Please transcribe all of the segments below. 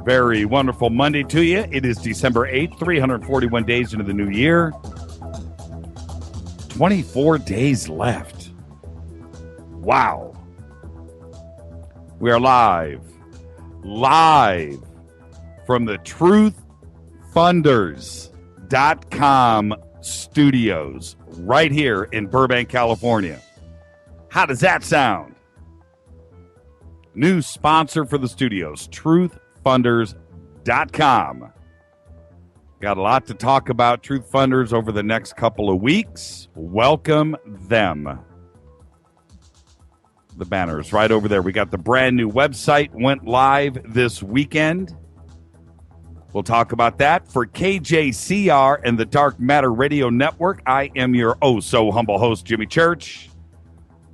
Very wonderful Monday to you. It is December 8th, 341 days into the new year. 24 days left. Wow. We are live from the truthfunders.com studios right here in Burbank, California. How does that sound? New sponsor for the studios, truthfunders.com. Got a lot to talk about Truth Funders over the next couple of weeks. Welcome them. The banner's right over there. We got the brand new website, went live this weekend. We'll talk about that. For KJCR and the Dark Matter Radio Network, I am your oh-so-humble host, Jimmy Church.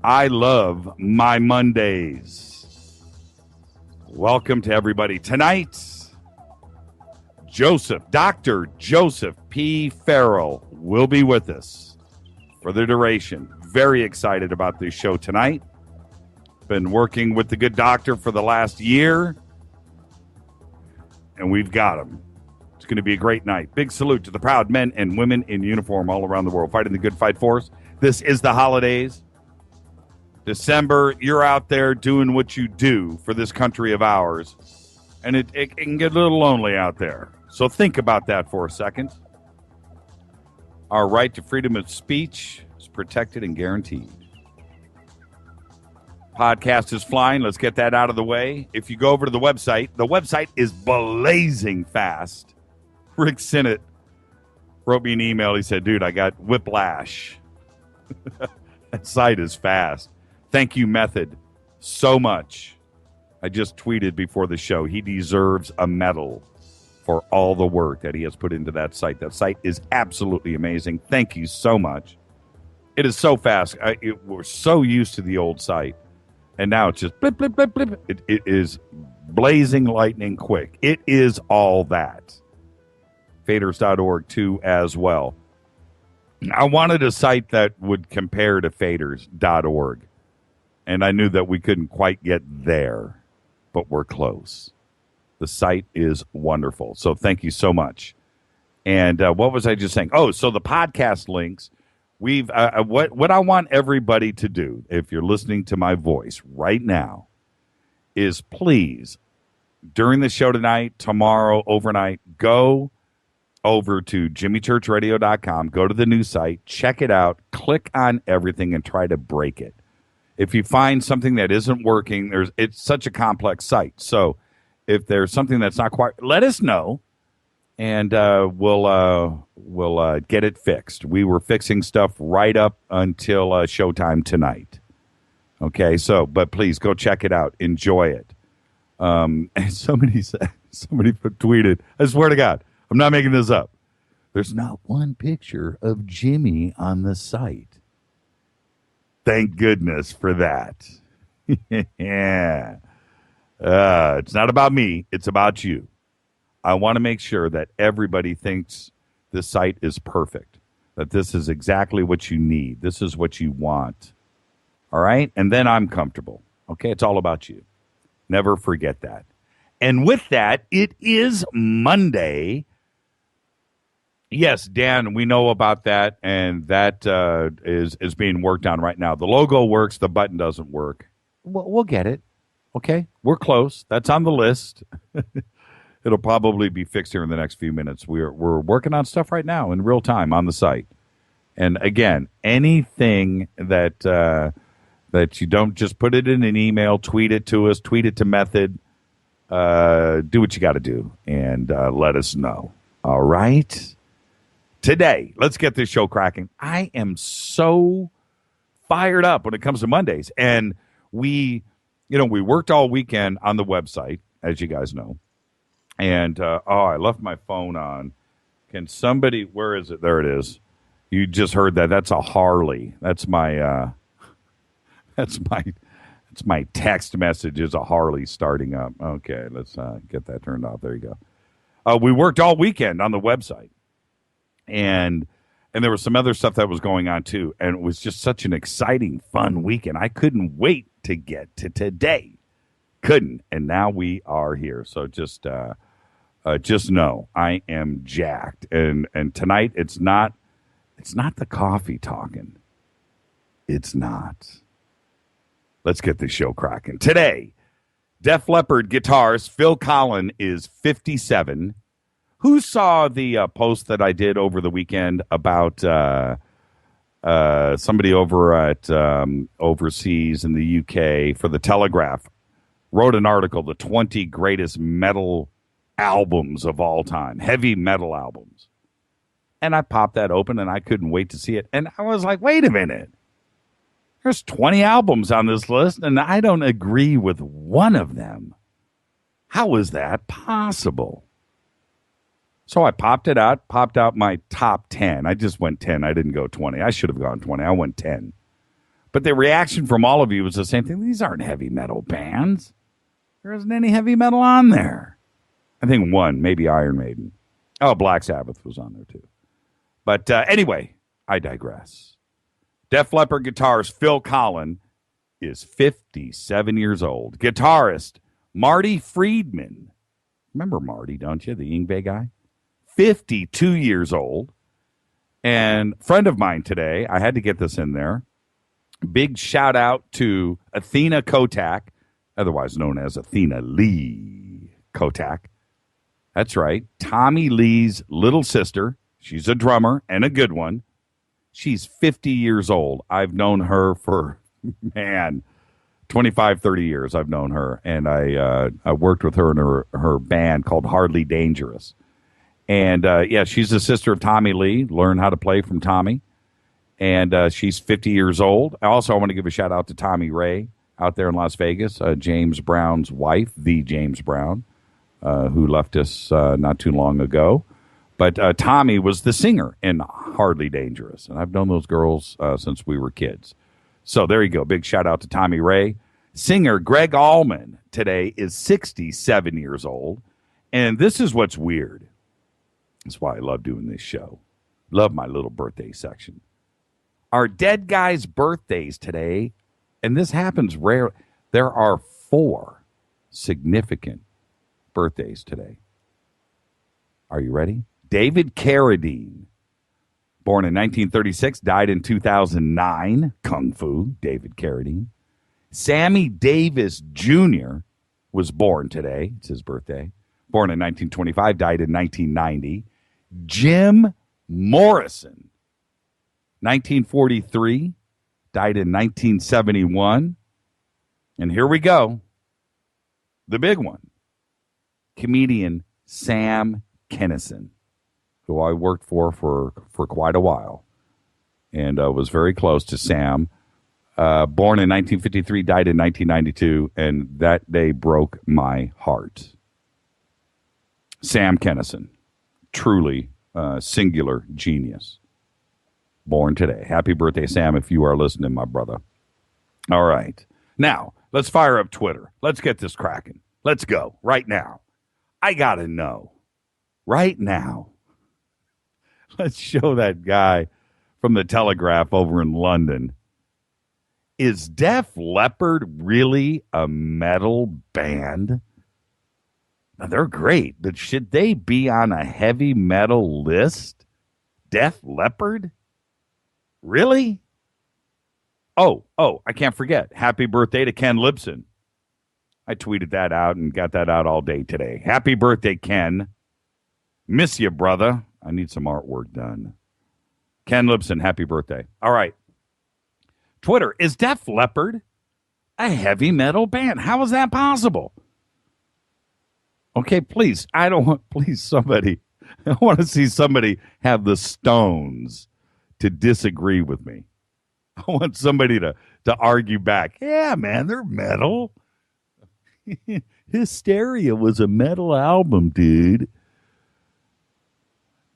I love my Mondays. Welcome to everybody. Tonight, Dr. Joseph P. Farrell will be with us for the duration. Very excited about this show tonight. Been working with the good doctor for the last year, and we've got him. It's going to be a great night. Big salute to the proud men and women in uniform all around the world fighting the good fight for us. This is the holidays. December, you're out there doing what you do for this country of ours, and it can get a little lonely out there. So think about that for a second. Our right to freedom of speech is protected and guaranteed. Podcast is flying. Let's get that out of the way. If you go over to the website is blazing fast. Rick Sinnott wrote me an email. He said, dude, I got whiplash. That site is fast. Thank you, Method, so much. I just tweeted before the show. He deserves a medal for all the work that he has put into that site. That site is absolutely amazing. Thank you so much. It is so fast. We're so used to the old site. And now it's just blip, blip, blip, blip. It is blazing lightning quick. It is all that. Faders.org, too, as well. I wanted a site that would compare to Faders.org. And I knew that we couldn't quite get there, but we're close. The site is wonderful. So thank you so much. And what was I just saying? Oh, so the podcast links. We've what I want everybody to do, if you're listening to my voice right now, is please, during the show tonight, tomorrow, overnight, go over to jimmychurchradio.com, go to the new site, check it out, click on everything, and try to break it. If you find something that isn't working, it's such a complex site. So if there's something that's not quite, let us know, and we'll get it fixed. We were fixing stuff right up until showtime tonight. Okay, so but please go check it out, enjoy it. And somebody tweeted, I swear to God, I'm not making this up. There's not one picture of Jimmy on the site. Thank goodness for that. Yeah. It's not about me. It's about you. I want to make sure that everybody thinks this site is perfect, that this is exactly what you need. This is what you want. All right? And then I'm comfortable. Okay? It's all about you. Never forget that. And with that, it is Monday. Yes, Dan, we know about that, and that is being worked on right now. The logo works, the button doesn't work. We'll get it, okay? We're close. That's on the list. It'll probably be fixed here in the next few minutes. We're working on stuff right now in real time on the site. And again, anything that you don't just put it in an email, tweet it to us, tweet it to Method. Do what you got to do and let us know. All right? Today, let's get this show cracking. I am so fired up when it comes to Mondays. And we worked all weekend on the website, as you guys know. And, I left my phone on. Can somebody, where is it? There it is. You just heard that. That's a Harley. That's my text message is a Harley starting up. Okay, let's get that turned off. There you go. We worked all weekend on the website. And there was some other stuff that was going on, too. And it was just such an exciting, fun weekend. I couldn't wait to get to today. Couldn't. And now we are here. So just know I am jacked. And tonight it's not the coffee talking. It's not. Let's get this show cracking. Today, Def Leppard guitarist Phil Collen is 57. Who saw the post that I did over the weekend about somebody over at overseas in the UK for the Telegraph wrote an article, the 20 greatest metal albums of all time, heavy metal albums. And I popped that open and I couldn't wait to see it. And I was like, wait a minute. There's 20 albums on this list, and I don't agree with one of them. How is that possible? So I popped out my top 10. I just went 10. I didn't go 20. I should have gone 20. I went 10. But the reaction from all of you was the same thing. These aren't heavy metal bands. There isn't any heavy metal on there. I think one, maybe Iron Maiden. Oh, Black Sabbath was on there too. But anyway, I digress. Def Leppard guitarist Phil Collen is 57 years old. Guitarist Marty Friedman. Remember Marty, don't you? The Yngwie guy. 52 years old. And friend of mine today, I had to get this in there. Big shout out to Athena Kotak, otherwise known as Athena Lee Kotak. That's right. Tommy Lee's little sister. She's a drummer and a good one. She's 50 years old. I've known her for, 25, 30 years I've known her. And I worked with her in her band called Hardly Dangerous. And, she's the sister of Tommy Lee. Learned how to play from Tommy. And she's 50 years old. I want to give a shout out to Tommy Ray out there in Las Vegas, James Brown's wife, the James Brown, who left us not too long ago. But Tommy was the singer in Hardly Dangerous. And I've known those girls since we were kids. So there you go. Big shout out to Tommy Ray. Singer Greg Allman today is 67 years old. And this is what's weird. That's why I love doing this show. Love my little birthday section. Our dead guys' birthdays today, and this happens rarely. There are 4 significant birthdays today. Are you ready? David Carradine, born in 1936, died in 2009. Kung Fu, David Carradine. Sammy Davis Jr. was born today. It's his birthday. Born in 1925, died in 1990. Jim Morrison, 1943, died in 1971. And here we go. The big one. Comedian Sam Kinison, who I worked for quite a while and was very close to Sam. Born in 1953, died in 1992, and that day broke my heart. Sam Kinison, truly singular genius. Born today. Happy birthday, Sam, if you are listening, my brother. All right. Now, let's fire up Twitter. Let's get this cracking. Let's go right now. I got to know right now. Let's show that guy from the Telegraph over in London. Is Def Leppard really a metal band? Now, they're great, but should they be on a heavy metal list? Def Leppard? Really? Oh, I can't forget. Happy birthday to Ken Lipson. I tweeted that out and got that out all day today. Happy birthday, Ken. Miss you, brother. I need some artwork done. Ken Lipson, happy birthday. All right. Twitter, is Def Leppard a heavy metal band? How is that possible? Okay, please. Somebody. I want to see somebody have the stones to disagree with me. I want somebody to argue back. Yeah, man, they're metal. Hysteria was a metal album, dude.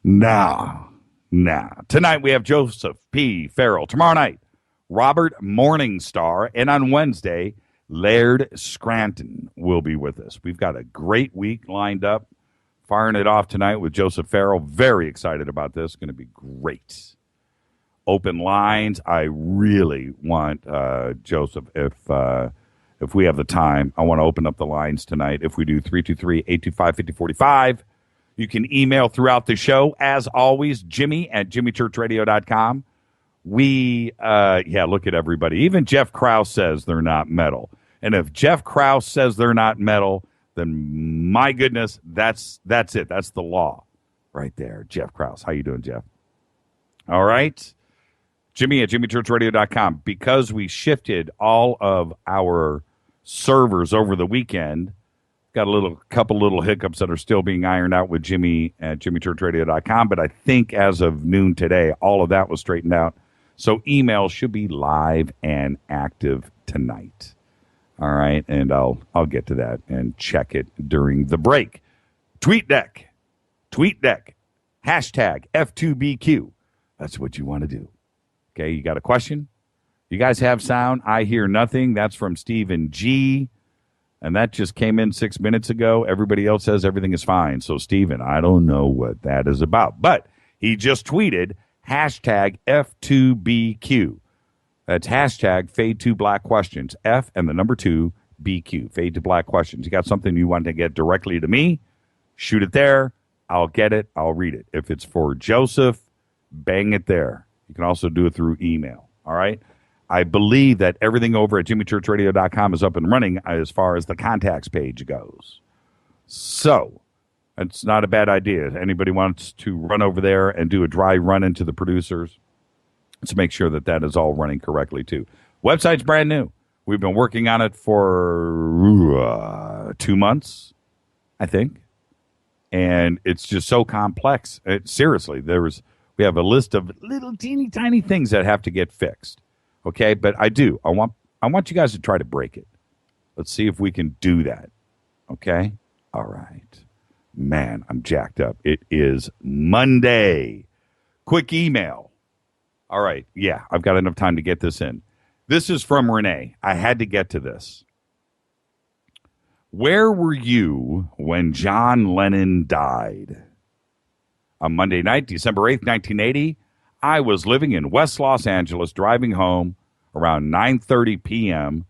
Nah. Tonight we have Joseph P. Farrell. Tomorrow night, Robert Morningstar. And on Wednesday, Laird Scranton will be with us. We've got a great week lined up. Firing it off tonight with Joseph Farrell. Very excited about this. Going to be great. Open lines. I really want Joseph, if if we have the time, I want to open up the lines tonight. If we do, 323-825-5045. You can email throughout the show. As always, Jimmy@jimmychurchradio.com. Look at everybody. Even Jeff Krause says they're not metal. And if Jeff Krause says they're not metal, then my goodness, that's it. That's the law right there. Jeff Krause. How you doing, Jeff? All right. Jimmy@jimmychurchradio.com. Because we shifted all of our servers over the weekend, got a couple little hiccups that are still being ironed out with Jimmy@jimmychurchradio.com. But I think as of noon today, all of that was straightened out. So email should be live and active tonight. All right, and I'll get to that and check it during the break. TweetDeck, hashtag F2BQ. That's what you want to do. Okay, you got a question? You guys have sound? I hear nothing. That's from Stephen G. And that just came in 6 minutes ago. Everybody else says everything is fine. So, Stephen, I don't know what that is about. But he just tweeted, hashtag F2BQ. That's hashtag Fade to Black Questions. F and the number 2, BQ. Fade to Black Questions. You got something you want to get directly to me? Shoot it there. I'll get it. I'll read it. If it's for Joseph, bang it there. You can also do it through email. All right? I believe that everything over at jimmychurchradio.com is up and running as far as the contacts page goes. So, it's not a bad idea. If anybody wants to run over there and do a dry run into the producers, let's make sure that is all running correctly, too. Website's brand new. We've been working on it for 2 months, I think. And it's just so complex. Seriously, we have a list of little teeny tiny things that have to get fixed. Okay, but I want you guys to try to break it. Let's see if we can do that. Okay? All right. Man, I'm jacked up. It is Monday. Quick email. All right. Yeah, I've got enough time to get this in. This is from Renee. I had to get to this. Where were you when John Lennon died? On Monday night, December 8th, 1980, I was living in West Los Angeles, driving home around 9:30 p.m.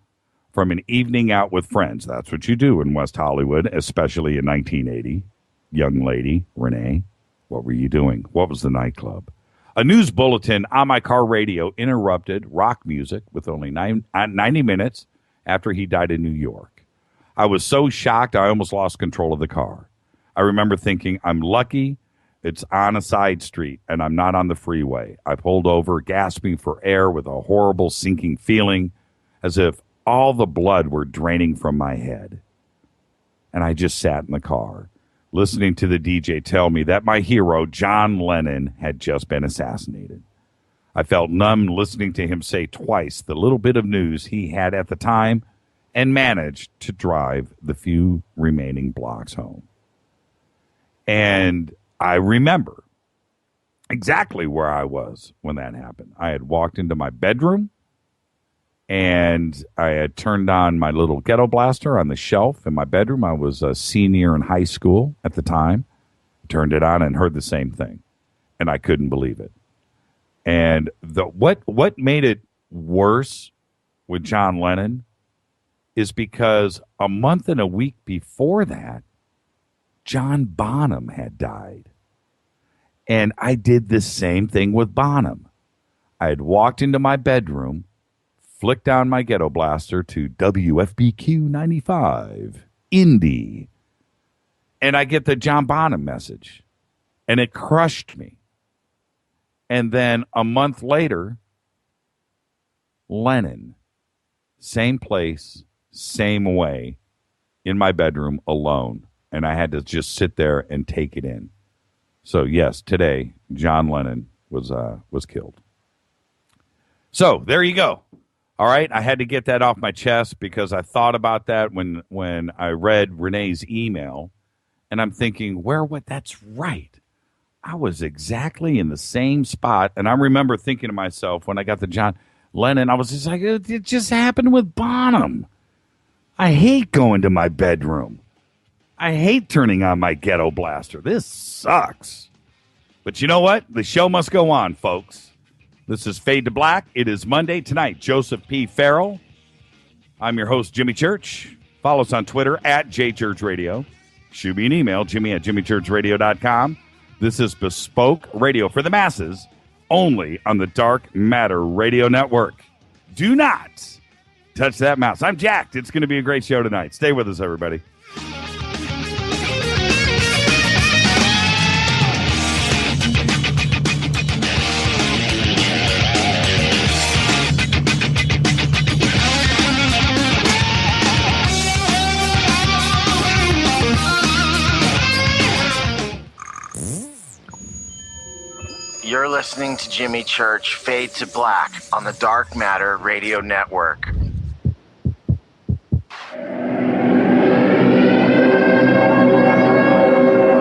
from an evening out with friends. That's what you do in West Hollywood, especially in 1980. Young lady, Renee, what were you doing? What was the nightclub? A news bulletin on my car radio interrupted rock music with only 90 minutes after he died in New York. I was so shocked I almost lost control of the car. I remember thinking, I'm lucky it's on a side street and I'm not on the freeway. I pulled over, gasping for air with a horrible sinking feeling, as if all the blood were draining from my head. And I just sat in the car, listening to the DJ tell me that my hero, John Lennon, had just been assassinated. I felt numb listening to him say twice the little bit of news he had at the time, and managed to drive the few remaining blocks home. And I remember exactly where I was when that happened. I had walked into my bedroom, and I had turned on my little ghetto blaster on the shelf in my bedroom. I was a senior in high school at the time. Turned it on and heard the same thing, and I couldn't believe it. And what made it worse with John Lennon is because a month and a week before that, John Bonham had died. And I did the same thing with Bonham. I had walked into my bedroom, flicked down my ghetto blaster to WFBQ 95, Indy, and I get the John Bonham message. And it crushed me. And then a month later, Lennon, same place, same way, in my bedroom alone. And I had to just sit there and take it in. So, yes, today, John Lennon was killed. So, there you go. All right, I had to get that off my chest because I thought about that when I read Renee's email. And I'm thinking, that's right. I was exactly in the same spot. And I remember thinking to myself when I got the John Lennon, I was just like, it just happened with Bonham. I hate going to my bedroom. I hate turning on my ghetto blaster. This sucks. But you know what? The show must go on, folks. This is Fade to Black. It is Monday tonight. Joseph P. Farrell, I'm your host, Jimmy Church. Follow us on Twitter at JChurchRadio. Shoot me an email, jimmy@jimmychurchradio.com. This is Bespoke Radio for the masses, only on the Dark Matter Radio Network. Do not touch that mouse. I'm jacked. It's going to be a great show tonight. Stay with us, everybody. You're listening to Jimmy Church Fade to Black on the Dark Matter Radio Network.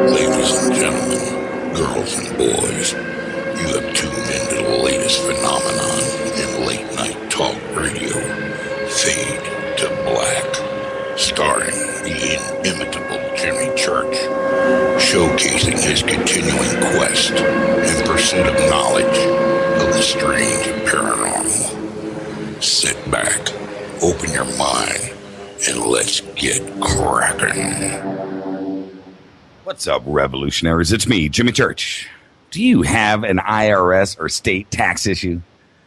Ladies and gentlemen, girls and boys, you have tuned into the latest phenomenon in late night talk radio, Fade to Black, starring the inimitable Jimmy Church, showcasing his continuing quest in pursuit of knowledge of the strange and paranormal. Sit back, open your mind, and let's get cracking. What's up, revolutionaries? It's me, Jimmy Church. Do you have an IRS or state tax issue?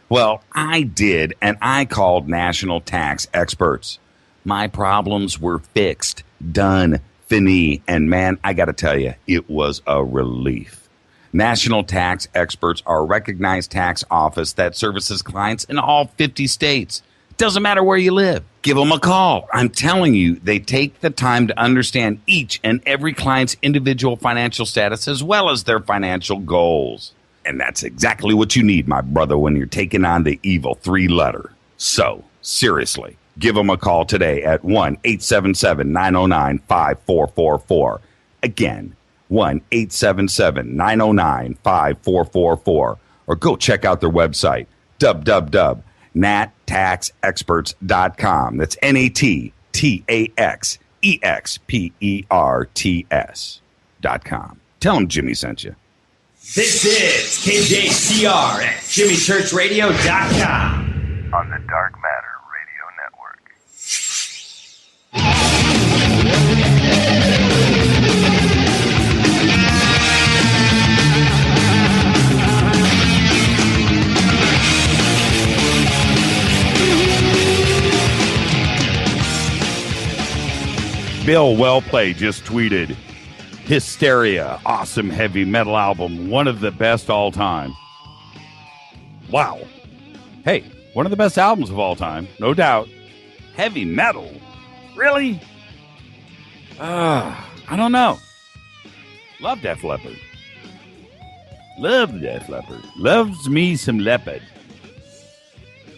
Well, I did, and I called national tax experts. My problems were fixed, done, fini, and man, I got to tell you, it was a relief. National tax experts are a recognized tax office that services clients in all 50 states. Doesn't matter where you live. Give them a call. I'm telling you, they take the time to understand each and every client's individual financial status as well as their financial goals. And that's exactly what you need, my brother, when you're taking on the evil three-letter. So, seriously, give them a call today at 1-877-909-5444. Again, 1-877-909-5444. Or go check out their website, www.nattaxexperts.com. That's NATTAXEXPERTS.com. Tell them Jimmy sent you. This is KJCR at JimmyChurchRadio.com On the Dark Matter Radio Network. Bill Wellplay just tweeted, Hysteria, awesome heavy metal album, one of the best all time. Wow. Hey, one of the best albums of all time, no doubt. Heavy metal? Really? I don't know. Love Def Leppard. Love Def Leppard. Loves me some Leopard.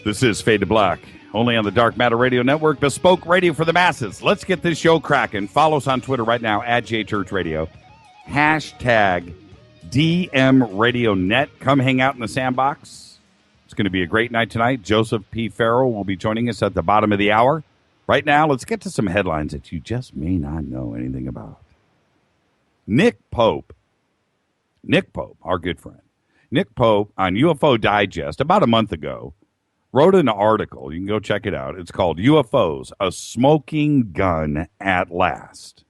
This is Fade to Black, only on the Dark Matter Radio Network, Bespoke Radio for the masses. Let's get this show cracking. Follow us on Twitter right now at JChurchRadio. Hashtag DMRadioNet. Come hang out in the sandbox. It's going to be a great night tonight. Joseph P. Farrell will be joining us at the bottom of the hour. Right now, let's get to some headlines that you just may not know anything about. Nick Pope, our good friend, Nick Pope on UFO Digest about a month ago wrote an article. You can go check it out. It's called UFOs, A Smoking Gun at Last.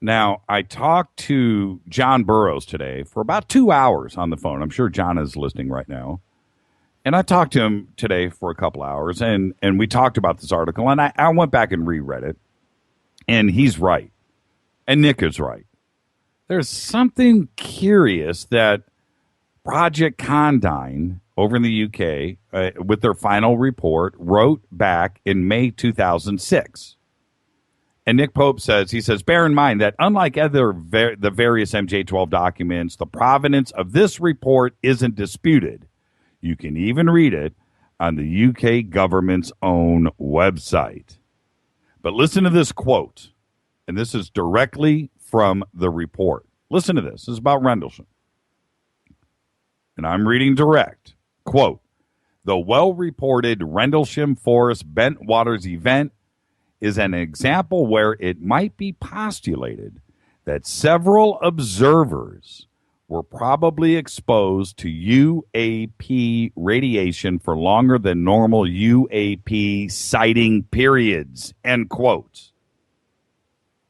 Now, I talked to John Burroughs today for about 2 hours on the phone. I'm sure John is listening right now. And I talked to him today for a couple hours, and we talked about this article, and I went back and reread it, and he's right. And Nick is right. There's something curious that Project Condign over in the UK, with their final report, wrote back in May 2006. And Nick Pope says, bear in mind that unlike the various MJ-12 documents, the provenance of this report isn't disputed. You can even read it on the UK government's own website. But listen to this quote, and this is directly from the report. Listen to this. This is about Rendlesham. And I'm reading direct. Quote, the well-reported Rendlesham Forest Bentwaters event is an example where it might be postulated that several observers were probably exposed to UAP radiation for longer than normal UAP sighting periods, end quote.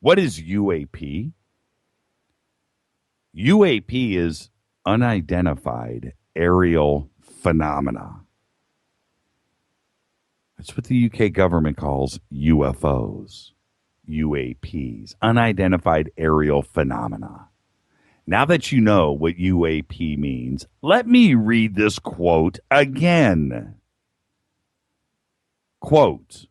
What is UAP? UAP is unidentified aerial phenomena. That's what the UK government calls UFOs, UAPs, unidentified aerial phenomena. Now that you know what UAP means, let me read this quote again. Quote,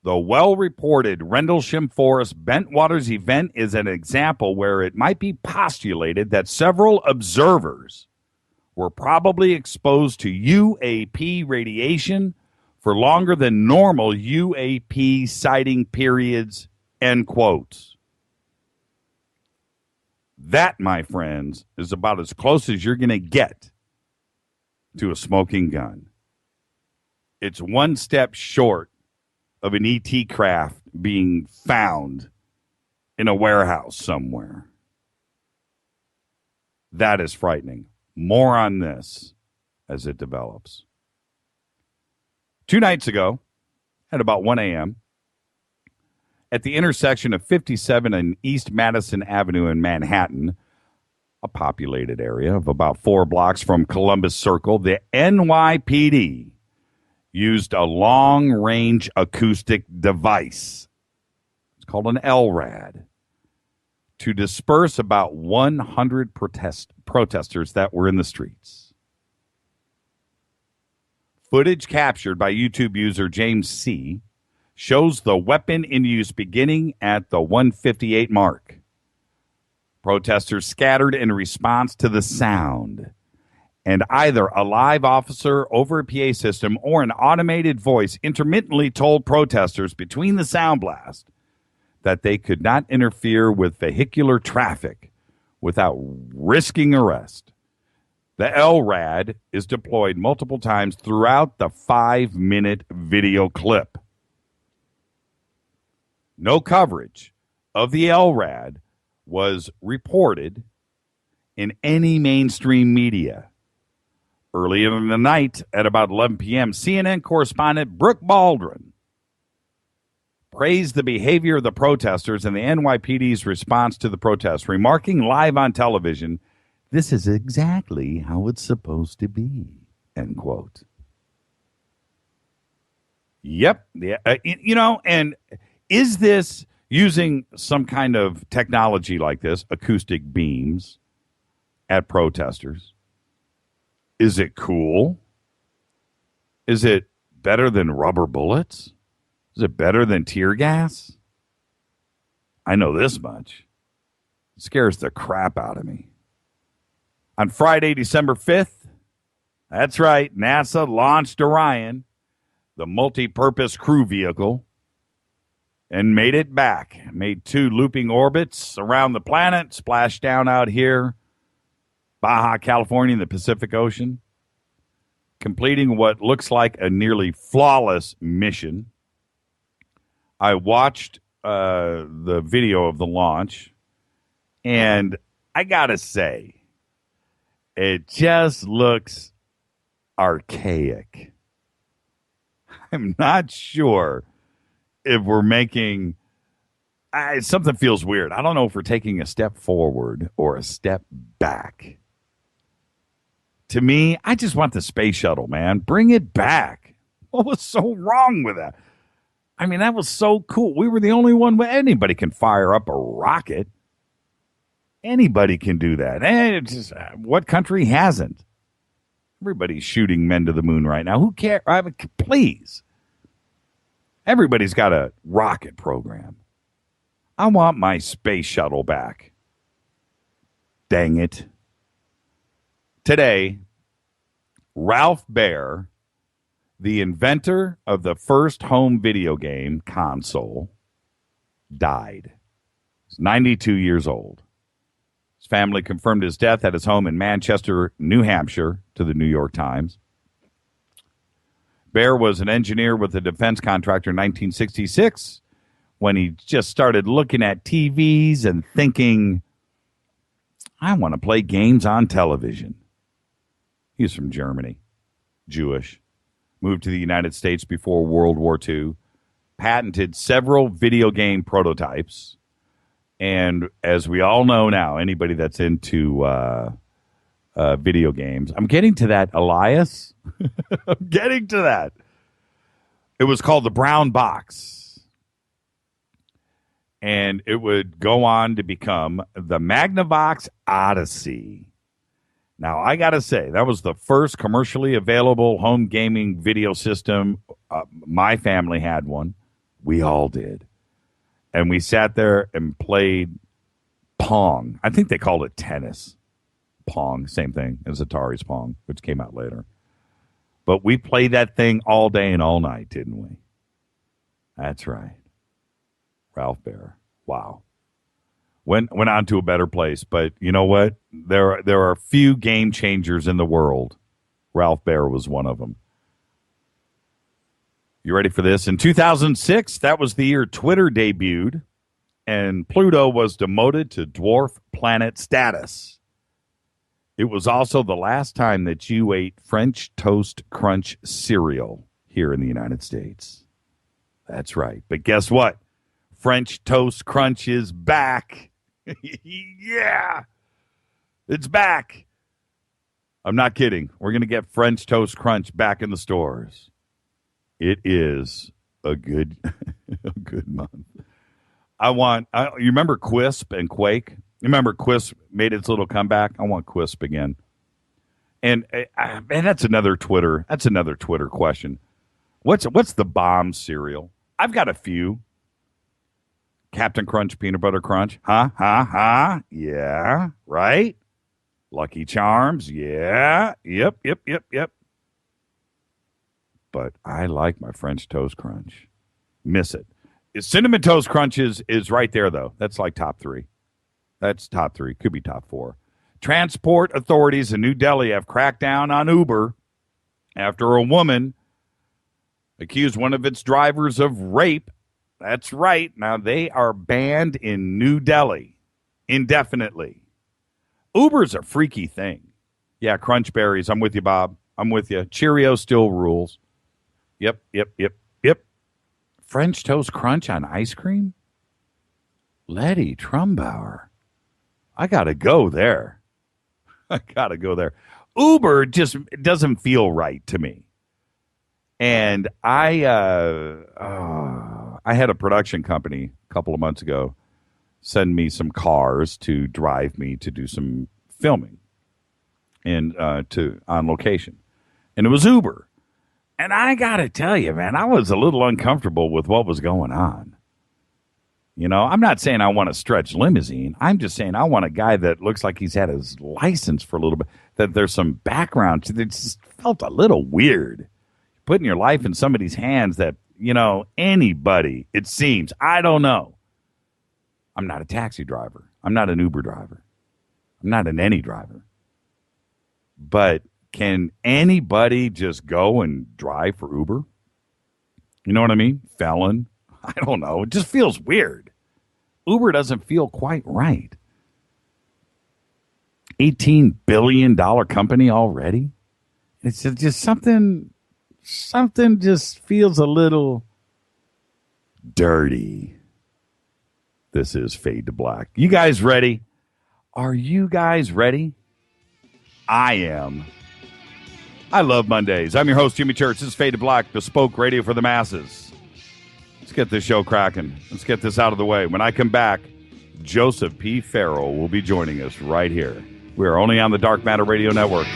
the well-reported Rendlesham Forest Bentwaters event is an example where it might be postulated that several observers were probably exposed to UAP radiation for longer than normal UAP sighting periods, end quote. That, my friends, is about as close as you're going to get to a smoking gun. It's one step short of an ET craft being found in a warehouse somewhere. That is frightening. More on this as it develops. 2 nights ago, at about 1 a.m., at the intersection of 57 and East Madison Avenue in Manhattan, a populated area of about 4 blocks from Columbus Circle, the NYPD used a long-range acoustic device. It's called an LRAD, to disperse about 100 protesters that were in the streets. Footage captured by YouTube user James C. shows the weapon in use beginning at the 158 mark. Protesters scattered in response to the sound, and either a live officer over a PA system or an automated voice intermittently told protesters between the sound blast that they could not interfere with vehicular traffic without risking arrest. The LRAD is deployed multiple times throughout the 5-minute video clip. No coverage of the LRAD was reported in any mainstream media. Earlier in the night, at about 11 p.m., CNN correspondent Brooke Baldwin praised the behavior of the protesters and the NYPD's response to the protests, remarking live on television, "This is exactly how it's supposed to be," end quote. Yep. Yeah, and is this using some kind of technology like this, acoustic beams, at protesters? Is it cool? Is it better than rubber bullets? Is it better than tear gas? I know this much. It scares the crap out of me. On Friday, December 5th, that's right, NASA launched Orion, the multi-purpose crew vehicle, and made it back. Made 2 looping orbits around the planet, splashed down out here, Baja California in the Pacific Ocean, completing what looks like a nearly flawless mission. I watched the video of the launch, and I gotta say, it just looks archaic. I'm not sure if we're making something feels weird. I don't know if we're taking a step forward or a step back. To me, I just want the space shuttle, man. Bring it back. What was so wrong with that? I mean, that was so cool. We were the only one. Anybody can fire up a rocket. Anybody can do that. And what country hasn't? Everybody's shooting men to the moon right now. Who cares? I mean, please. Everybody's got a rocket program. I want my space shuttle back. Dang it. Today, Ralph Baer, the inventor of the first home video game console, died. He's 92 years old. His family confirmed his death at his home in Manchester, New Hampshire, to the New York Times. Baer was an engineer with a defense contractor in 1966 when he just started looking at TVs and thinking, I want to play games on television. He's from Germany, Jewish, moved to the United States before World War II, patented several video game prototypes. And as we all know now, anybody that's into video games, I'm getting to that, Elias. I'm getting to that. It was called the Brown Box. And it would go on to become the Magnavox Odyssey. Now, I got to say, that was the first commercially available home gaming video system. My family had one. We all did. And we sat there and played Pong. I think they called it tennis. Pong, same thing as Atari's Pong, which came out later. But we played that thing all day and all night, didn't we? That's right. Ralph Baer. Wow. Went on to a better place. But you know what? There are a few game changers in the world. Ralph Baer was one of them. You ready for this? In 2006, that was the year Twitter debuted, and Pluto was demoted to dwarf planet status. It was also the last time that you ate French Toast Crunch cereal here in the United States. That's right. But guess what? French Toast Crunch is back. Yeah, it's back. I'm not kidding. We're going to get French Toast Crunch back in the stores. It is a good month. You remember Quisp and Quake? You remember Quisp made its little comeback? I want Quisp again. And that's another Twitter question. What's the bomb cereal? I've got a few. Captain Crunch, Peanut Butter Crunch. Yeah, right? Lucky Charms. Yeah. Yep. But I like my French Toast Crunch. Miss it. Cinnamon Toast Crunch is right there, though. That's like top 3. That's top 3. Could be top 4. Transport authorities in New Delhi have cracked down on Uber after a woman accused one of its drivers of rape. That's right. Now, they are banned in New Delhi indefinitely. Uber's a freaky thing. Yeah, Crunch Berries. I'm with you, Bob. I'm with you. Cheerios still rules. Yep. French Toast Crunch on ice cream? Letty Trumbauer. I got to go there. Uber just doesn't feel right to me. And I had a production company a couple of months ago send me some cars to drive me to do some filming and on location. And it was Uber. And I got to tell you, man, I was a little uncomfortable with what was going on. You know, I'm not saying I want a stretch limousine. I'm just saying I want a guy that looks like he's had his license for a little bit, that there's some background. It just felt a little weird. Putting your life in somebody's hands that, you know, anybody, it seems, I don't know. I'm not a taxi driver. I'm not an Uber driver. I'm not an any driver. But can anybody just go and drive for Uber? You know what I mean? Felon? I don't know. It just feels weird. Uber doesn't feel quite right. $18 billion company already? It's just something just feels a little dirty. This is Fade to Black. You guys ready? Are you guys ready? I am. I love Mondays. I'm your host, Jimmy Church. This is Fade to Black, bespoke radio for the masses. Let's get this show cracking. Let's get this out of the way. When I come back, Joseph P. Farrell will be joining us right here. We are only on the Dark Matter Radio Network.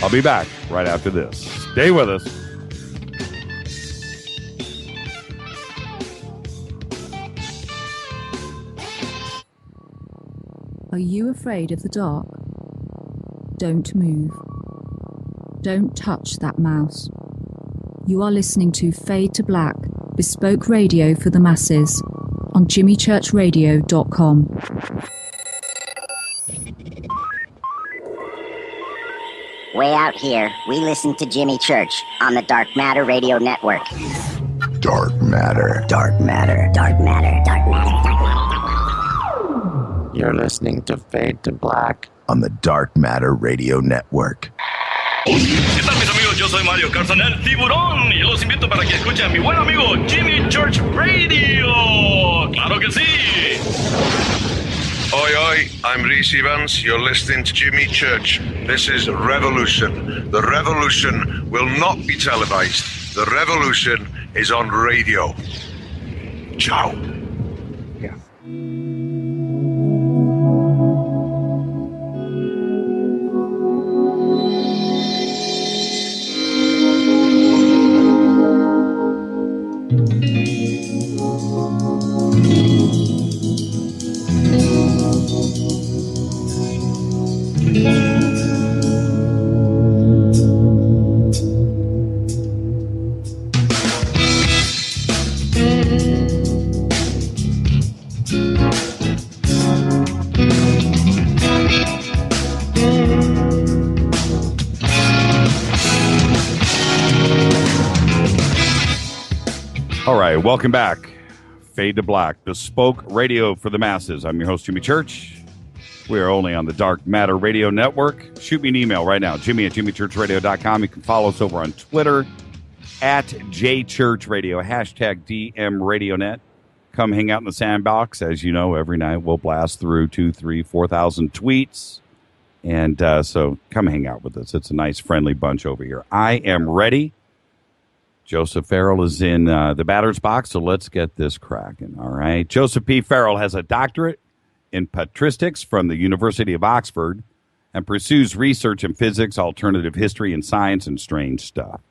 I'll be back right after this. Stay with us. Are you afraid of the dark? Don't move. Don't touch that mouse. You are listening to Fade to Black, bespoke radio for the masses, on jimmychurchradio.com. Way out here, we listen to Jimmy Church on the Dark Matter Radio Network. Dark matter. Dark matter, dark matter, dark matter, dark matter. You're listening to Fade to Black on the Dark Matter Radio Network. ¿Qué tal, mis amigos? Yo soy Mario Carzan, el tiburón, y los invito para que escuchen a mi buen amigo Jimmy Church Radio. ¡Claro que sí! Oi, I'm Reese Evans. You're listening to Jimmy Church. This is Revolution. The revolution will not be televised. The revolution is on radio. Ciao. Yeah. All right, welcome back. Fade to Black, bespoke radio for the masses. I'm your host, Jimmy Church. We are only on the Dark Matter Radio Network. Shoot me an email right now, jimmy@jimmychurchradio.com. You can follow us over on Twitter, @JChurchRadio, #DMRadioNet. Come hang out in the sandbox. As you know, every night we'll blast through 2,000, 3,000, 4,000 tweets. And so come hang out with us. It's a nice, friendly bunch over here. I am ready. Joseph Farrell is in the batter's box, so let's get this cracking, all right? Joseph P. Farrell has a doctorate in patristics from the University of Oxford and pursues research in physics, alternative history, and science and strange stuff.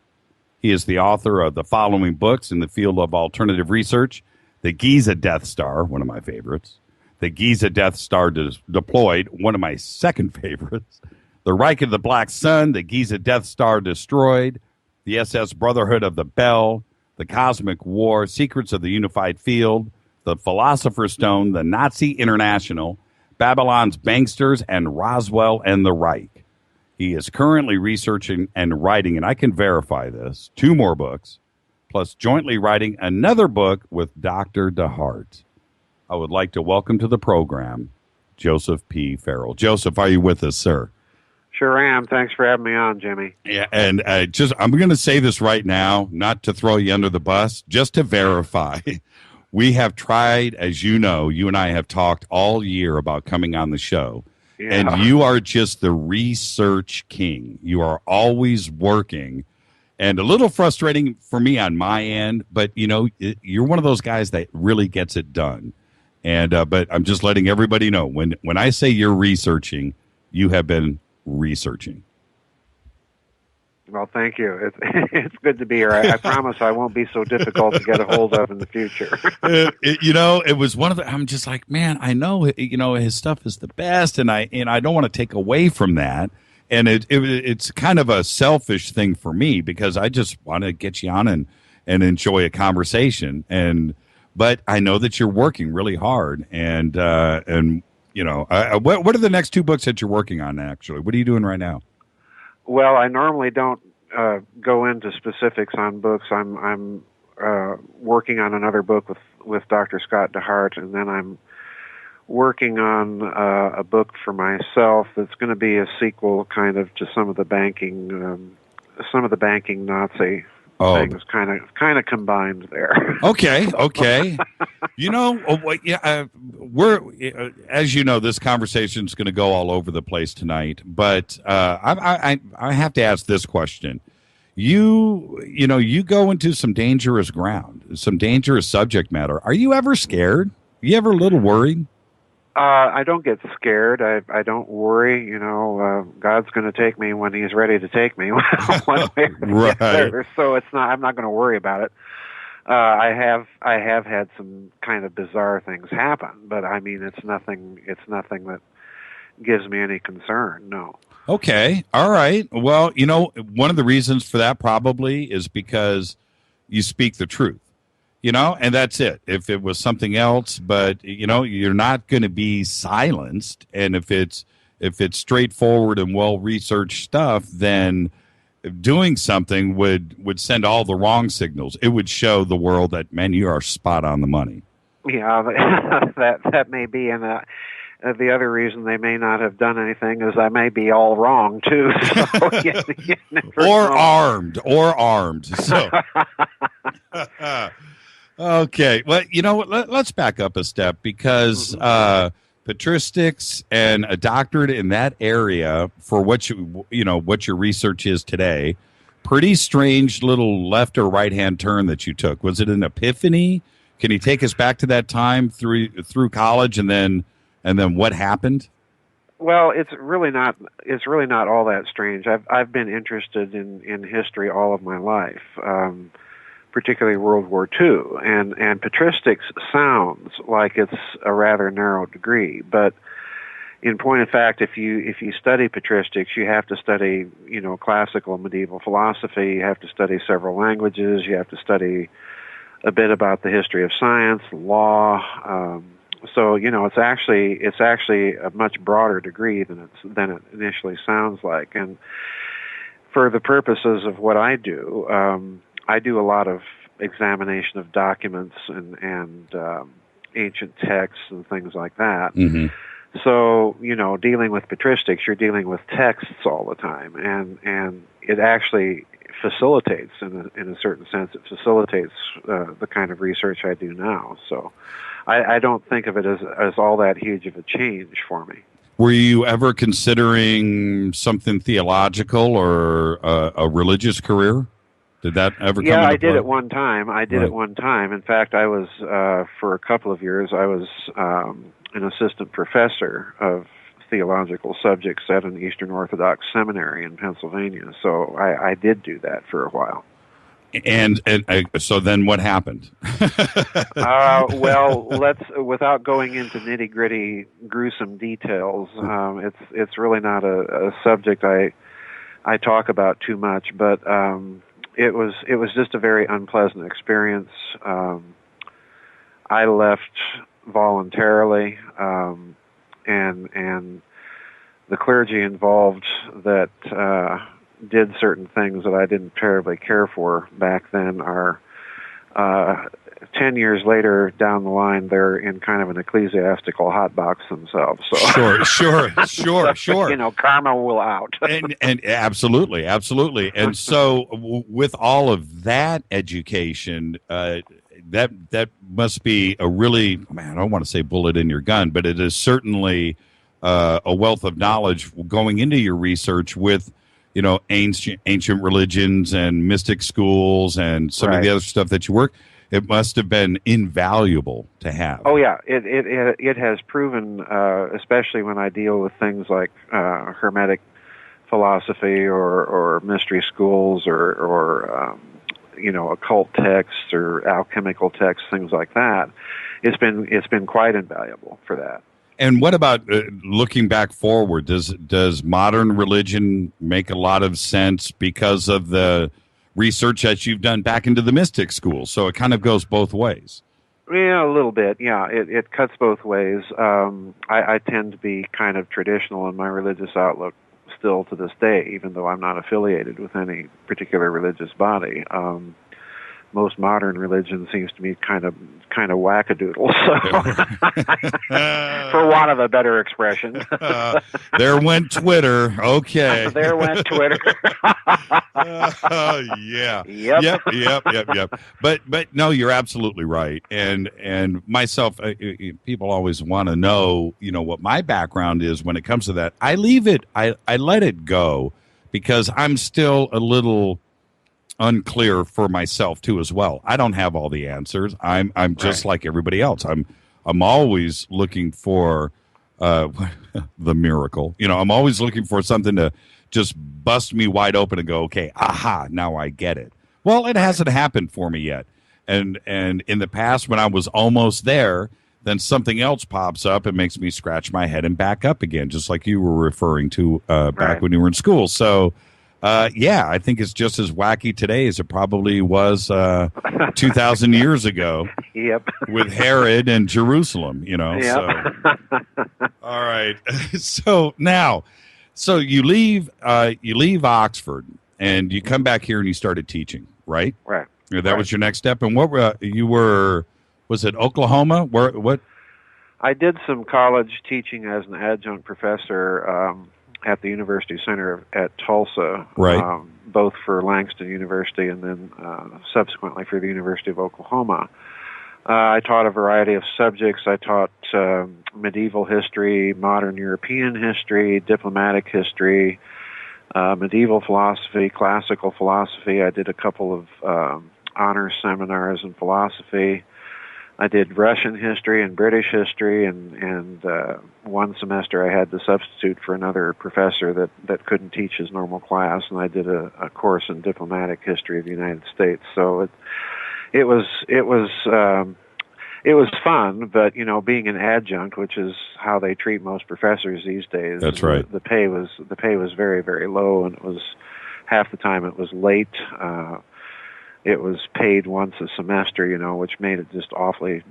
He is the author of the following books in the field of alternative research: The Giza Death Star, one of my favorites; The Giza Death Star Deployed, one of my second favorites; The Reich of the Black Sun, The Giza Death Star Destroyed; The SS Brotherhood of the Bell, The Cosmic War, Secrets of the Unified Field, The Philosopher's Stone, The Nazi International, Babylon's Banksters, and Roswell and the Reich. He is currently researching and writing, and I can verify this, 2 more books, plus jointly writing another book with Dr. DeHart. I would like to welcome to the program Joseph P. Farrell. Joseph, are you with us, sir? Sure am. Thanks for having me on, Jimmy. Yeah, and I'm going to say this right now, not to throw you under the bus, just to verify. We have tried, as you know, you and I have talked all year about coming on the show. Yeah. And you are just the research king. You are always working. And a little frustrating for me on my end, but, you know, you're one of those guys that really gets it done. And but I'm just letting everybody know, when I say you're researching, you have been researching. Well, thank you. It's good to be here. I promise I won't be so difficult to get a hold of in the future. It was one of the. I'm just like, man, I know, his stuff is the best, and I don't want to take away from that. And it's kind of a selfish thing for me because I just want to get you on and enjoy a conversation. But I know that you're working really hard, and what are the next 2 books that you're working on, actually? What are you doing right now? Well, I normally don't go into specifics on books. I'm working on another book with Dr. Scott DeHart, and then I'm working on a book for myself that's going to be a sequel kind of to some of the banking Nazi things kind of combined there. Okay. We're as you know, this conversation is going to go all over the place tonight. But I have to ask this question: you go into some dangerous ground, some dangerous subject matter. Are you ever scared? Are you ever a little worried? I don't get scared. I don't worry. God's going to take me when He's ready to take me. One way or the other. So it's not. I'm not going to worry about it. I have had some kind of bizarre things happen, but I mean, it's nothing that gives me any concern. No. Okay. All right. Well, one of the reasons for that probably is because you speak the truth. And that's it. If it was something else, but you're not going to be silenced. And if it's straightforward and well-researched stuff, then doing something would send all the wrong signals. It would show the world that, man, you are spot on the money. Yeah, that may be. And the other reason they may not have done anything is I may be all wrong too. So you never know. armed. So, okay. Well, you know what? Let's back up a step because patristics and a doctorate in that area for what what your research is today. Pretty strange little left or right hand turn that you took. Was it an epiphany? Can you take us back to that time through college and then what happened? Well, it's really not all that strange. I've been interested in history all of my life, particularly World War II, and patristics sounds like it's a rather narrow degree, but in point of fact, if you study patristics, you have to study classical medieval philosophy. You have to study several languages. You have to study a bit about the history of science, law. So it's actually a much broader degree than it initially sounds like. And for the purposes of what I do a lot of examination of documents and ancient texts and things like that. Mm-hmm. So, dealing with patristics, you're dealing with texts all the time, and it actually facilitates, in a certain sense, it facilitates the kind of research I do now. So I don't think of it as all that huge of a change for me. Were you ever considering something theological or a religious career? Did that ever come into I did play? at one time. At one time. In fact, I was, for a couple of years, I was an assistant professor of theological subjects at an Eastern Orthodox seminary in Pennsylvania. So I did do that for a while. And so then what happened? Well, without going into nitty-gritty, gruesome details, it's really not a subject I talk about too much, but it was just a very unpleasant experience. I left voluntarily, and the clergy involved that did certain things that I didn't terribly care for back then are 10 years later down the line, they're in kind of an ecclesiastical hotbox themselves. So Sure. Karma will out. and absolutely. And so with all of that education, that must be a really, I don't want to say bullet in your gun, but it is certainly a wealth of knowledge going into your research with, ancient religions and mystic schools and some of the other stuff that you work. It must have been invaluable to have. Oh yeah, it has proven, especially when I deal with things like Hermetic philosophy or mystery schools or occult texts or alchemical texts, things like that. It's been quite invaluable for that. And what about looking back forward? Does modern religion make a lot of sense because of the research that you've done back into the mystic school? So it kind of goes both ways. Yeah, a little bit. Yeah, it cuts both ways. I tend to be kind of traditional in my religious outlook still to this day, even though I'm not affiliated with any particular religious body. Most modern religion seems to me kind of wackadoodle, so for want of a better expression. There went Twitter. Okay. There went Twitter. Yeah. Yep. But no, you're absolutely right. And myself, people always want to know, what my background is when it comes to that. I leave it. I let it go because I'm still a little unclear for myself too as well. I don't have all the answers. I'm just like everybody else. I'm always looking for the miracle. I'm always looking for something to just bust me wide open and go, okay, aha, now I get it. Well, it hasn't happened for me yet. And in the past when I was almost there, then something else pops up and makes me scratch my head and back up again, just like you were referring to back when you were in school. So I think it's just as wacky today as it probably was 2,000 years ago. Yep. With Herod and Jerusalem, Yep. So. All right. So you leave Oxford and you come back here and you started teaching, right? Right. That was your next step. And what was it Oklahoma? What? I did some college teaching as an adjunct professor at the University Center at Tulsa, right? Both for Langston University and then subsequently for the University of Oklahoma. I taught a variety of subjects. I taught medieval history, modern European history, diplomatic history, medieval philosophy, classical philosophy. I did a couple of honors seminars in philosophy. I did Russian history and British history, and one semester I had to substitute for another professor that couldn't teach his normal class, and I did a course in diplomatic history of the United States. So it was fun, but being an adjunct, which is how they treat most professors these days. That's right. The pay was very, very low, and it was half the time it was late. It was paid once a semester, which made it just awfully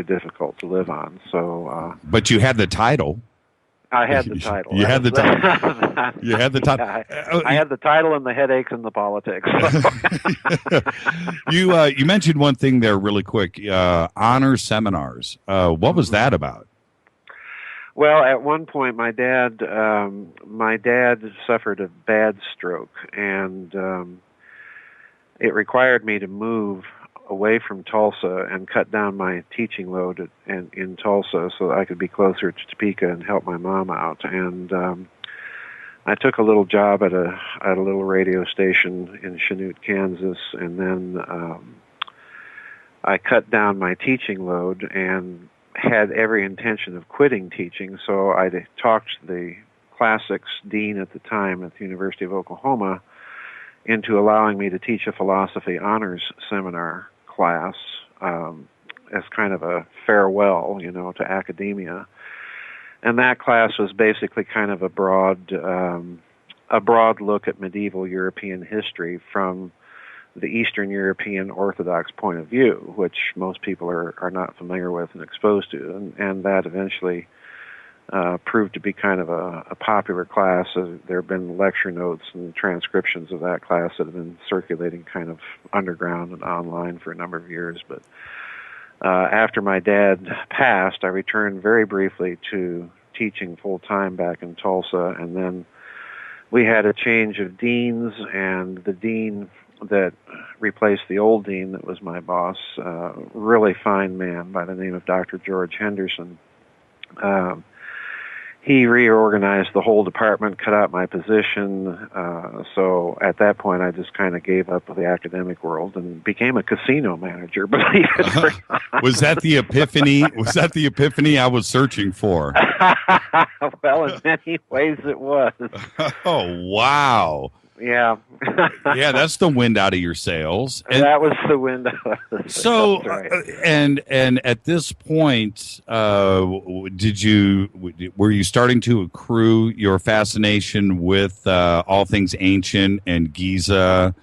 difficult to live on. So, but you had the title. I had the title. You had the title. You had the title. I had the title and the headaches and the politics. You mentioned one thing there really quick. Honor seminars. What was that about? Well, at one point, my dad suffered a bad stroke, and it required me to move away from Tulsa and cut down my teaching load in Tulsa so that I could be closer to Topeka and help my mom out. And I took a little job at a little radio station in Chanute, Kansas, and then I cut down my teaching load and had every intention of quitting teaching. So I talked the classics dean at the time at the University of Oklahoma into allowing me to teach a philosophy honors seminar class as kind of a farewell, to academia. And that class was basically kind of a broad look at medieval European history from the Eastern European Orthodox point of view, which most people are not familiar with and exposed to. And that eventually proved to be kind of a popular class. There have been lecture notes and transcriptions of that class that have been circulating kind of underground and online for a number of years. But after my dad passed, I returned very briefly to teaching full-time back in Tulsa, and then we had a change of deans, and the dean that replaced the old dean that was my boss, really fine man by the name of Dr. George Henderson, he reorganized the whole department, cut out my position. So at that point, I just kind of gave up the academic world and became a casino manager. Believe it or not. Was that the epiphany? Was that the epiphany I was searching for? Well, in many ways, it was. Oh, wow. Yeah. Yeah, that's the wind out of your sails. And that was the wind out of the sails. So, right. and at this point, were you starting to accrue your fascination with all things ancient and Giza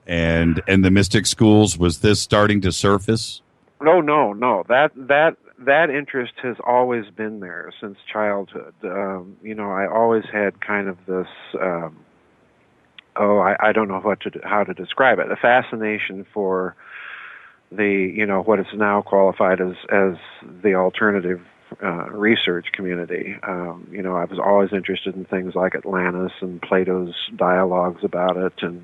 and the mystic schools? Was this starting to surface? No. That interest has always been there since childhood. I always had kind of this. I don't know how to describe it. A fascination for the, what is now qualified as the alternative research community. I was always interested in things like Atlantis and Plato's dialogues about it, and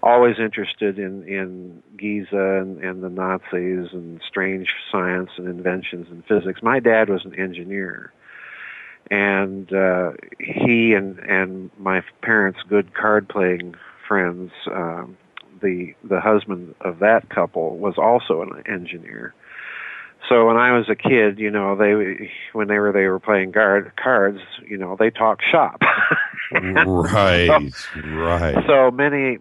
always interested in Giza and the Nazis and strange science and inventions in physics. My dad was an engineer. And he and my parents' good card-playing friends, the husband of that couple was also an engineer. So when I was a kid, when they were playing cards, they talked shop. Right. So many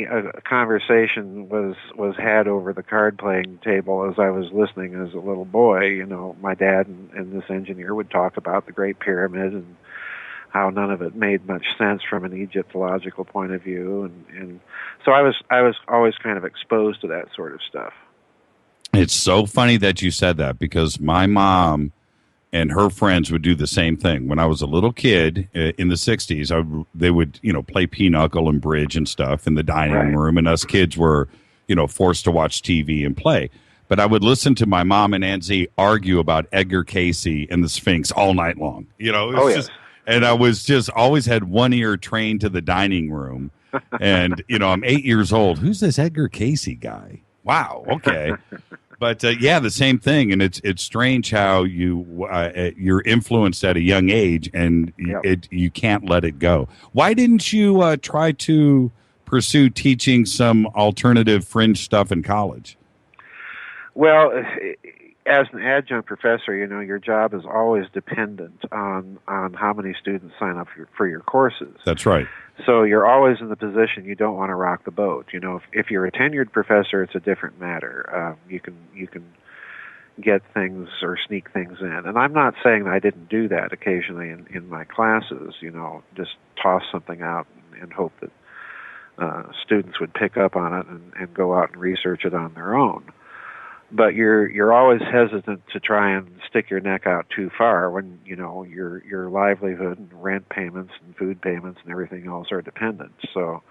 a conversation was had over the card playing table as I was listening as a little boy. My dad and this engineer would talk about the Great Pyramid and how none of it made much sense from an Egyptological point of view, and so I was always kind of exposed to that sort of stuff. It's so funny that you said that, because my mom and her friends would do the same thing. When I was a little kid in the 60s, they would, play pinochle and bridge and stuff in the dining room, and us kids were, forced to watch TV and play. but I would listen to my mom and Aunt Z argue about Edgar Casey and the Sphinx all night long. You know, it's just, and I was just always had one ear trained to the dining room. And, you know, I'm 8 years old. Who's this Edgar Casey guy? Wow. Okay. But yeah, the same thing, and it's strange how you're influenced at a young age, and you can't let it go. Why didn't you try to pursue teaching some alternative fringe stuff in college? Well, as an adjunct professor, you know, your job is always dependent on how many students sign up for your courses. That's right. So you're always in the position you don't want to rock the boat. You know, if you're a tenured professor, it's a different matter. You can get things or sneak things in. And I'm not saying that I didn't do that occasionally in my classes, you know, just toss something out and hope that students would pick up on it and go out and research it on their own. But you're always hesitant to try and stick your neck out too far when, you know, your livelihood and rent payments and food payments and everything else are dependent. So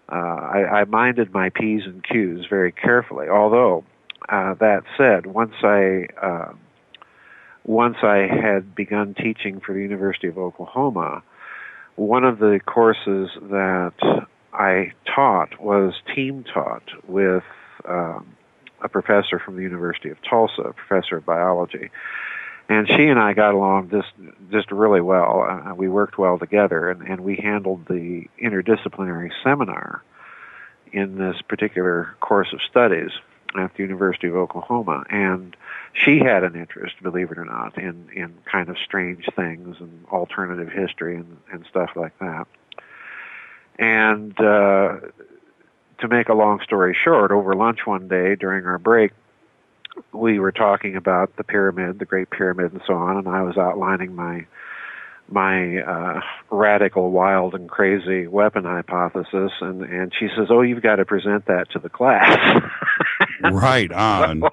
I minded my P's and Q's very carefully. Although that said, once I had begun teaching for the University of Oklahoma, one of the courses that I taught was team taught with a professor from the University of Tulsa, a professor of biology. And she and I got along just really well. We worked well together, and we handled the interdisciplinary seminar in this particular course of studies at the University of Oklahoma. And she had an interest, believe it or not, in kind of strange things and alternative history and stuff like that. And to make a long story short, over lunch one day during our break, we were talking about the pyramid, the Great Pyramid, and so on, and I was outlining my radical, wild, and crazy weapon hypothesis, and she says, "Oh, you've got to present that to the class." Right on.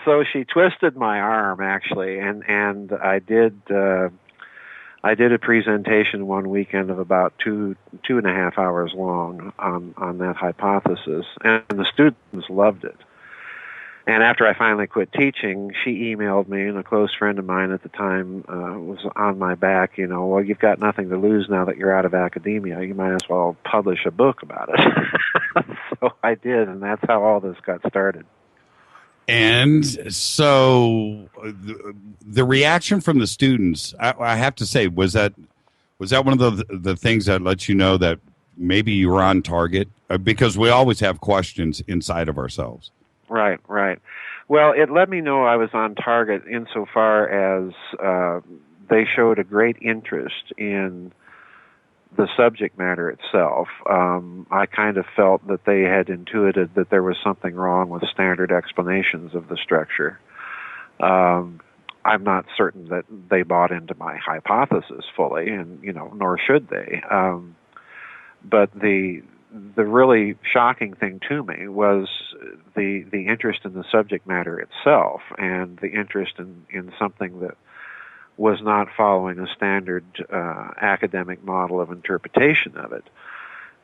So she twisted my arm, actually, and I did a presentation one weekend of about two and a half hours long on that hypothesis, and the students loved it. And after I finally quit teaching, she emailed me, and a close friend of mine at the time was on my back, you know, well, you've got nothing to lose now that you're out of academia. You might as well publish a book about it. So I did, and that's how all this got started. And so the reaction from the students, I have to say, was that one of the things that lets you know that maybe you were on target? Because we always have questions inside of ourselves. Right. Well, it let me know I was on target insofar as they showed a great interest in the subject matter itself. I kind of felt that they had intuited that there was something wrong with standard explanations of the structure. I'm not certain that they bought into my hypothesis fully, and nor should they. But the really shocking thing to me was the interest in the subject matter itself, and the interest in something that was not following a standard academic model of interpretation of it.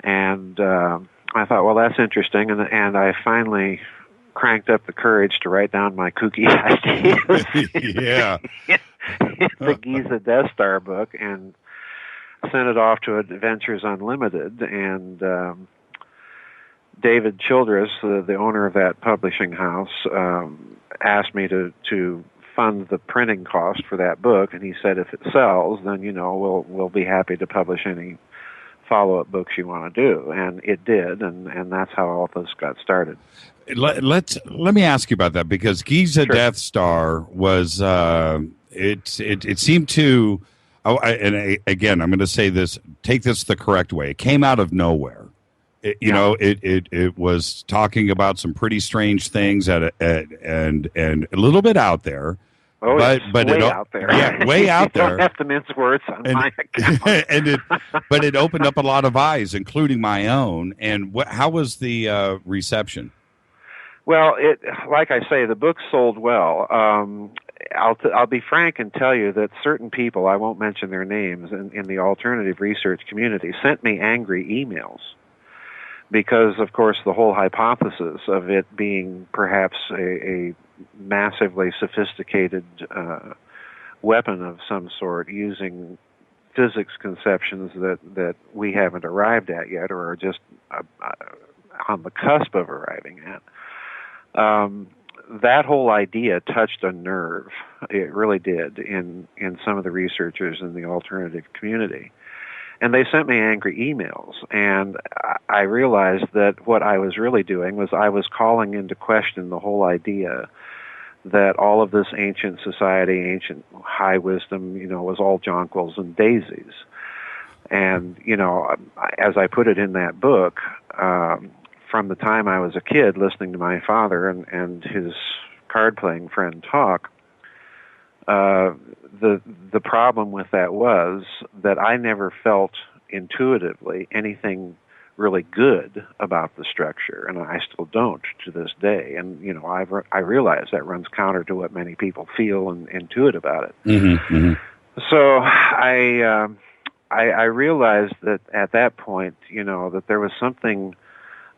And I thought, well, that's interesting, and I finally cranked up the courage to write down my kooky ideas yeah. in the Giza Death Star book, and sent it off to Adventures Unlimited, and David Childress, the owner of that publishing house, asked me to fund the printing cost for that book, and he said, if it sells, then we'll be happy to publish any follow-up books you want to do. And it did, and that's how all this got started. Let me ask you about that, because Giza Sure. Death Star was it seemed to, again, I'm going to say this, take this the correct way. It came out of nowhere. It was talking about some pretty strange things and a little bit out there. Oh, but way out there. Yeah, way out there. You don't have to mince words on my account. But it opened up a lot of eyes, including my own. And how was the reception? Well, like I say, the book sold well. I'll be frank and tell you that certain people, I won't mention their names, in the alternative research community, sent me angry emails because, of course, the whole hypothesis of it being perhaps a massively sophisticated weapon of some sort using physics conceptions that we haven't arrived at yet, or are just on the cusp of arriving at. That whole idea touched a nerve. It really did in some of the researchers in the alternative community. And they sent me angry emails, and I realized that what I was really doing was I was calling into question the whole idea that all of this ancient society, ancient high wisdom, was all jonquils and daisies. And, as I put it in that book, from the time I was a kid listening to my father and his card-playing friend talk, the problem with that was that I never felt intuitively anything really good about the structure, and I still don't to this day. And I realize that runs counter to what many people feel and intuit about it. Mm-hmm, mm-hmm. So I realized that at that point, that there was something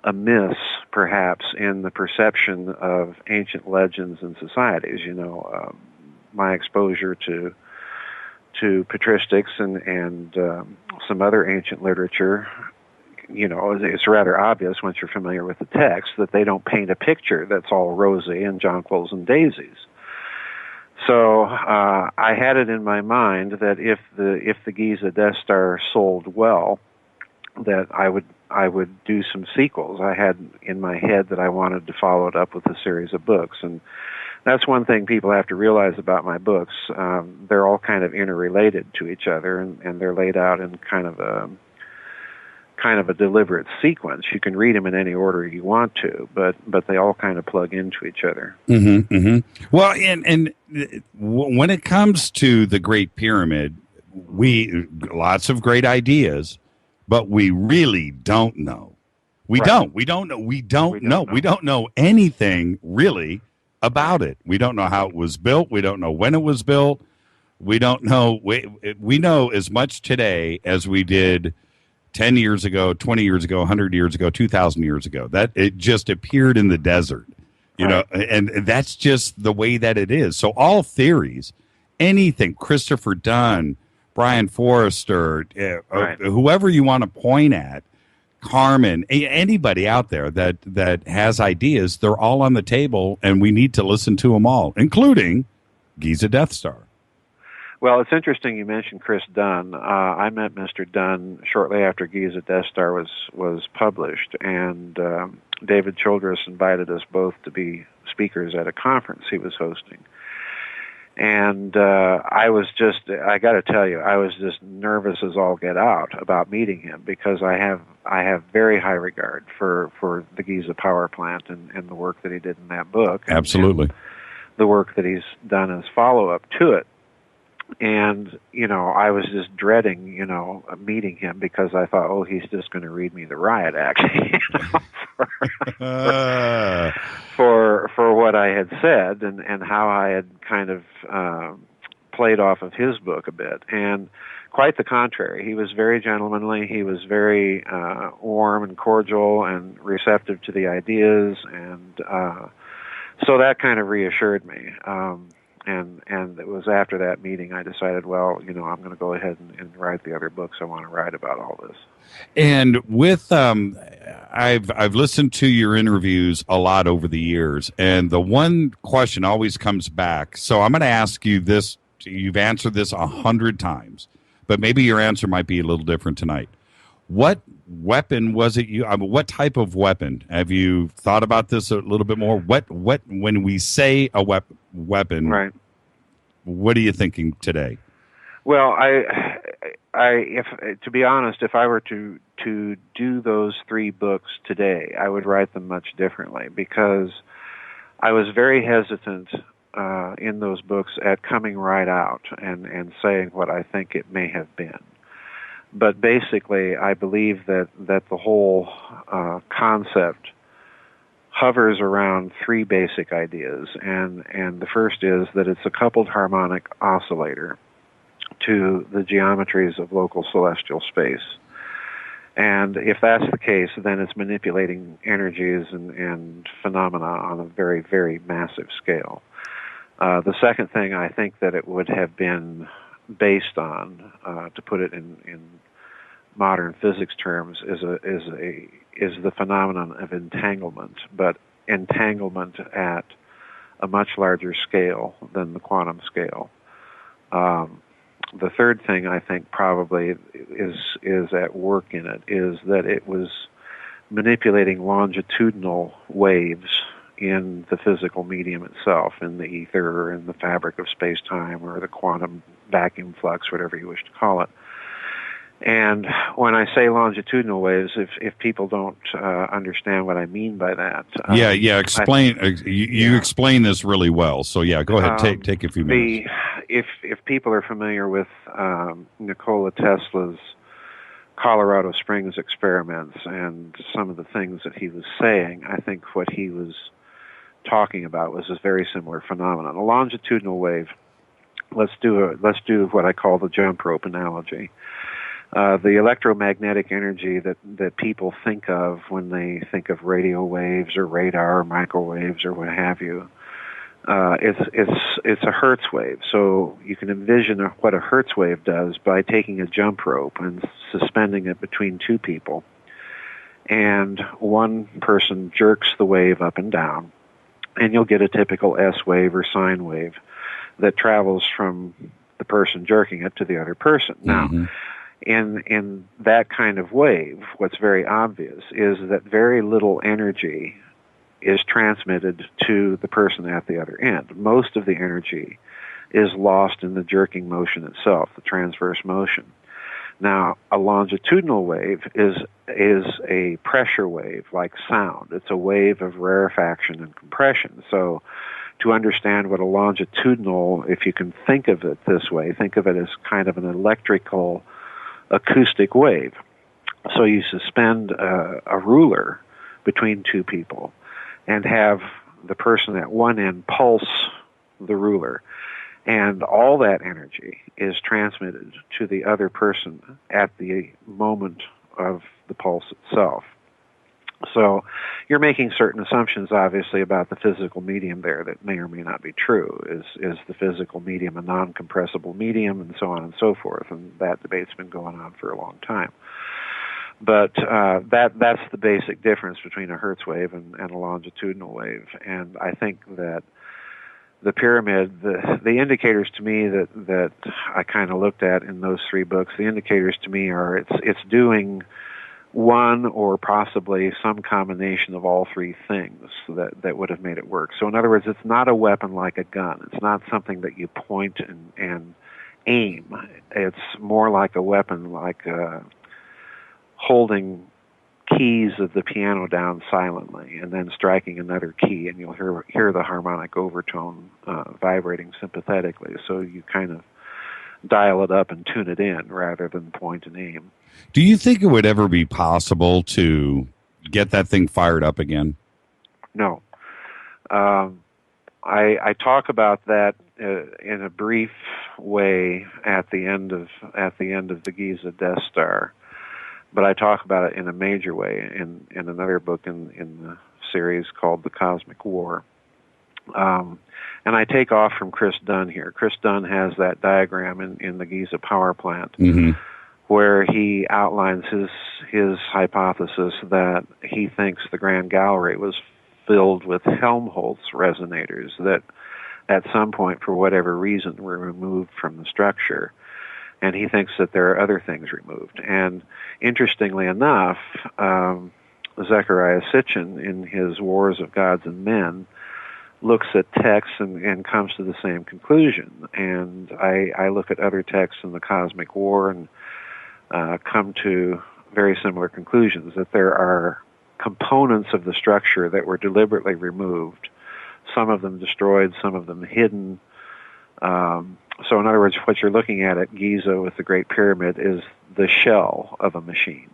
amiss, perhaps, in the perception of ancient legends and societies. My exposure to patristics and some other ancient literature, it's rather obvious once you're familiar with the text that they don't paint a picture that's all rosy and jonquils and daisies. So I had it in my mind that if the Giza Death Star sold well, that I would do some sequels. I had in my head that I wanted to follow it up with a series of books, and that's one thing people have to realize about my books. They're all kind of interrelated to each other, and they're laid out in kind of a deliberate sequence. You can read them in any order you want to, but they all kind of plug into each other. Mm-hmm, mm-hmm. Well, and when it comes to the Great Pyramid, lots of great ideas, but we really don't know. We don't know anything really about it. We don't know how it was built. We don't know when it was built. We don't know. We know as much today as we did 10 years ago, 20 years ago, 100 years ago, 2,000 years ago. That it just appeared in the desert, and that's just the way that it is. So all theories, anything, Christopher Dunn, Brian Forrester, whoever you want to point at, Carmen, anybody out there that has ideas, they're all on the table, and we need to listen to them all, including Giza Death Star. Well, it's interesting you mentioned Chris Dunn. I met Mr. Dunn shortly after Giza Death Star was published, and David Childress invited us both to be speakers at a conference he was hosting. And I got to tell you, I was just nervous as all get out about meeting him, because I have very high regard for the Giza power plant and the work that he did in that book. Absolutely. The work that he's done as follow-up to it. And, I was just dreading, meeting him, because I thought, he's just going to read me the riot act, for what I had said and how I had kind of played off of his book a bit. And quite the contrary. He was very gentlemanly. He was very warm and cordial and receptive to the ideas. And so that kind of reassured me. And it was after that meeting I decided, I'm going to go ahead and write the other books I want to write about all this. And with I've listened to your interviews a lot over the years, and the one question always comes back. So I'm going to ask you this. You've answered this 100 times, but maybe your answer might be a little different tonight. What weapon was it what type of weapon? Have you thought about this a little bit more? What when we say a weapon, right? What are you thinking today? Well, if to be honest, if I were to do those 3 books today, I would write them much differently, because I was very hesitant in those books at coming right out and saying what I think it may have been. But basically, I believe that the whole concept hovers around 3 basic ideas, and the first is that it's a coupled harmonic oscillator to the geometries of local celestial space. And if that's the case, then it's manipulating energies and phenomena on a very, very massive scale. The second thing I think that it would have been based on, to put it in modern physics terms, is the phenomenon of entanglement, but entanglement at a much larger scale than the quantum scale. The third thing I think probably is at work in it is that it was manipulating longitudinal waves in the physical medium itself, in the ether or in the fabric of space-time or the quantum vacuum flux, whatever you wish to call it. And when I say longitudinal waves, if people don't understand what I mean by that, explain. You explain this really well. So go ahead, take a few minutes. If people are familiar with Nikola Tesla's Colorado Springs experiments and some of the things that he was saying, I think what he was talking about was a very similar phenomenon. A longitudinal wave. Let's do what I call the jump rope analogy. The electromagnetic energy that people think of when they think of radio waves or radar or microwaves or what have you, it's a Hertz wave. So you can envision what a Hertz wave does by taking a jump rope and suspending it between two people, and one person jerks the wave up and down, and you'll get a typical S wave or sine wave that travels from the person jerking it to the other person. Now, in that kind of wave, what's very obvious is that very little energy is transmitted to the person at the other end. Most of the energy is lost in the jerking motion itself, the transverse motion. Now, a longitudinal wave is a pressure wave like sound. It's a wave of rarefaction and compression. So to understand what a longitudinal, if you can think of it this way, think of it as kind of an electrical acoustic wave. So you suspend a ruler between two people and have the person at one end pulse the ruler, and all that energy is transmitted to the other person at the moment of the pulse itself. So you're making certain assumptions, obviously, about the physical medium there that may or may not be true. Is the physical medium a non-compressible medium, and so on and so forth? And that debate's been going on for a long time. But that's the basic difference between a Hertz wave and a longitudinal wave. And I think that the pyramid, the indicators to me that I kind of looked at in those three books, the indicators to me are it's doing one or possibly some combination of all three things that would have made it work. So in other words, it's not a weapon like a gun. It's not something that you point and aim. It's more like a weapon like holding keys of the piano down silently and then striking another key, and you'll hear the harmonic overtone vibrating sympathetically. So you kind of dial it up and tune it in rather than point and aim. Do you think it would ever be possible to get that thing fired up again? No. I talk about that in a brief way at the end of the Giza Death Star, but I talk about it in a major way in another book in the series called The Cosmic War. And I take off from Chris Dunn here. Chris Dunn has that diagram in the Giza power plant where he outlines his hypothesis that he thinks the Grand Gallery was filled with Helmholtz resonators that at some point, for whatever reason, were removed from the structure. And he thinks that there are other things removed. And interestingly enough, Zecharia Sitchin, in his Wars of Gods and Men, looks at texts and comes to the same conclusion. And I look at other texts in the Cosmic War and come to very similar conclusions, that there are components of the structure that were deliberately removed, some of them destroyed, some of them hidden. So in other words, what you're looking at Giza with the Great Pyramid is the shell of a machine.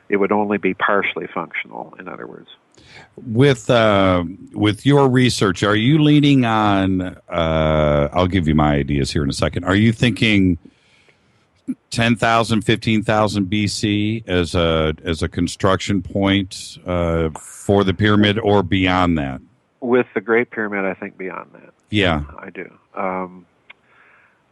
It would only be partially functional, in other words. With your research, are you leaning on, I'll give you my ideas here in a second, are you thinking 10,000, 15,000 BC as a construction point for the pyramid, or beyond that? With the Great Pyramid, I think beyond that. Yeah. I do.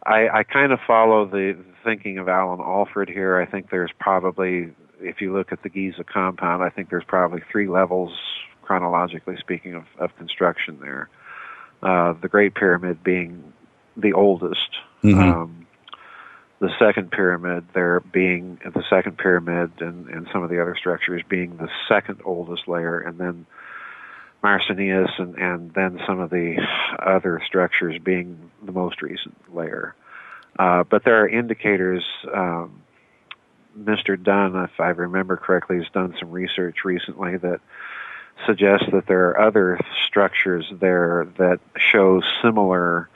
I kind of follow the thinking of Alan Alford here. I think there's probably, if you look at the Giza compound, I think there's probably 3 levels, chronologically speaking, of construction there. The Great Pyramid being the oldest. Mm-hmm. The second pyramid there being the second pyramid, and some of the other structures being the second oldest layer, and then Marcinius, and then some of the other structures being the most recent layer. But there are indicators. Mr. Dunn, if I remember correctly, has done some research recently that suggests that there are other structures there that show similar,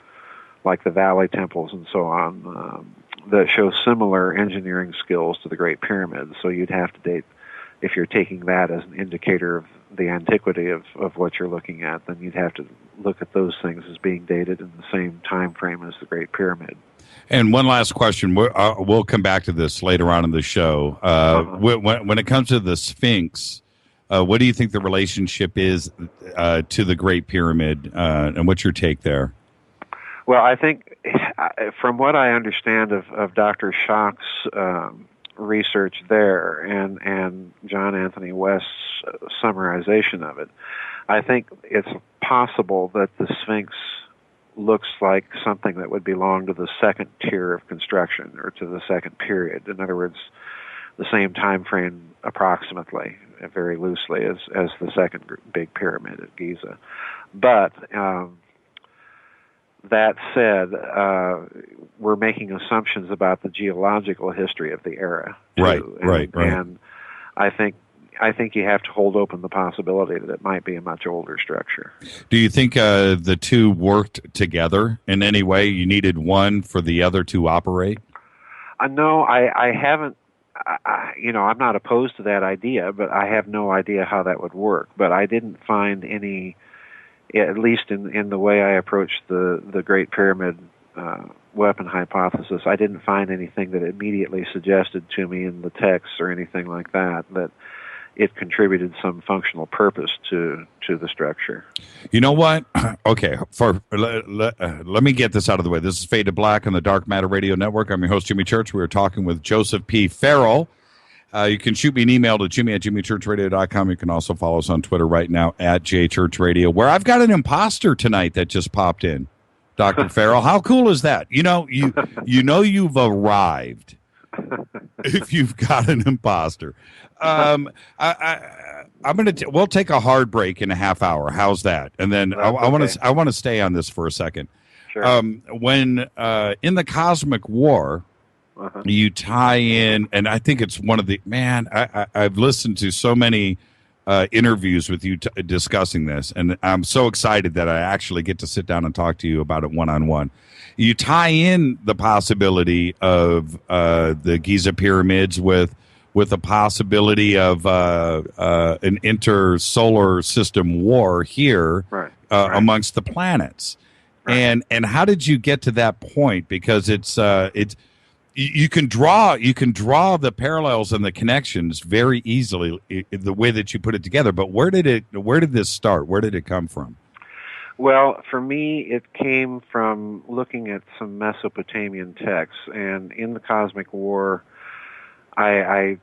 like the valley temples and so on, that show similar engineering skills to the Great Pyramid. So you'd have to date, if you're taking that as an indicator of the antiquity of what you're looking at, then you'd have to look at those things as being dated in the same time frame as the Great Pyramid. And one last question. We'll come back to this later on in the show. When it comes to the Sphinx, what do you think the relationship is to the Great Pyramid, and what's your take there? Well, I think, from what I understand of Dr. Schock's research there and John Anthony West's summarization of it, I think it's possible that the Sphinx looks like something that would belong to the second tier of construction, or to the second period. In other words, the same time frame approximately, very loosely, as the second big pyramid at Giza. But that said, we're making assumptions about the geological history of the era, too. Right. And I think you have to hold open the possibility that it might be a much older structure. Do you think the two worked together in any way? You needed one for the other to operate? No, I haven't. I'm not opposed to that idea, but I have no idea how that would work. But I didn't find any, at least in the way I approached the Great Pyramid weapon hypothesis, I didn't find anything that immediately suggested to me in the text or anything like that it contributed some functional purpose to the structure. You know what? Okay, let me get this out of the way. This is Fade to Black on the Dark Matter Radio Network. I'm your host, Jimmy Church. We are talking with Joseph P. Farrell. You can shoot me an email to jimmy@jimmychurchradio.com. You can also follow us on Twitter right now @jchurchradio, where I've got an imposter tonight that just popped in. Dr. Farrell, how cool is that? You've arrived if you've got an imposter. We'll take a hard break in a half hour. How's that? And then I want to stay on this for a second. Sure. When in the Cosmic War, you tie in, and I think it's one of the I've listened to so many interviews with you discussing this, and I'm so excited that I actually get to sit down and talk to you about it one-on-one. You tie in the possibility of the Giza pyramids with the possibility of an intersolar system war here amongst the planets. Right. And how did you get to that point? Because it's you can draw the parallels and the connections very easily the way that you put it together. But where did this start? Where did it come from? Well, for me, it came from looking at some Mesopotamian texts, and in the Cosmic War, I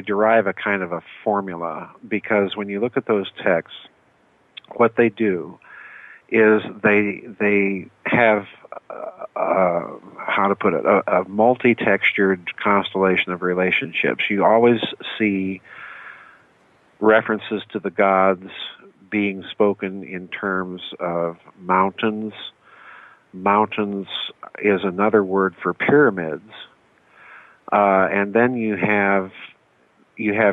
derive a kind of a formula, because when you look at those texts, what they do is they have how to put it, a multi-textured constellation of relationships. You always see references to the gods being spoken in terms of mountains. Mountains is another word for pyramids. And then you have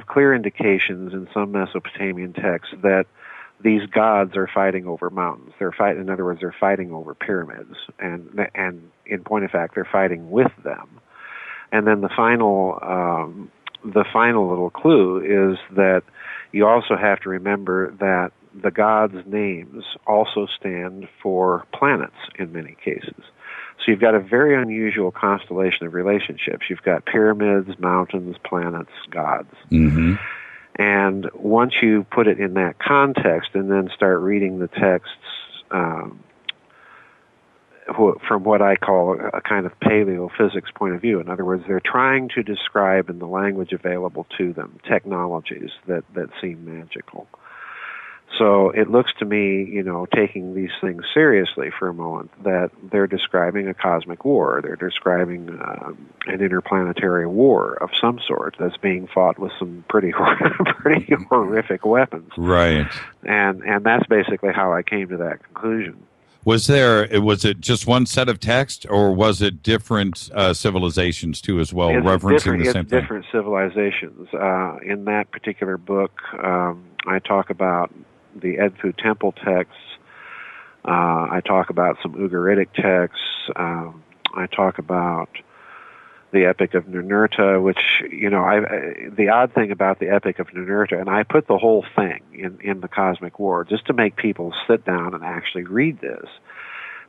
clear indications in some Mesopotamian texts that these gods are fighting over mountains. In other words, they're fighting over pyramids, and in point of fact, they're fighting with them. And then the final little clue is that you also have to remember that the gods' names also stand for planets in many cases. So you've got a very unusual constellation of relationships. You've got pyramids, mountains, planets, gods. Mm-hmm. And once you put it in that context and then start reading the texts from what I call a kind of paleophysics point of view, in other words, they're trying to describe in the language available to them technologies that seem magical. So it looks to me, taking these things seriously for a moment, that they're describing a cosmic war. They're describing an interplanetary war of some sort that's being fought with some pretty horrific weapons. Right. And that's basically how I came to that conclusion. Was it just one set of text, or was it different civilizations too as well, referencing the same thing? Different civilizations. In that particular book, I talk about the Edfu temple texts. I talk about some Ugaritic texts. I talk about the Epic of Ninurta, which, the odd thing about the Epic of Ninurta, and I put the whole thing in the Cosmic War just to make people sit down and actually read this,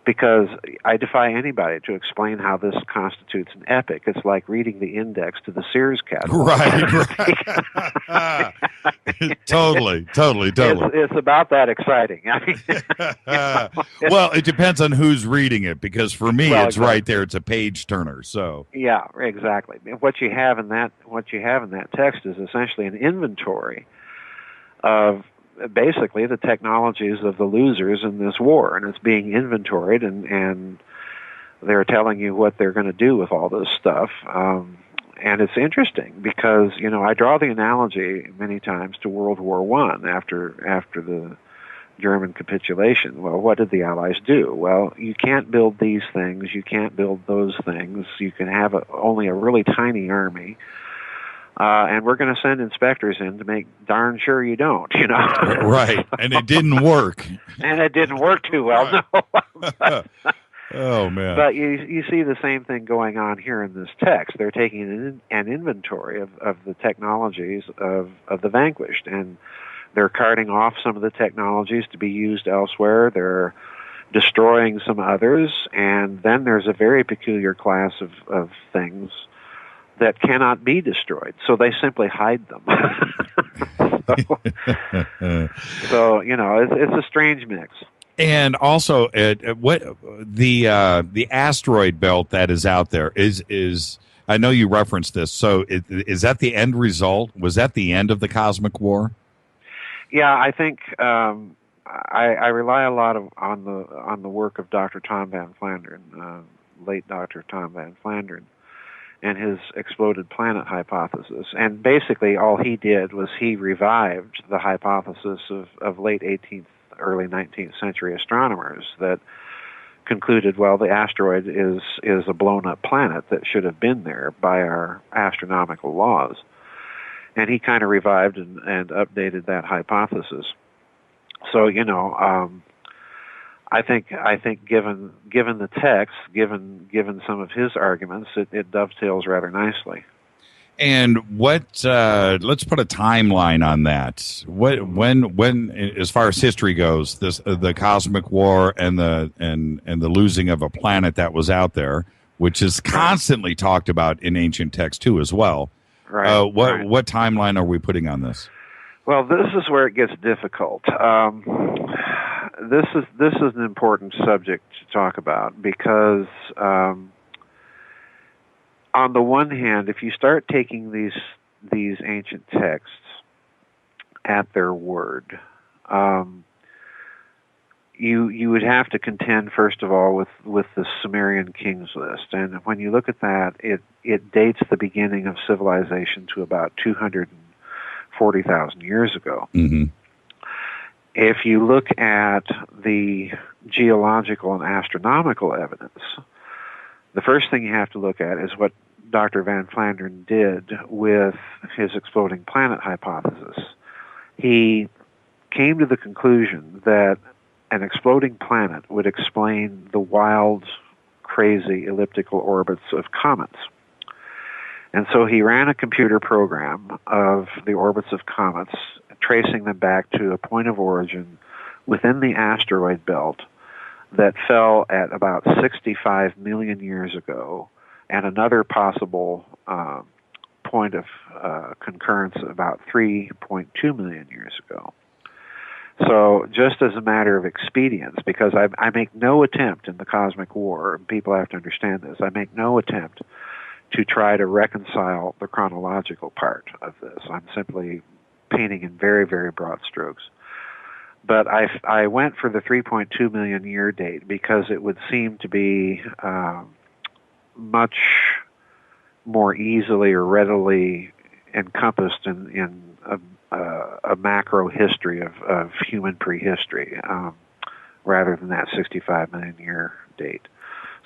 because I defy anybody to explain how this constitutes an epic. It's like reading the index to the Sears catalog. Right. Totally. It's about that exciting. I mean, well, it depends on who's reading it, because for me, it's exactly. right there. It's a page turner. So yeah, exactly. What you have in that text is essentially an inventory of basically the technologies of the losers in this war, and it's being inventoried, and they're telling you what they're going to do with all this stuff. And it's interesting because, I draw the analogy many times to World War I after the German capitulation. Well, what did the Allies do? Well, you can't build these things, you can't build those things, you can have only a really tiny army. And we're going to send inspectors in to make darn sure you don't, Right, and it didn't work. And it didn't work too well, no. Oh, man. But you see the same thing going on here in this text. They're taking an inventory of the technologies of the vanquished, and they're carting off some of the technologies to be used elsewhere. They're destroying some others, and then there's a very peculiar class of things that cannot be destroyed, so they simply hide them. so it's a strange mix. And also, what the asteroid belt that is out there is I know you referenced this. So is that the end result? Was that the end of the Cosmic War? Yeah, I think I rely a lot on the work of Dr. Tom Van Flandern, late Dr. Tom Van Flandern, and his exploded planet hypothesis. And basically all he did was he revived the hypothesis of late 18th, early 19th century astronomers that concluded, well, the asteroid is a blown-up planet that should have been there by our astronomical laws. And he kind of revived and updated that hypothesis. So, I think given the text, given some of his arguments, it dovetails rather nicely. And what? Let's put a timeline on that. When, as far as history goes, the Cosmic War and the losing of a planet that was out there, which is constantly talked about in ancient texts too, as well. Right. What timeline are we putting on this? Well, this is where it gets difficult. This is an important subject to talk about because, on the one hand, if you start taking these ancient texts at their word, you would have to contend first of all with the Sumerian kings list, and when you look at that, it dates the beginning of civilization to about 240,000 years ago. Mm-hmm. If you look at the geological and astronomical evidence, the first thing you have to look at is what Dr. Van Flandern did with his exploding planet hypothesis. He came to the conclusion that an exploding planet would explain the wild, crazy elliptical orbits of comets. And so he ran a computer program of the orbits of comets, tracing them back to a point of origin within the asteroid belt that fell at about 65 million years ago, and another possible point of concurrence about 3.2 million years ago. So just as a matter of expedience, because I make no attempt in the cosmic war, and people have to understand this, I make no attempt to try to reconcile the chronological part of this. I'm simply painting in very, very broad strokes. But I went for the 3.2 million year date because it would seem to be much more easily or readily encompassed in a macro history of human prehistory, rather than that 65 million year date.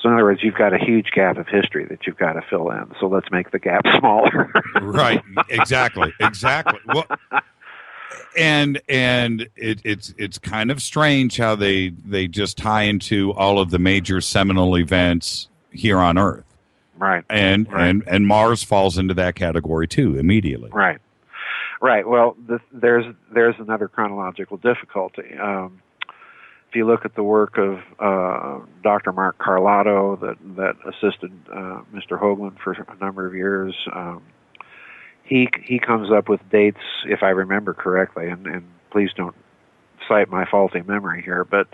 So in other words, you've got a huge gap of history that you've got to fill in. So let's make the gap smaller. Right. Exactly. Well, and it's kind of strange how they just tie into all of the major seminal events here on Earth. Right. And Mars falls into that category too immediately. Right. Well, there's another chronological difficulty. If you look at the work of Dr. Mark Carlotto that assisted Mr. Hoagland for a number of years, he comes up with dates, if I remember correctly, and please don't cite my faulty memory here, but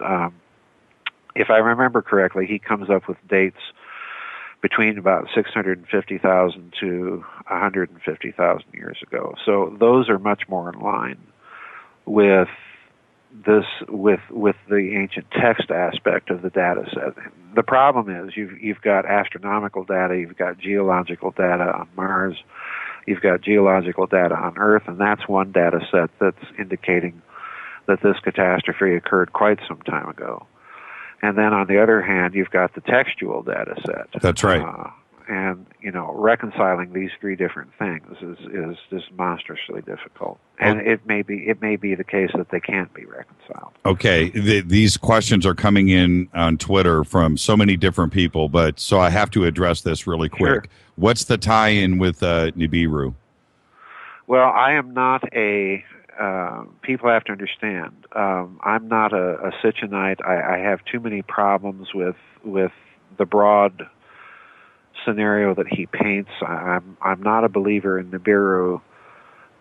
if I remember correctly, he comes up with dates between about 650,000 to 150,000 years ago. So those are much more in line with the ancient text aspect of the data set. The problem is you've got astronomical data, you've got geological data on Mars, you've got geological data on Earth, and that's one data set that's indicating that this catastrophe occurred quite some time ago. And then on the other hand, you've got the textual data set. That's right. And reconciling these three different things is just monstrously difficult. And it may be the case that they can't be reconciled. Okay, these questions are coming in on Twitter from so many different people, but so I have to address this really quick. Sure. What's the tie-in with Nibiru? Well, I am not a. People have to understand. I'm not a Sitchinite. I have too many problems with the broad scenario that he paints. I'm not a believer in Nibiru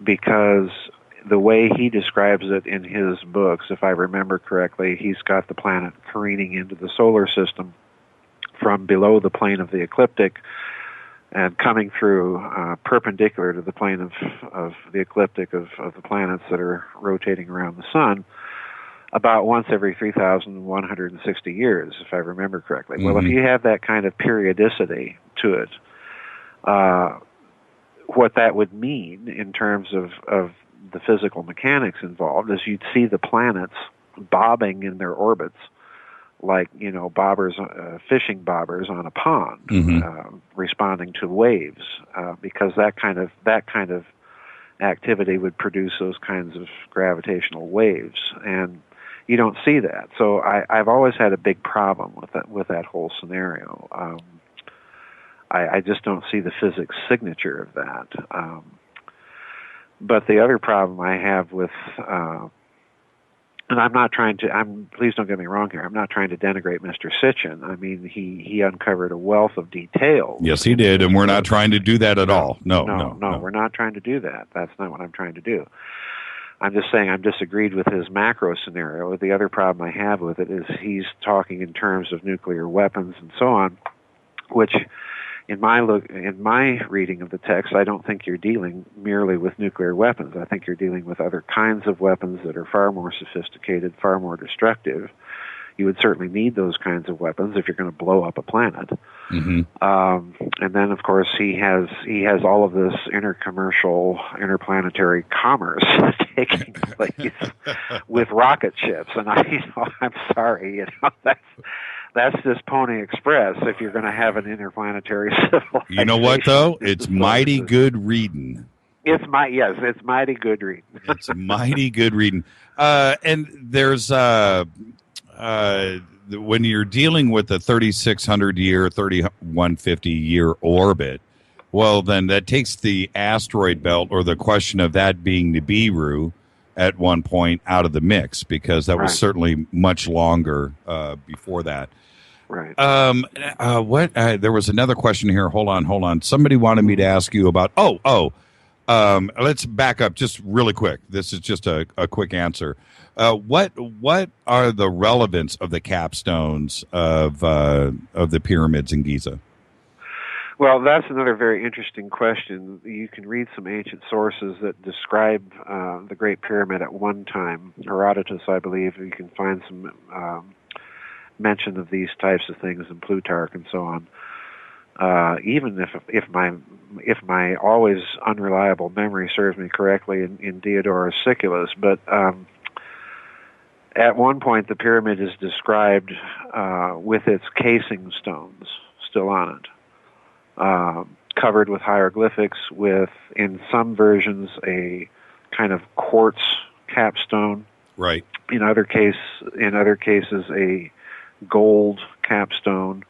because the way he describes it in his books, if I remember correctly, he's got the planet careening into the solar system from below the plane of the ecliptic and coming through perpendicular to the plane of the ecliptic of the planets that are rotating around the sun about once every 3,160 years, if I remember correctly. Mm-hmm. Well, if you have that kind of periodicity to it, what that would mean in terms of the physical mechanics involved is you'd see the planets bobbing in their orbits like, bobbers, fishing bobbers on a pond, mm-hmm. Responding to waves, because that kind of activity would produce those kinds of gravitational waves, and you don't see that. So I've always had a big problem with that whole scenario. I just don't see the physics signature of that. But the other problem I have with and I'm not trying to, please don't get me wrong here, I'm not trying to denigrate Mr. Sitchin. I mean, he uncovered a wealth of detail. Yes, he did, and we're not trying to do that at all. No, we're not trying to do that. That's not what I'm trying to do. I'm just saying I'm disagreed with his macro scenario. The other problem I have with it is he's talking in terms of nuclear weapons and so on, which in my reading of the text, I don't think you're dealing merely with nuclear weapons. I think you're dealing with other kinds of weapons that are far more sophisticated, far more destructive. You would certainly need those kinds of weapons if you're going to blow up a planet. Mm-hmm. And then, of course, he has all of this interplanetary commerce taking place with rocket ships. And I'm sorry, that's just Pony Express if you're going to have an interplanetary civilization. You know what, though? It's mighty good reading. It's mighty good reading. It's mighty good reading. And there's when you're dealing with a 3,600 year, 3,150 year orbit, well, then that takes the asteroid belt or the question of that being Nibiru at one point out of the mix, because that was certainly much longer before that. Right. There was another question here. Hold on. Somebody wanted me to ask you about. Let's back up just really quick. This is just a quick answer. What are the relevance of the capstones of the pyramids in Giza? Well, that's another very interesting question. You can read some ancient sources that describe the Great Pyramid at one time. Herodotus, I believe, you can find some mention of these types of things in Plutarch and so on. Even if my always unreliable memory serves me correctly in Diodorus Siculus, but at one point the pyramid is described with its casing stones still on it, covered with hieroglyphics, with, in some versions, a kind of quartz capstone. Right. In other cases, a gold capstone.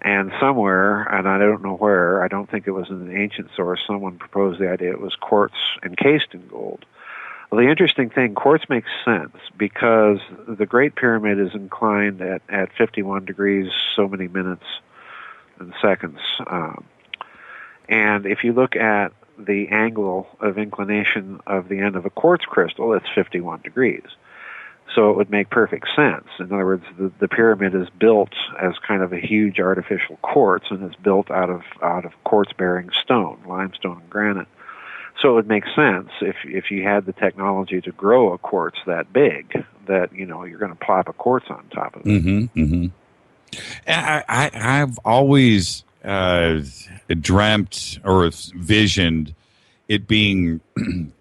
And somewhere, and I don't know where, I don't think it was in an ancient source, someone proposed the idea it was quartz encased in gold. Well, the interesting thing, quartz makes sense because the Great Pyramid is inclined at 51 degrees so many minutes and seconds. And if you look at the angle of inclination of the end of a quartz crystal, it's 51 degrees. So it would make perfect sense. In other words, the pyramid is built as kind of a huge artificial quartz, and it's built out of quartz-bearing stone, limestone and granite. So it would make sense if you had the technology to grow a quartz that big, that you're going to plop a quartz on top of it. Mm-hmm. Mm-hmm. I've always dreamt or visioned it being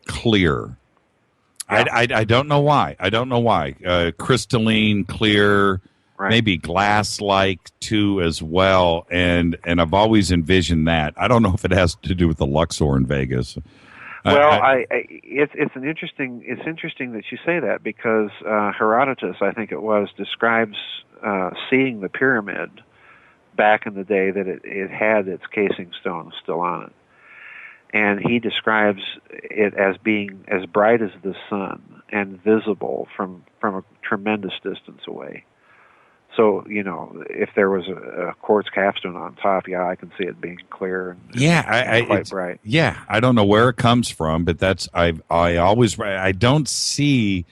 clear. Yeah. I don't know why. Crystalline, clear, maybe glass-like too as well. And I've always envisioned that. I don't know if it has to do with the Luxor in Vegas. Well, it's interesting that you say that, because Herodotus, I think it was, describes seeing the pyramid back in the day that it had its casing stone still on it. And he describes it as being as bright as the sun and visible from a tremendous distance away. So, if there was a quartz capstone on top, I can see it being clear and quite bright. Yeah, I don't know where it comes from, but I don't see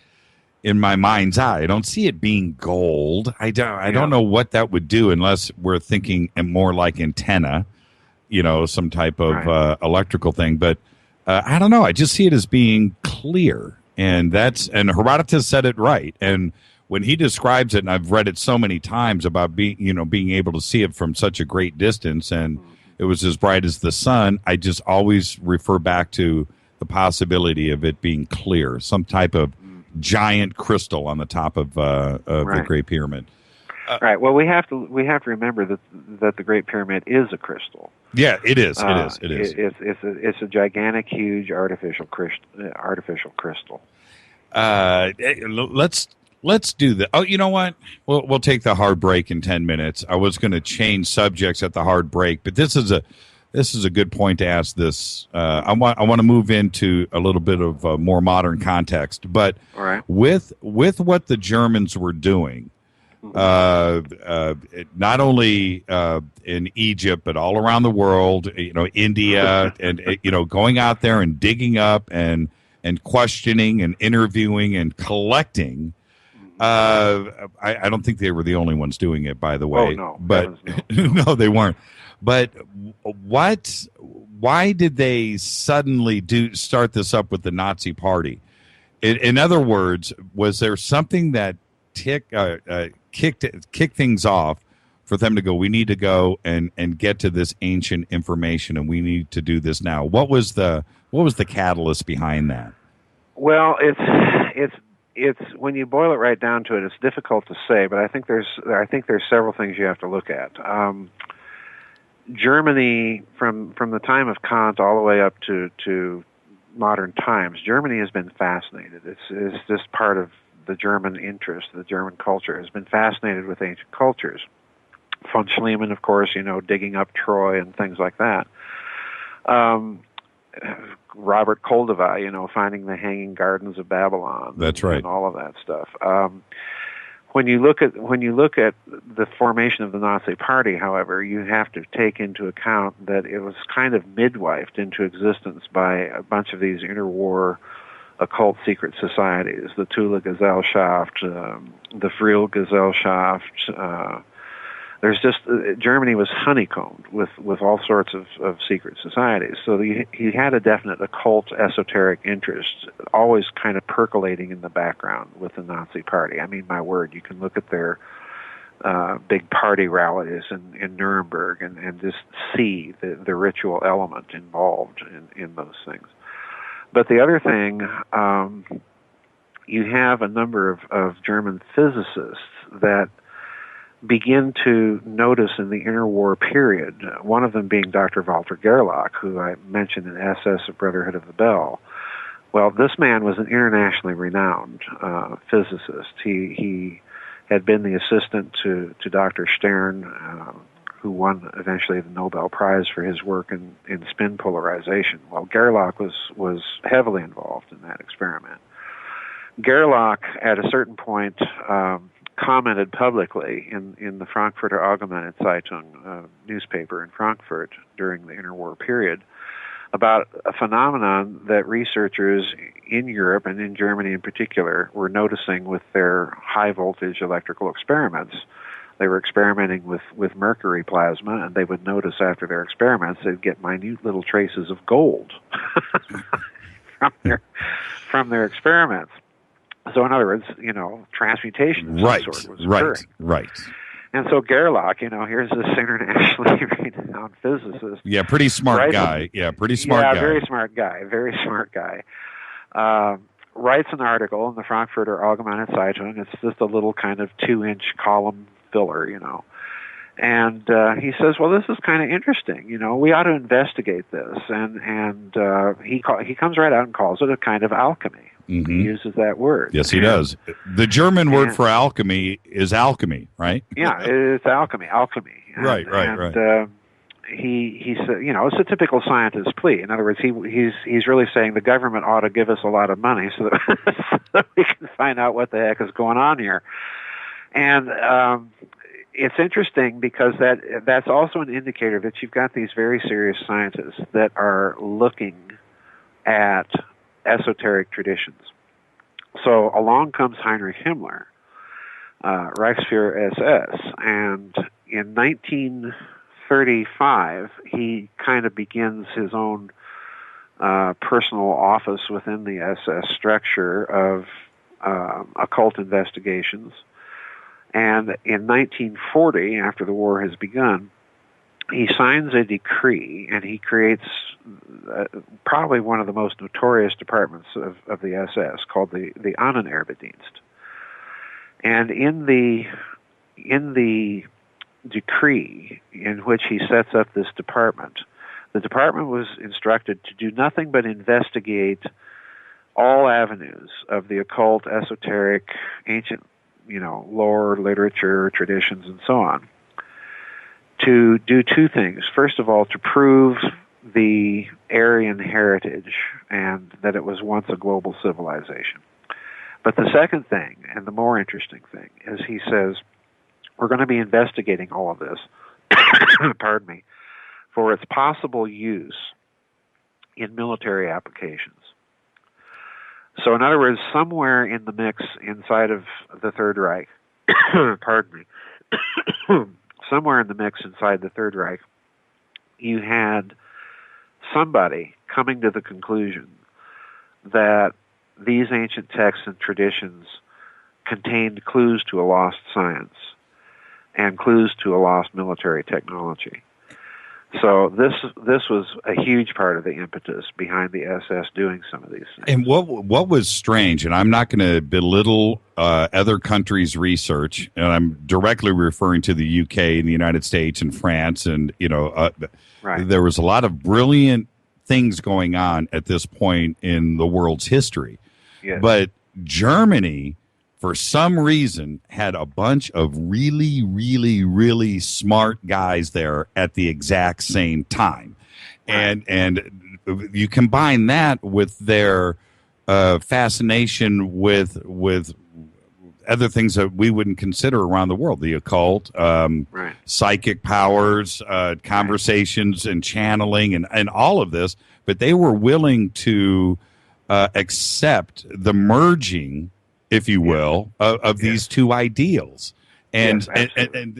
in my mind's eye, I don't see it being gold. I don't know what that would do unless we're thinking more like antenna. Some type of electrical thing, but I don't know. I just see it as being clear, and Herodotus said it right. And when he describes it, and I've read it so many times about being able to see it from such a great distance, and it was as bright as the sun, I just always refer back to the possibility of it being clear, some type of giant crystal on the top of the Great Pyramid. Right. Well, we have to remember that the Great Pyramid is a crystal. Yeah, it is. It is. It's a gigantic, huge artificial crystal. Let's do that. Oh, you know what? We'll take the hard break in 10 minutes. I was going to change subjects at the hard break, but this is a good point to ask this. I want to move into a little bit of a more modern context, but with what the Germans were doing. Not only in Egypt, but all around the world, India, and going out there and digging up and questioning and interviewing and collecting. I don't think they were the only ones doing it, by the way. Oh, no. But no, they weren't. But why did they suddenly start this up with the Nazi Party? In other words, was there something that kick things off for them to go, we need to go and get to this ancient information, and we need to do this now? What was the catalyst behind that? Well, it's when you boil it right down to it, it's difficult to say, but I think there's several things you have to look at. Germany, from the time of Kant all the way up to modern times, Germany has been fascinated. It's just part of the German interest, the German culture has been fascinated with ancient cultures. Von Schliemann, of course, digging up Troy and things like that. Robert Koldova, finding the Hanging Gardens of Babylon. That's right. And all of that stuff. When you look at the formation of the Nazi Party, however, you have to take into account that it was kind of midwifed into existence by a bunch of these interwar occult secret societies: the Tula Gesellschaft, the Farrell Gesellschaft. Germany was honeycombed with all sorts of secret societies. So he had a definite occult, esoteric interest, always kind of percolating in the background with the Nazi Party. I mean, my word, you can look at their big party rallies in Nuremberg and just see the ritual element involved in those things. But the other thing, you have a number of German physicists that begin to notice in the interwar period, one of them being Dr. Walter Gerlach, who I mentioned in SS of Brotherhood of the Bell. Well, this man was an internationally renowned physicist. He had been the assistant to Dr. Stern, who won eventually the Nobel Prize for his work in spin polarization. Well, Gerlach was heavily involved in that experiment. Gerlach, at a certain point, commented publicly in the Frankfurter Allgemeine Zeitung newspaper in Frankfurt during the interwar period about a phenomenon that researchers in Europe and in Germany in particular were noticing with their high-voltage electrical experiments. They were experimenting with mercury plasma, and they would notice after their experiments they'd get minute little traces of gold from their experiments. So in other words, transmutation of some sort was occurring. Right. And so Gerlach, here's this internationally renowned physicist. Yeah, pretty smart guy. Very smart guy. Writes an article in the Frankfurter Allgemeine Zeitung. It's just a little kind of 2-inch column filler, And he says, well, this is kind of interesting. We ought to investigate this. And he comes right out and calls it a kind of alchemy. Mm-hmm. He uses that word. Yes, he does. The German word for alchemy is alchemy, right? Yeah, it's alchemy. Right. He said, it's a typical scientist plea. In other words, he's really saying the government ought to give us a lot of money so that we can find out what the heck is going on here. And it's interesting because that's also an indicator that you've got these very serious scientists that are looking at esoteric traditions. So along comes Heinrich Himmler, Reichsführer SS, and in 1935 he kind of begins his own personal office within the SS structure of occult investigations. And in 1940, after the war has begun, he signs a decree, and he creates probably one of the most notorious departments of the SS, called the Ahnenerbe-Dienst. And in the decree in which he sets up this department, the department was instructed to do nothing but investigate all avenues of the occult, esoteric, ancient, lore, literature, traditions, and so on, to do two things. First of all, to prove the Aryan heritage and that it was once a global civilization. But the second thing, and the more interesting thing, is he says, we're going to be investigating all of this, pardon me, for its possible use in military applications. So in other words, somewhere in the mix inside of the Third Reich, pardon me, somewhere in the mix inside the Third Reich, you had somebody coming to the conclusion that these ancient texts and traditions contained clues to a lost science and clues to a lost military technology. So this was a huge part of the impetus behind the SS doing some of these things. And what was strange, and I'm not going to belittle other countries' research, and I'm directly referring to the UK and the United States and France, and right. There was a lot of brilliant things going on at this point in the world's history. Yes. But Germany, for some reason, had a bunch of really, really, really smart guys there at the exact same time. and you combine that with their fascination with other things that we wouldn't consider around the world, the occult, psychic powers, conversations and channeling and all of this. But they were willing to accept the merging, if you will, of these two ideals. And then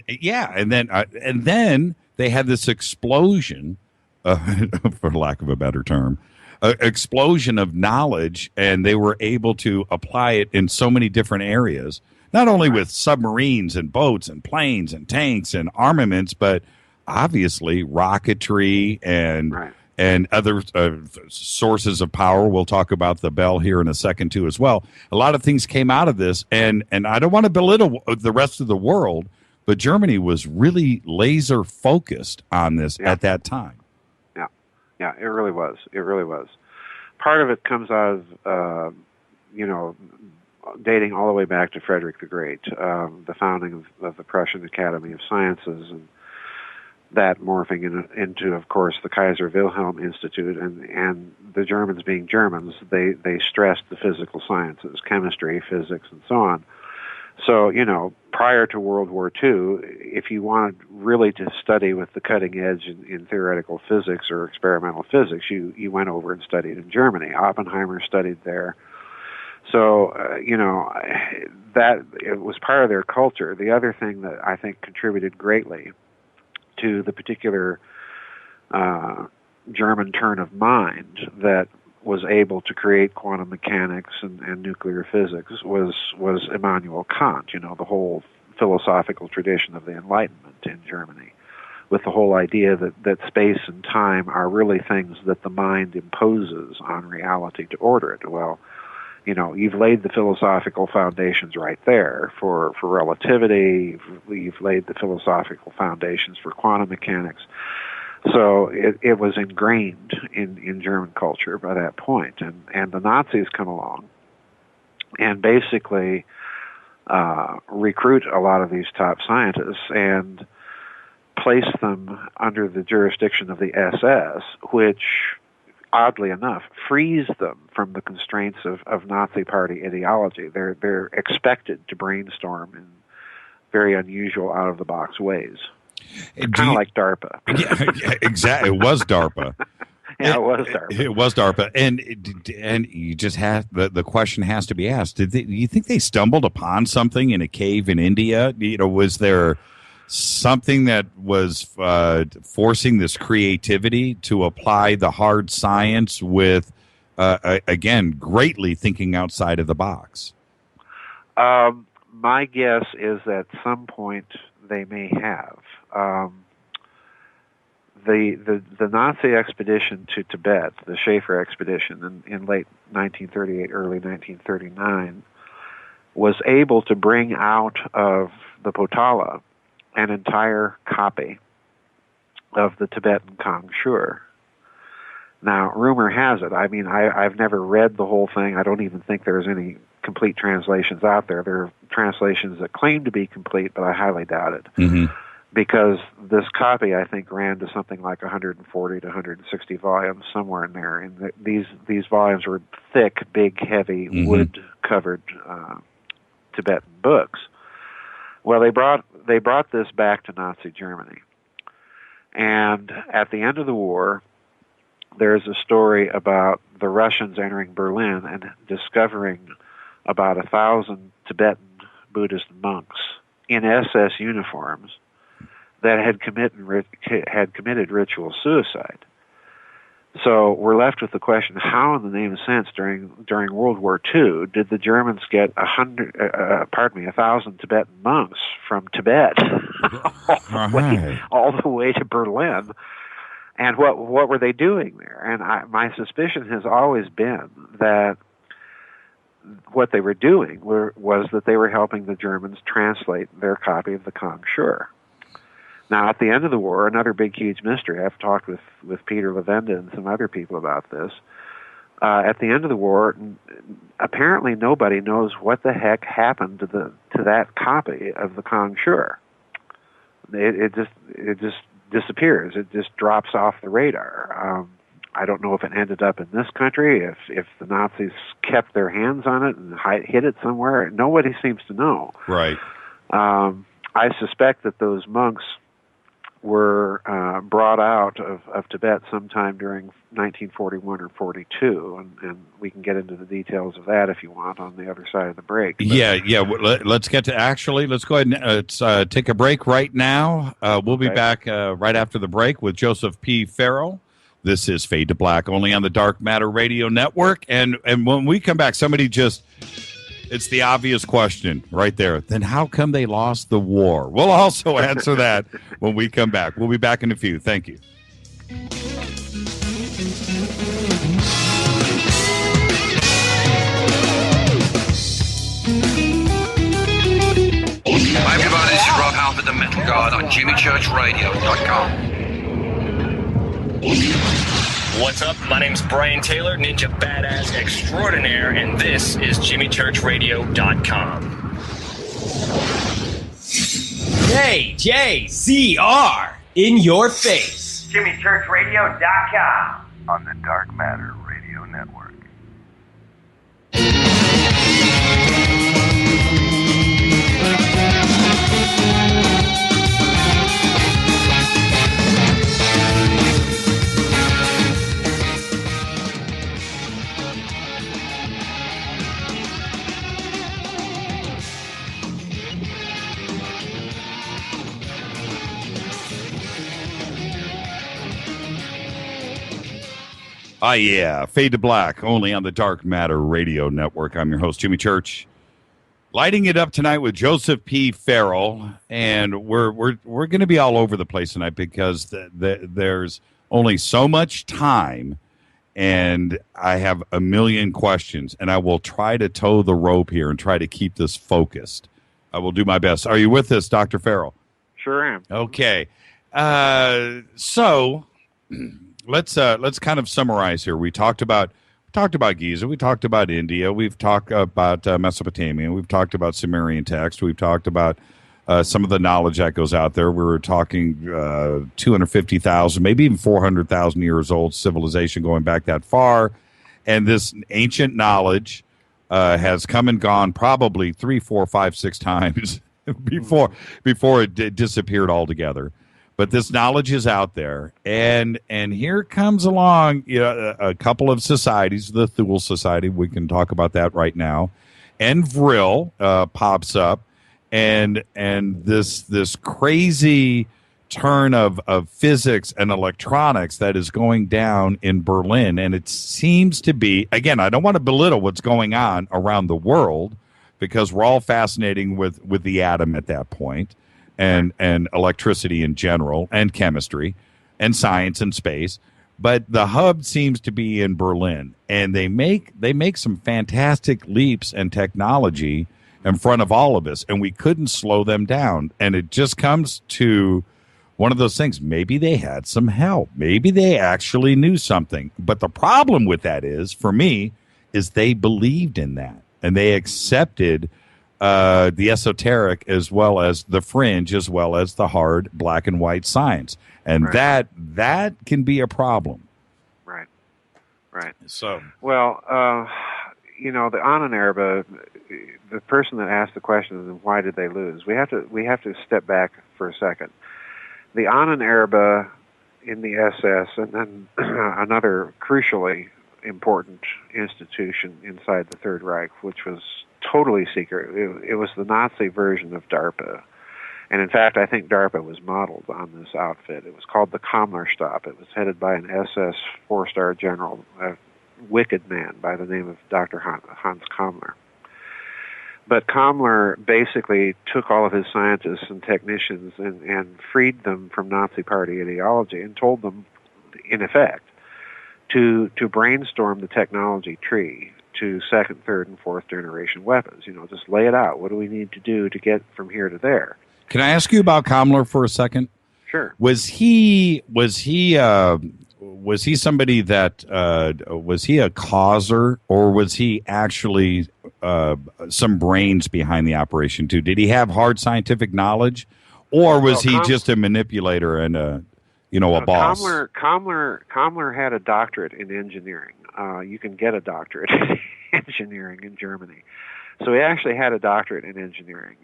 they had this explosion, for lack of a better term, explosion of knowledge, and they were able to apply it in so many different areas, not only with submarines and boats and planes and tanks and armaments, but obviously rocketry and other sources of power. We'll talk about the Bell here in a second too as well. A lot of things came out of this, and I don't want to belittle the rest of the world, but Germany was really laser focused on this at that time. Yeah, it really was. It really was. Part of it comes out of, dating all the way back to Frederick the Great, the founding of the Prussian Academy of Sciences, and that morphing into, of course, the Kaiser Wilhelm Institute, and the Germans being Germans, they stressed the physical sciences, chemistry, physics, and so on. So, prior to World War II, if you wanted really to study with the cutting edge in theoretical physics or experimental physics, you went over and studied in Germany. Oppenheimer studied there. So, that it was part of their culture. The other thing that I think contributed greatly to the particular German turn of mind that was able to create quantum mechanics and nuclear physics was Immanuel Kant, the whole philosophical tradition of the Enlightenment in Germany, with the whole idea that space and time are really things that the mind imposes on reality to order it. Well, you've laid the philosophical foundations right there for relativity, you've laid the philosophical foundations for quantum mechanics. So it was ingrained in German culture by that point. And the Nazis come along and basically recruit a lot of these top scientists and place them under the jurisdiction of the SS, which, oddly enough, frees them from the constraints of Nazi Party ideology. They're expected to brainstorm in very unusual, out-of-the-box ways. Kind of like DARPA. Yeah, exactly. It was DARPA. Yeah, it was DARPA. It was DARPA, and you just have the question has to be asked: do you think they stumbled upon something in a cave in India? Was there something that was forcing this creativity to apply the hard science with, again, greatly thinking outside of the box? My guess is at some point they may have. The Nazi expedition to Tibet, the Schaefer expedition in late 1938, early 1939, was able to bring out of the Potala an entire copy of the Tibetan Kongshur. Now, rumor has it, I've never read the whole thing. I don't even think there's any complete translations out there. There are translations that claim to be complete, but I highly doubt it. Mm-hmm. Because this copy, I think, ran to something like 140 to 160 volumes, somewhere in there. And these volumes were thick, big, heavy, wood-covered Tibetan books. Well, they brought this back to Nazi Germany. And at the end of the war, there's a story about the Russians entering Berlin and discovering about 1,000 Tibetan Buddhist monks in SS uniforms that had committed ritual suicide. So we're left with the question: how, in the name of sense, during World War II, did the Germans get 1,000 Tibetan monks from Tibet all the way to Berlin? And what were they doing there? And my suspicion has always been that what they were doing was that they were helping the Germans translate their copy of the Kongshur. Now, at the end of the war, another big, huge mystery. I've talked with Peter Levenda and some other people about this. At the end of the war, apparently nobody knows what the heck happened to that copy of the Kongshur. It just disappears. It just drops off the radar. I don't know if it ended up in this country, if the Nazis kept their hands on it and hid it somewhere. Nobody seems to know. Right. I suspect that those monks were brought out of Tibet sometime during 1941 or 42, and we can get into the details of that if you want on the other side of the break. But, Let's get to let's go ahead and let's take a break right now. We'll be back right after the break with Joseph P. Farrell. This is Fade to Black, only on the Dark Matter Radio Network. And when we come back, it's the obvious question right there. Then how come they lost the war? We'll also answer that when we come back. We'll be back in a few. Thank you. Hi everybody, this is Rob Halford, the Metal Guard on JimmyChurchRadio.com. What's up? My name's Brian Taylor, Ninja Badass Extraordinaire, and this is JimmyChurchRadio.com. JJCR, in your face. JimmyChurchRadio.com on the Dark Matter Radio Network. Yeah. Fade to Black, only on the Dark Matter Radio Network. I'm your host, Jimmy Church. Lighting it up tonight with Joseph P. Farrell, and we're going to be all over the place tonight because there's only so much time, and I have a million questions, and I will try to toe the rope here and try to keep this focused. I will do my best. Are you with us, Dr. Farrell? Sure am. Okay. So let's kind of summarize here. We talked about Giza. We talked about India. We've talked about Mesopotamia. We've talked about Sumerian text. We've talked about some of the knowledge that goes out there. We were talking 250,000, maybe even 400,000 years old civilization going back that far. And this ancient knowledge has come and gone probably 3, 4, 5, 6 times before it disappeared altogether. But this knowledge is out there, and here comes along a couple of societies, the Thule Society, we can talk about that right now, and Vril pops up, and this crazy turn of physics and electronics that is going down in Berlin, and it seems to be, again, I don't want to belittle what's going on around the world, because we're all fascinating with the atom at that point. And electricity in general, and chemistry, and science and space, but the hub seems to be in Berlin, and they make some fantastic leaps in technology in front of all of us, and we couldn't slow them down. And it just comes to one of those things. Maybe they had some help. Maybe they actually knew something. But the problem with that is, for me, is they believed in that, and they accepted the esoteric as well as the fringe, as well as the hard black and white science. And that can be a problem. Right. So, well, the Ahnenerbe, the person that asked the question is, why did they lose? We have to step back for a second. The Ahnenerbe in the SS, and then another crucially important institution inside the Third Reich, which was totally secret. It was the Nazi version of DARPA. And in fact, I think DARPA was modeled on this outfit. It was called the Kammlerstab. It was headed by an SS 4-star general, a wicked man by the name of Dr. Hans Kammler. But Kammler basically took all of his scientists and technicians and freed them from Nazi Party ideology and told them, in effect, to brainstorm the technology tree to second, third, and fourth generation weapons. Just lay it out. What do we need to do to get from here to there? Can I ask you about Kammler for a second? Sure. Was he somebody that was he a causer, or was he actually some brains behind the operation too? Did he have hard scientific knowledge, or was he just a manipulator and a boss. Kammler had a doctorate in engineering. You can get a doctorate in engineering in Germany. So he actually had a doctorate in engineering,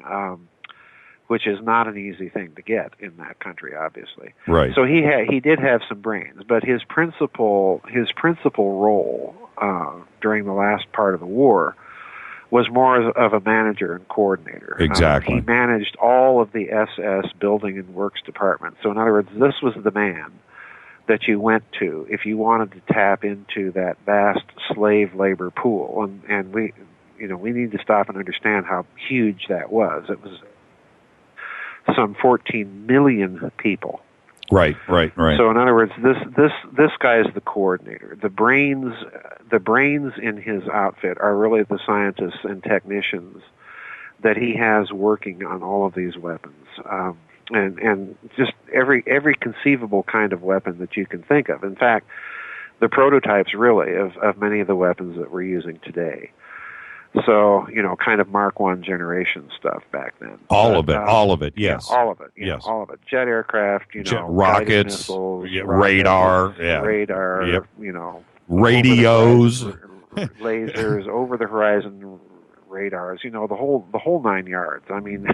which is not an easy thing to get in that country, obviously. Right. So he did have some brains, but his principal role during the last part of the war was more of a manager and coordinator. Exactly. He managed all of the SS building and works departments. So in other words, this was the man that you went to if you wanted to tap into that vast slave labor pool. And we need to stop and understand how huge that was. It was some 14 million people. Right. So in other words, this guy is the coordinator. The brains in his outfit are really the scientists and technicians that he has working on all of these weapons, and just every conceivable kind of weapon that you can think of. In fact, the prototypes really of many of the weapons that we're using today. So, kind of Mark I generation stuff back then. All of it, yes. Yeah, all of it, yes. All of it. Jet aircraft, rockets, missiles, radar, radar, yep. Radios, radios, lasers, over-the-horizon radars, the whole 9 yards. I mean,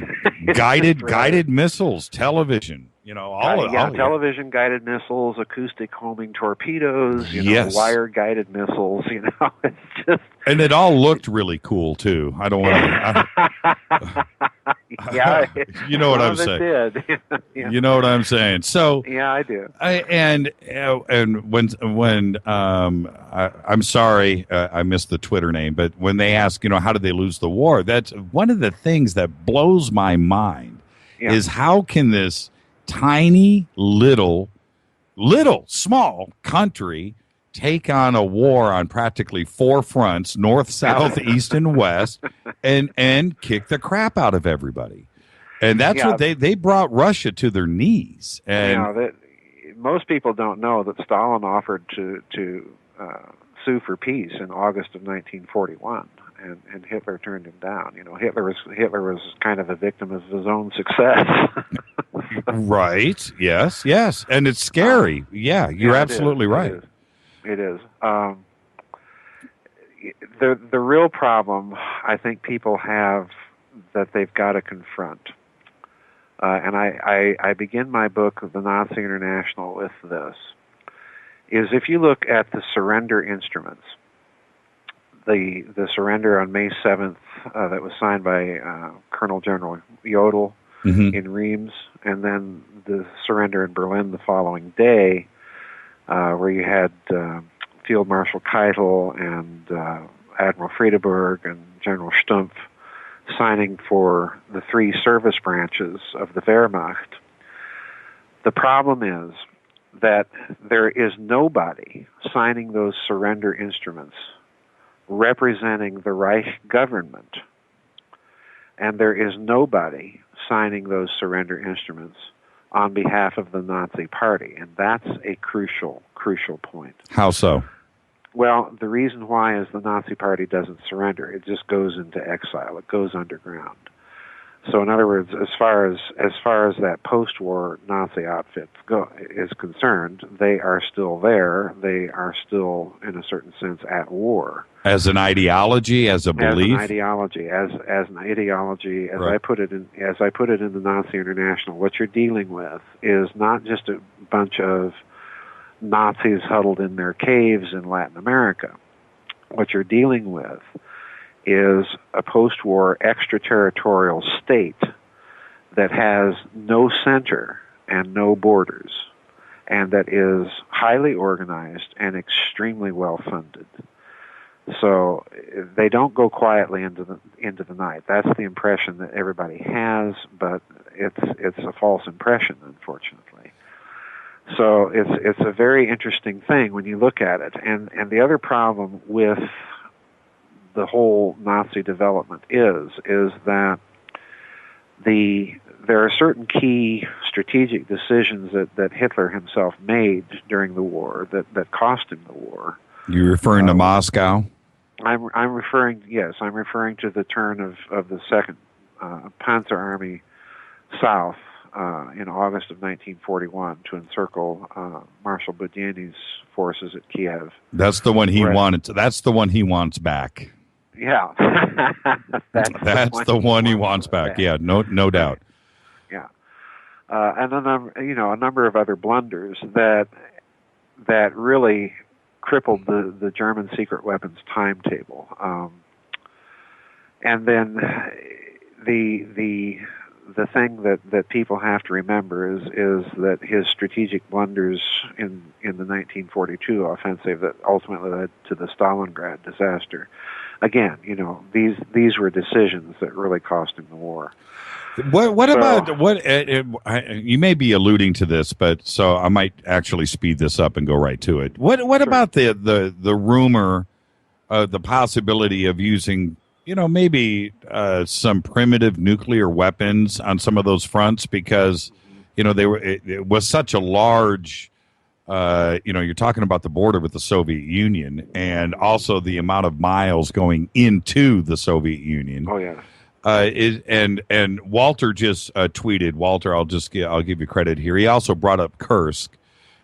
guided missiles, television, television, guided missiles, acoustic homing torpedoes, yes. wire guided missiles, it's just. And it all looked really cool too. I don't want to. Yeah, you know what I'm saying. Did. Yeah. You know what I'm saying. So yeah, I do. And when I'm sorry, I missed the Twitter name, but when they ask, how did they lose the war? That's one of the things that blows my mind is how can this tiny little small country take on a war on practically 4 fronts, north, south, east, and west, and kick the crap out of everybody. And that's what they brought Russia to their knees. And most people don't know that Stalin offered to sue for peace in August of 1941, and Hitler turned him down. Hitler was kind of a victim of his own success. Right. Yes. And it's scary. You're absolutely right. It is. The real problem I think people have that they've got to confront, and I begin my book, The Nazi International, with this, is if you look at the surrender instruments, the surrender on May 7th that was signed by Colonel General Jodl in Reims, and then the surrender in Berlin the following day, where you had Field Marshal Keitel and Admiral Friedeberg and General Stumpf signing for the 3 service branches of the Wehrmacht. The problem is that there is nobody signing those surrender instruments representing the Reich government, and there is nobody signing those surrender instruments on behalf of the Nazi Party, and that's a crucial point. How so? Well, the reason why is the Nazi Party doesn't surrender. It just goes into exile. It goes underground. So, in other words, as far as that post-war Nazi outfit is concerned, they are still there. They are still, in a certain sense, at war. As an ideology, as a belief, as an ideology, as right. I put it in the Nazi International. What you're dealing with is not just a bunch of Nazis huddled in their caves in Latin America. What you're dealing with is a post-war extraterritorial state that has no center and no borders, and that is highly organized and extremely well-funded. So they don't go quietly into the night. That's the impression that everybody has, but it's a false impression, unfortunately. So it's a very interesting thing when you look at it. And the other problem with the whole Nazi development is that there are certain key strategic decisions that Hitler himself made during the war that cost him the war. You're referring to Moscow? I'm referring to the turn of the Second Panzer Army south in August of 1941 to encircle Marshal Boudin's forces at Kiev. That's the one he wanted. That's the one he wants back. Yeah, that's the one he wants back. Yeah, no doubt. Yeah, and then a number of other blunders that really crippled the German secret weapons timetable. And then the thing that people have to remember is that his strategic blunders in the 1942 offensive that ultimately led to the Stalingrad disaster. Again, these were decisions that really cost him the war. What about you may be alluding to this, but so I might actually speed this up and go right to it. What Sure. about the rumor, the possibility of using maybe some primitive nuclear weapons on some of those fronts, because it was such a large you're talking about the border with the Soviet Union and also the amount of miles going into the Soviet Union. Oh yeah. And Walter just tweeted. Walter, I'll give you credit here. He also brought up Kursk,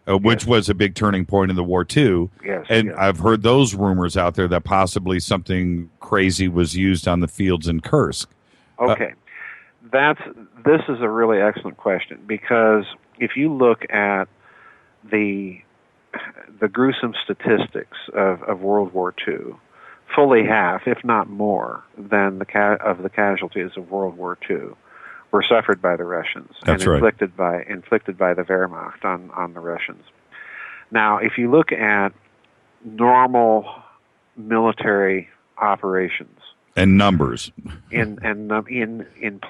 which was a big turning point in the war too. Yes, and I've heard those rumors out there that possibly something crazy was used on the fields in Kursk. Okay, this is a really excellent question, because if you look at the gruesome statistics of World War II, fully half, if not more, than the casualties of World War II were suffered by the Russians. That's and right. inflicted by the Wehrmacht on the Russians. Now, if you look at normal military operations and numbers, in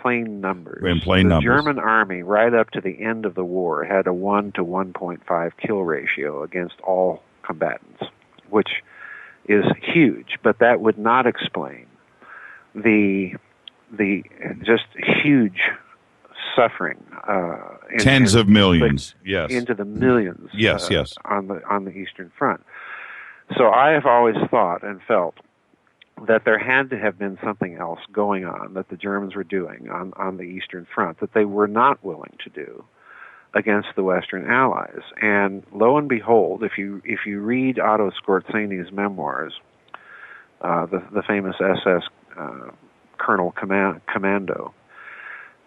plain numbers, the German army right up to the end of the war had a 1 to 1.5 kill ratio against all combatants, which is huge, but that would not explain the just huge suffering. Tens of millions, yes, into the millions. Yes. On the Eastern Front. So I have always thought and felt that there had to have been something else going on that the Germans were doing on the Eastern Front that they were not willing to do against the Western Allies. And lo and behold, if you read Otto Skorzény's memoirs, the famous SS Colonel Commando,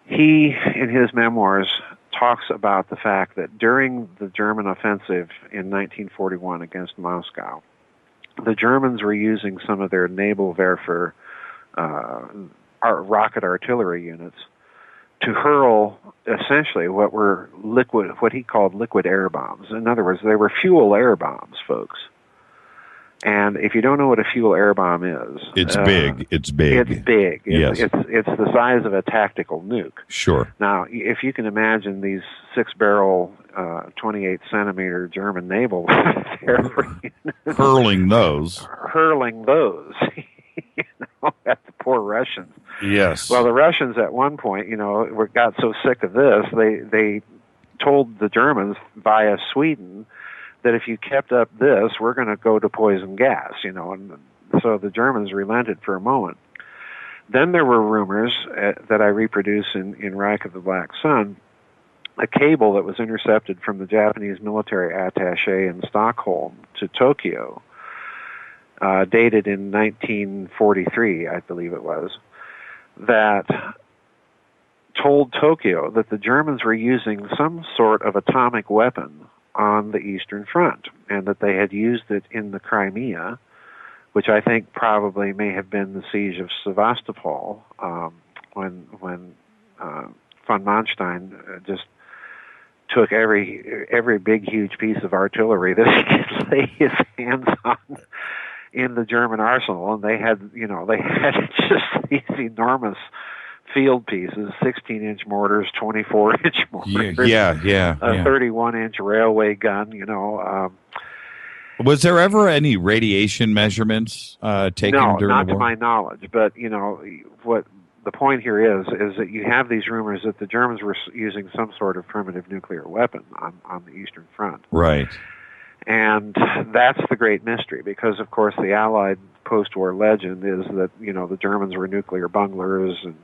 he, in his memoirs, talks about the fact that during the German offensive in 1941 against Moscow, the Germans were using some of their Naval-Werfer rocket artillery units to hurl essentially what he called liquid air bombs. In other words, they were fuel air bombs, folks. And if you don't know what a fuel air bomb is, it's big. It's big. It's big. Yes. It's the size of a tactical nuke. Sure. Now, if you can imagine these 6-barrel, 28-centimeter German naval hurling those at the poor Russians. Yes. Well, the Russians at one point, got so sick of this, they told the Germans via Sweden that if you kept up this, we're going to go to poison gas, and so the Germans relented for a moment. Then there were rumors that I reproduce in Reich of the Black Sun, a cable that was intercepted from the Japanese military attaché in Stockholm to Tokyo, dated in 1943, I believe it was, that told Tokyo that the Germans were using some sort of atomic weapon on the Eastern Front, and that they had used it in the Crimea, which I think probably may have been the siege of Sevastopol, when von Manstein just took every big, huge piece of artillery that he could lay his hands on in the German arsenal, and they had just these enormous field pieces, 16-inch mortars, 24-inch mortars, a 31-inch railway gun, Was there ever any radiation measurements taken during the war? No, not to my knowledge. But, what the point here is that you have these rumors that the Germans were using some sort of primitive nuclear weapon on the Eastern Front. Right. And that's the great mystery, because, of course, the Allied post-war legend is that, the Germans were nuclear bunglers, and,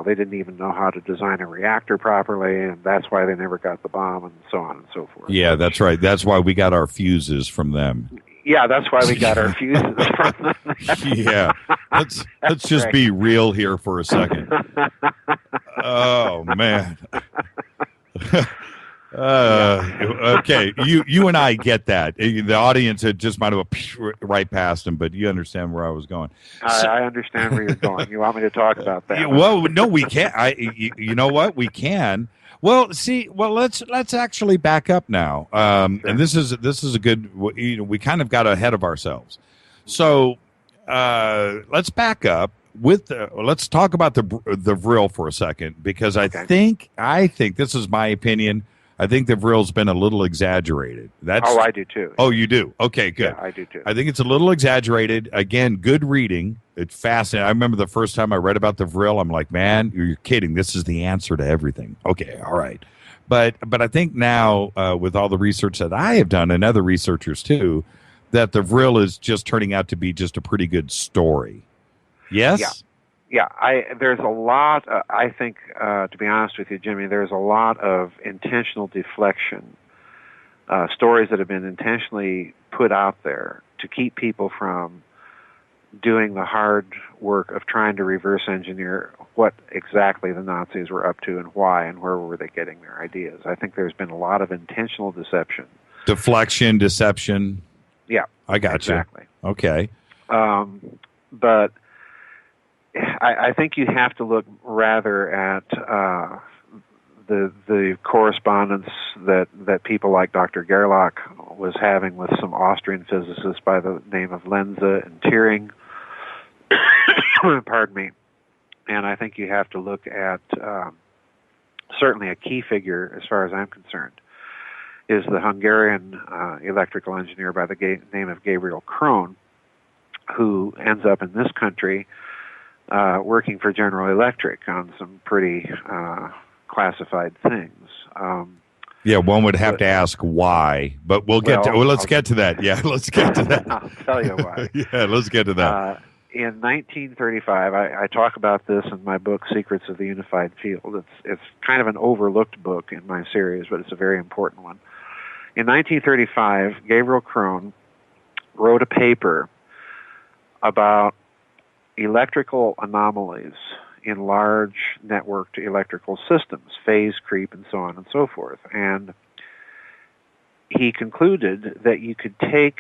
they didn't even know how to design a reactor properly, and that's why they never got the bomb, and so on and so forth. Yeah, that's right. That's why we got our fuses from them. Yeah, that's why we got our fuses from them. Yeah. Let's just right. be real here for a second. Oh, man. Okay, you and I get that. The audience just might have right past him, but you understand where I was going. I understand where you're going. You want me to talk about that? Well, no, we can't. You know what? We can. Well, see, let's actually back up now. Sure. And this is a good. We kind of got ahead of ourselves. So let's back up. Let's talk about the Vril for a second, because I think this is my opinion. I think the Vril's been a little exaggerated. I do too. Oh, you do? Okay, good. Yeah, I do too. I think it's a little exaggerated. Again, good reading. It's fascinating. I remember the first time I read about the Vril, I'm like, man, you're kidding. This is the answer to everything. Okay, all right. But I think now, with all the research that I have done, and other researchers too, that the Vril is just turning out to be just a pretty good story. Yes? Yeah, there's a lot, I think, to be honest with you, Jimmy, there's a lot of intentional deflection, stories that have been intentionally put out there to keep people from doing the hard work of trying to reverse engineer what exactly the Nazis were up to and why and where were they getting their ideas. I think there's been a lot of intentional deception. Deflection, deception. Yeah. I got exactly. you. Okay. But I think you have to look rather at the correspondence that people like Dr. Gerlach was having with some Austrian physicists by the name of Lenze and Thiering. Pardon me. And I think you have to look at certainly a key figure, as far as I'm concerned, is the Hungarian electrical engineer by the name of Gabriel Krohn, who ends up in this country working for General Electric on some pretty classified things. Yeah, one would have to ask why, but let's get to that. Yeah, let's get to that. I'll tell you why. Yeah, let's get to that. In 1935, I talk about this in my book, Secrets of the Unified Field. It's kind of an overlooked book in my series, but it's a very important one. In 1935, Gabriel Krohn wrote a paper about electrical anomalies in large networked electrical systems, phase creep and so on and so forth. And he concluded that you could take,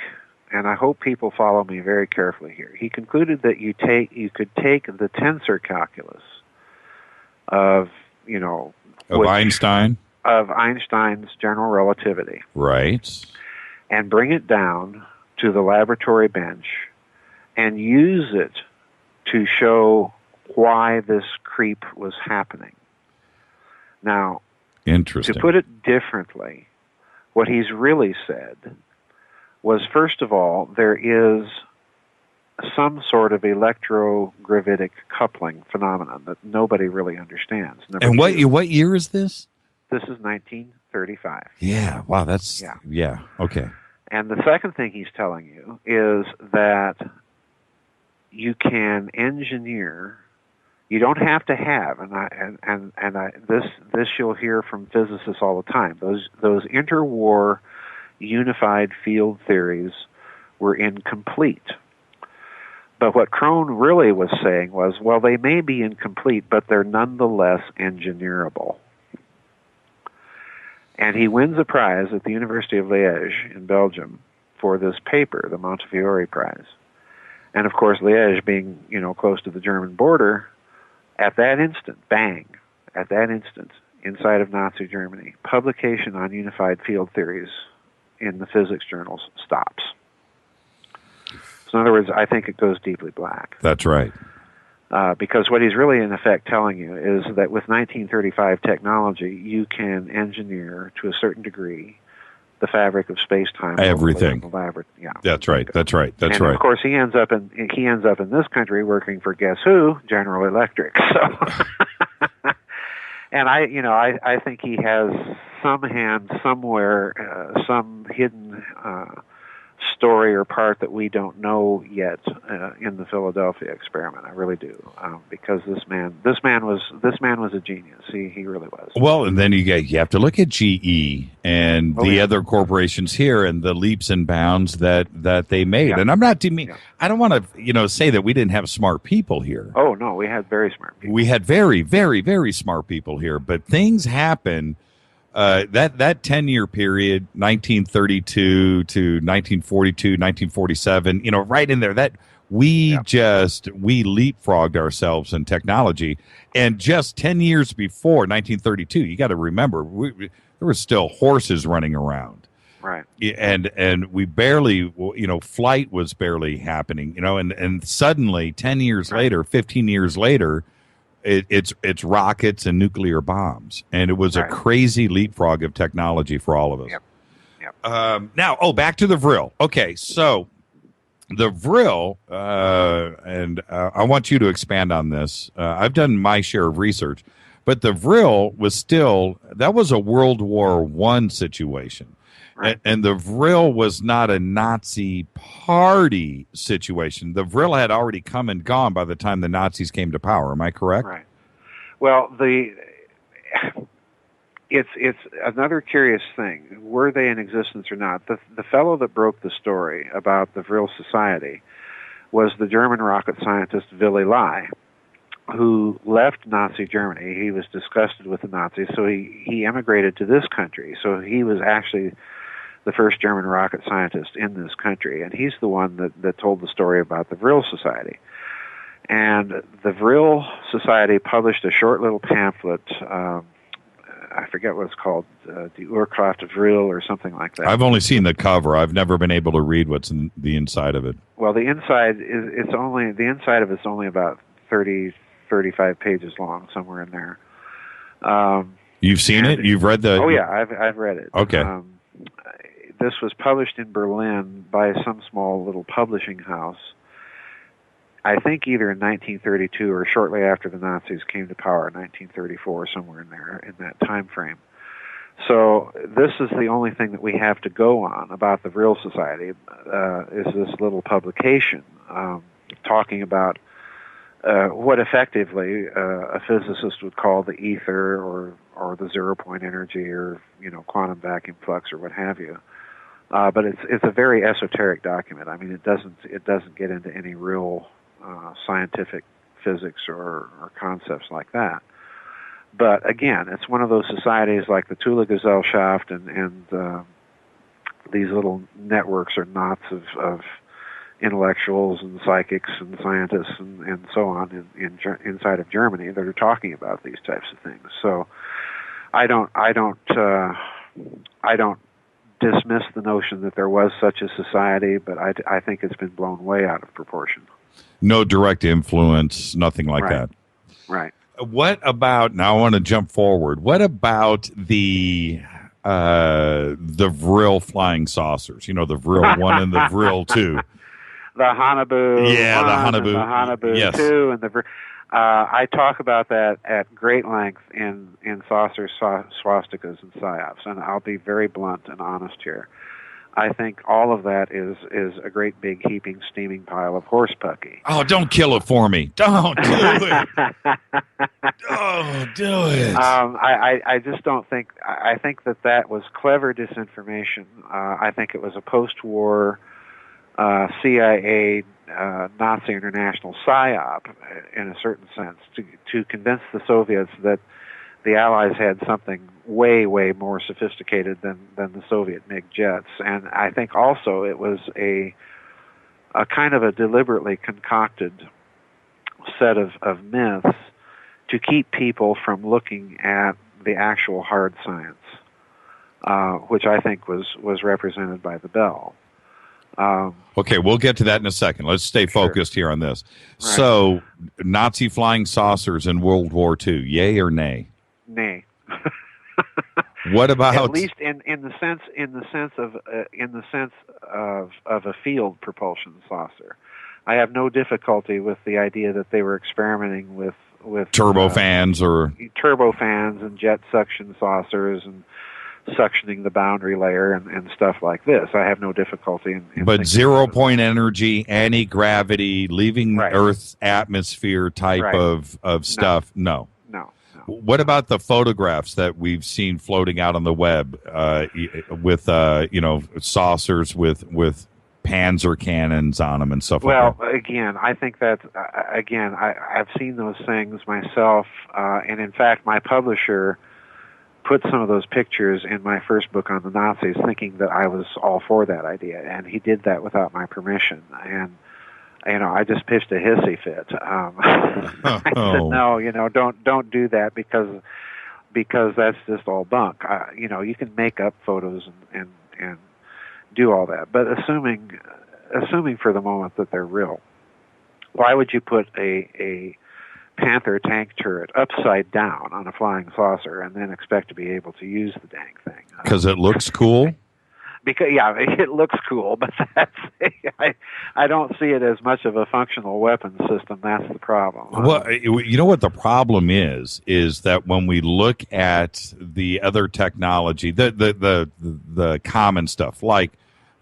and I hope people follow me very carefully here, he concluded that you could take the tensor calculus of Einstein? Of Einstein's general relativity. Right. And bring it down to the laboratory bench and use it to show why this creep was happening. Now, interesting. To put it differently, what he's really said was, first of all, there is some sort of electrogravitic coupling phenomenon that nobody really understands. And what year is this? This is 1935. Yeah, wow, that's, yeah, okay. And the second thing he's telling you is that you can engineer. You don't have to have, this you'll hear from physicists all the time. Those interwar unified field theories were incomplete. But what Krohn really was saying was, well, they may be incomplete, but they're nonetheless engineerable. And he wins a prize at the University of Liège in Belgium for this paper, the Montefiore Prize. And of course, Liège being, close to the German border, at that instant, bang, at that instant, inside of Nazi Germany, publication on unified field theories in the physics journals stops. So in other words, I think it goes deeply black. That's right. Because what he's really, in effect, telling you is that with 1935 technology, you can engineer, to a certain degree, the fabric of space-time. Everything. Yeah. That's right. That's right. That's and right. Of course, he ends up in this country working for, guess who? General Electric. So, and I think he has some hand somewhere, some hidden story or part that we don't know yet in the Philadelphia experiment. I really do, because this man was a genius. He really was. Well, and then you have to look at GE and the other corporations here and the leaps and bounds that they made. Yeah. And I'm not I don't want to say that we didn't have smart people here. Oh no, we had very smart people. We had very, very, very smart people here, but things happen. That 10-year period, 1932 to 1942, 1947, right in there, that we leapfrogged ourselves in technology. And just 10 years before 1932, you got to remember, there were still horses running around. Right. And we barely, flight was barely happening, and suddenly 10 years later, 15 years later, it's rockets and nuclear bombs, and it was a crazy leapfrog of technology for all of us. Yep. Now, back to the Vril. Okay, so the Vril, and I want you to expand on this. I've done my share of research, but the Vril that was a World War I situation. Right. And the Vril was not a Nazi party situation. The Vril had already come and gone by the time the Nazis came to power. Am I correct? Right. Well, it's another curious thing. Were they in existence or not? The fellow that broke the story about the Vril Society was the German rocket scientist Willy Lai, who left Nazi Germany. He was disgusted with the Nazis, so he emigrated to this country. So he was actually the first German rocket scientist in this country, and he's the one that told the story about the Vril Society. And the Vril Society published a short little pamphlet, I forget what it's called, Die Urkraft Vril or something like that. I've only seen the cover. I've never been able to read what's in the inside of it. Well, the inside of it's only about 30, 35 pages long, somewhere in there. You've seen it? You've read the... Oh, yeah, I've read it. Okay. This was published in Berlin by some small little publishing house, I think either in 1932 or shortly after the Nazis came to power, 1934, somewhere in there, in that time frame. So this is the only thing that we have to go on about the Vril Society, is this little publication talking about what effectively a physicist would call the ether or the zero-point energy or quantum vacuum flux or what have you. But it's a very esoteric document. I mean, it doesn't get into any real scientific physics or concepts like that. But again, it's one of those societies like the Thule Gesellschaft and these little networks or knots of intellectuals and psychics and scientists and so on inside of Germany that are talking about these types of things. So I don't dismiss the notion that there was such a society, but I think it's been blown way out of proportion. No direct influence, nothing like that. Right. What about, now I want to jump forward, what about the Vril flying saucers? The Vril 1 and the Vril 2. The Hanabu. Yeah, the Hanabu. And the Hanabu yes. 2 and the I talk about that at great length in Saucers, Swastikas, and Psyops, and I'll be very blunt and honest here. I think all of that is a great big heaping steaming pile of horse pucky. Oh, don't kill it for me. Don't do it. Oh, do it. I just don't think, I think that was clever disinformation. I think it was a post-war CIA Nazi international psyop, in a certain sense, to convince the Soviets that the Allies had something way, way more sophisticated than the Soviet MiG jets. And I think also it was a kind of a deliberately concocted set of myths to keep people from looking at the actual hard science, which I think was represented by the Bell. Okay, we'll get to that in a second. Let's stay focused here on this. Right. So, Nazi flying saucers in World War II, yay or nay? Nay. What about, at least in the sense of a field propulsion saucer? I have no difficulty with the idea that they were experimenting with turbofans and jet suction saucers and suctioning the boundary layer and stuff like this. I have no difficulty in but 0-point energy, anti-gravity, leaving Earth's atmosphere type of stuff. No. What about the photographs that we've seen floating out on the web with saucers with Panzer cannons on them and stuff like that? Well, again, I think that I've seen those things myself, and in fact, my publisher put some of those pictures in my first book on the Nazis, thinking that I was all for that idea, and he did that without my permission. And I just pitched a hissy fit. I said, no, don't do that because that's just all bunk. You can make up photos and do all that, but assuming for the moment that they're real, why would you put a Panther tank turret upside down on a flying saucer and then expect to be able to use the dang thing? Because it looks cool? Because it looks cool, but I don't see it as much of a functional weapon system. That's the problem. Well, you know what the problem is that when we look at the other technology, the common stuff like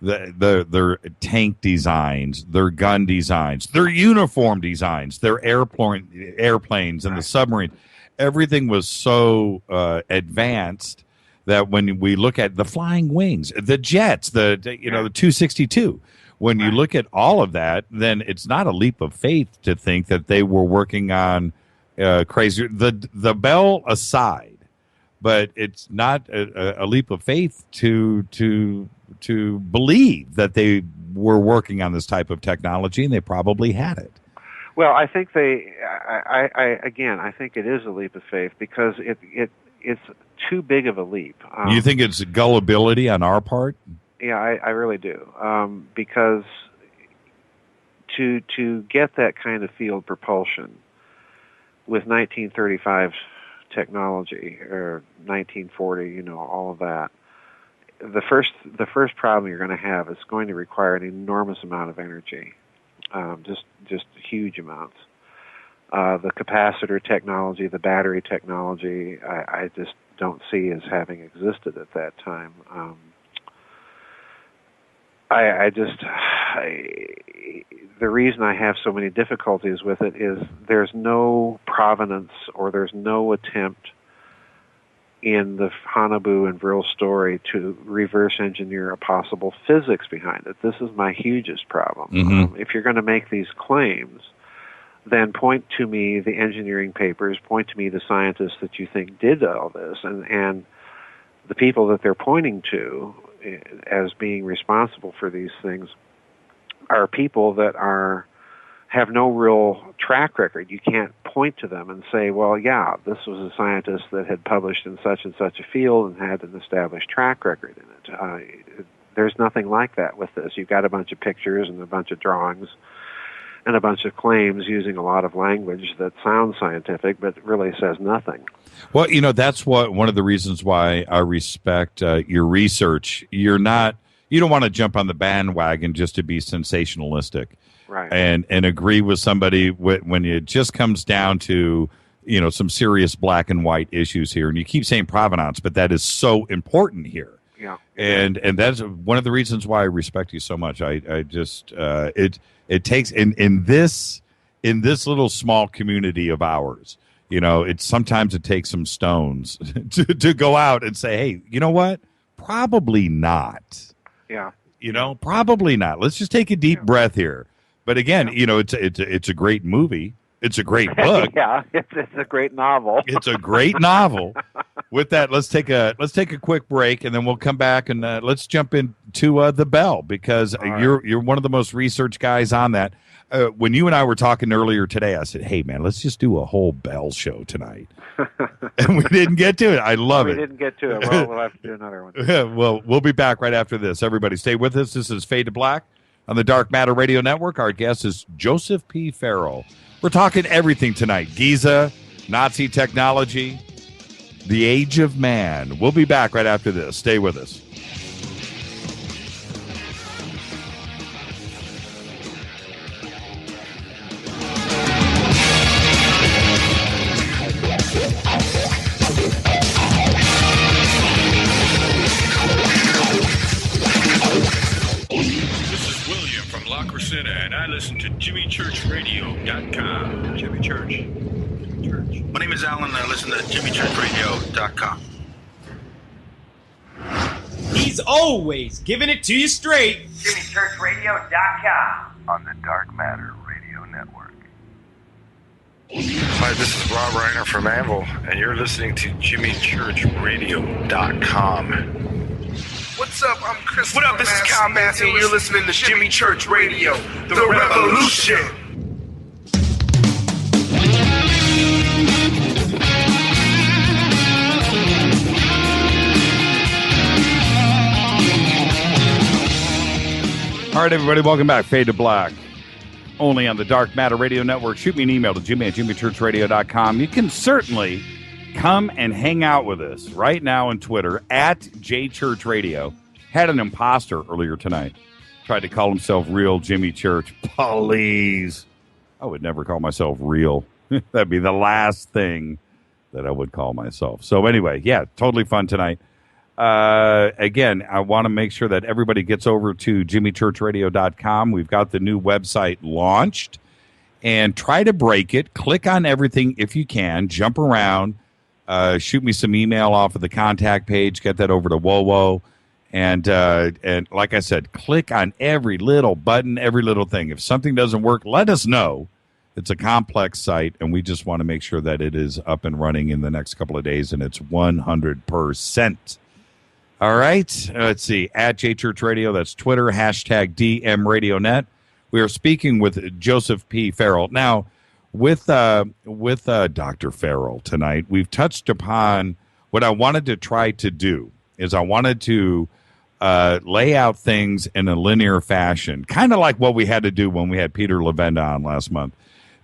their tank designs, their gun designs, their uniform designs, their airplanes and the submarine, everything was so advanced that when we look at the flying wings, the jets, the 262, when you look at all of that, then it's not a leap of faith to think that they were working on crazy. The Bell aside, but it's not a leap of faith to believe that they were working on this type of technology, and they probably had it. Well, I think I think it is a leap of faith because it's too big of a leap. You think it's gullibility on our part? Yeah, I really do. Because to get that kind of field propulsion with 1935 technology or 1940, all of that, the first problem you're going to have is going to require an enormous amount of energy, just huge amounts. The capacitor technology, the battery technology, I just don't see as having existed at that time. The reason I have so many difficulties with it is there's no provenance or there's no attempt in the Hanabu and Vril story to reverse engineer a possible physics behind it. This is my hugest problem. Mm-hmm. If you're going to make these claims, then point to me the engineering papers, point to me the scientists that you think did all this, and the people that they're pointing to as being responsible for these things are people that have no real track record. You can't point to them and say, well, yeah, this was a scientist that had published in such and such a field and had an established track record in it. There's nothing like that with this. You've got a bunch of pictures and a bunch of drawings and a bunch of claims using a lot of language that sounds scientific but really says nothing. Well, that's one of the reasons why I respect your research. You don't want to jump on the bandwagon just to be sensationalistic, right? And agree with somebody when it just comes down to some serious black and white issues here. And you keep saying provenance, but that is so important here. Yeah, and that's one of the reasons why I respect you so much. I just it takes in this little small community of ours. Sometimes it takes some stones to go out and say, hey, you know what? Probably not. Yeah. Probably not. Let's just take a deep breath here. But again, it's a great movie. It's a great book. Yeah, it's a great novel. It's a great novel. With that, let's take a quick break, and then we'll come back and let's jump into the Bell, because you're one of the most research guys on that. When you and I were talking earlier today, I said, "Hey, man, let's just do a whole Bell show tonight," and we didn't get to it. I love it. We didn't get to it. Well, we'll have to do another one. Well, we'll be back right after this. Everybody, stay with us. This is Fade to Black on the Dark Matter Radio Network. Our guest is Joseph P. Farrell. We're talking everything tonight: Giza, Nazi technology, the age of man. We'll be back right after this. Stay with us. And I listen to JimmyChurchRadio.com. Jimmy Church. My name is Alan, and I listen to JimmyChurchRadio.com. He's always giving it to you straight. JimmyChurchRadio.com on the Dark Matter Radio Network. Hi, this is Rob Reiner from Anvil, and you're listening to JimmyChurchRadio.com. What's up? I'm Chris. What up? This is Kyle Massey, and you're listening to Jimmy Church Radio, The Revolution. All right, everybody, welcome back. Fade to Black. Only on the Dark Matter Radio Network. Shoot me an email to jimmy@jimmychurchradio.com. You can certainly come and hang out with us right now on Twitter at JChurchRadio. Had an imposter earlier tonight. Tried to call himself Real Jimmy Church. Please. I would never call myself real. That'd be the last thing that I would call myself. So anyway, yeah, totally fun tonight. Again, I want to make sure that everybody gets over to jimmychurchradio.com. We've got the new website launched, and try to break it. Click on everything if you can. Jump around. Shoot me some email off of the contact page. Get that over to WoWo. And like I said, click on every little button, every little thing. If something doesn't work, let us know. It's a complex site, and we just want to make sure that it is up and running in the next couple of days, and it's 100%. All right, let's see, at JChurch Radio, that's Twitter, hashtag DMRadioNet. We are speaking with Joseph P. Farrell. Now, with Dr. Farrell tonight, we've touched upon what I wanted to try to do is I wanted to lay out things in a linear fashion, kind of like what we had to do when we had Peter Levenda on last month,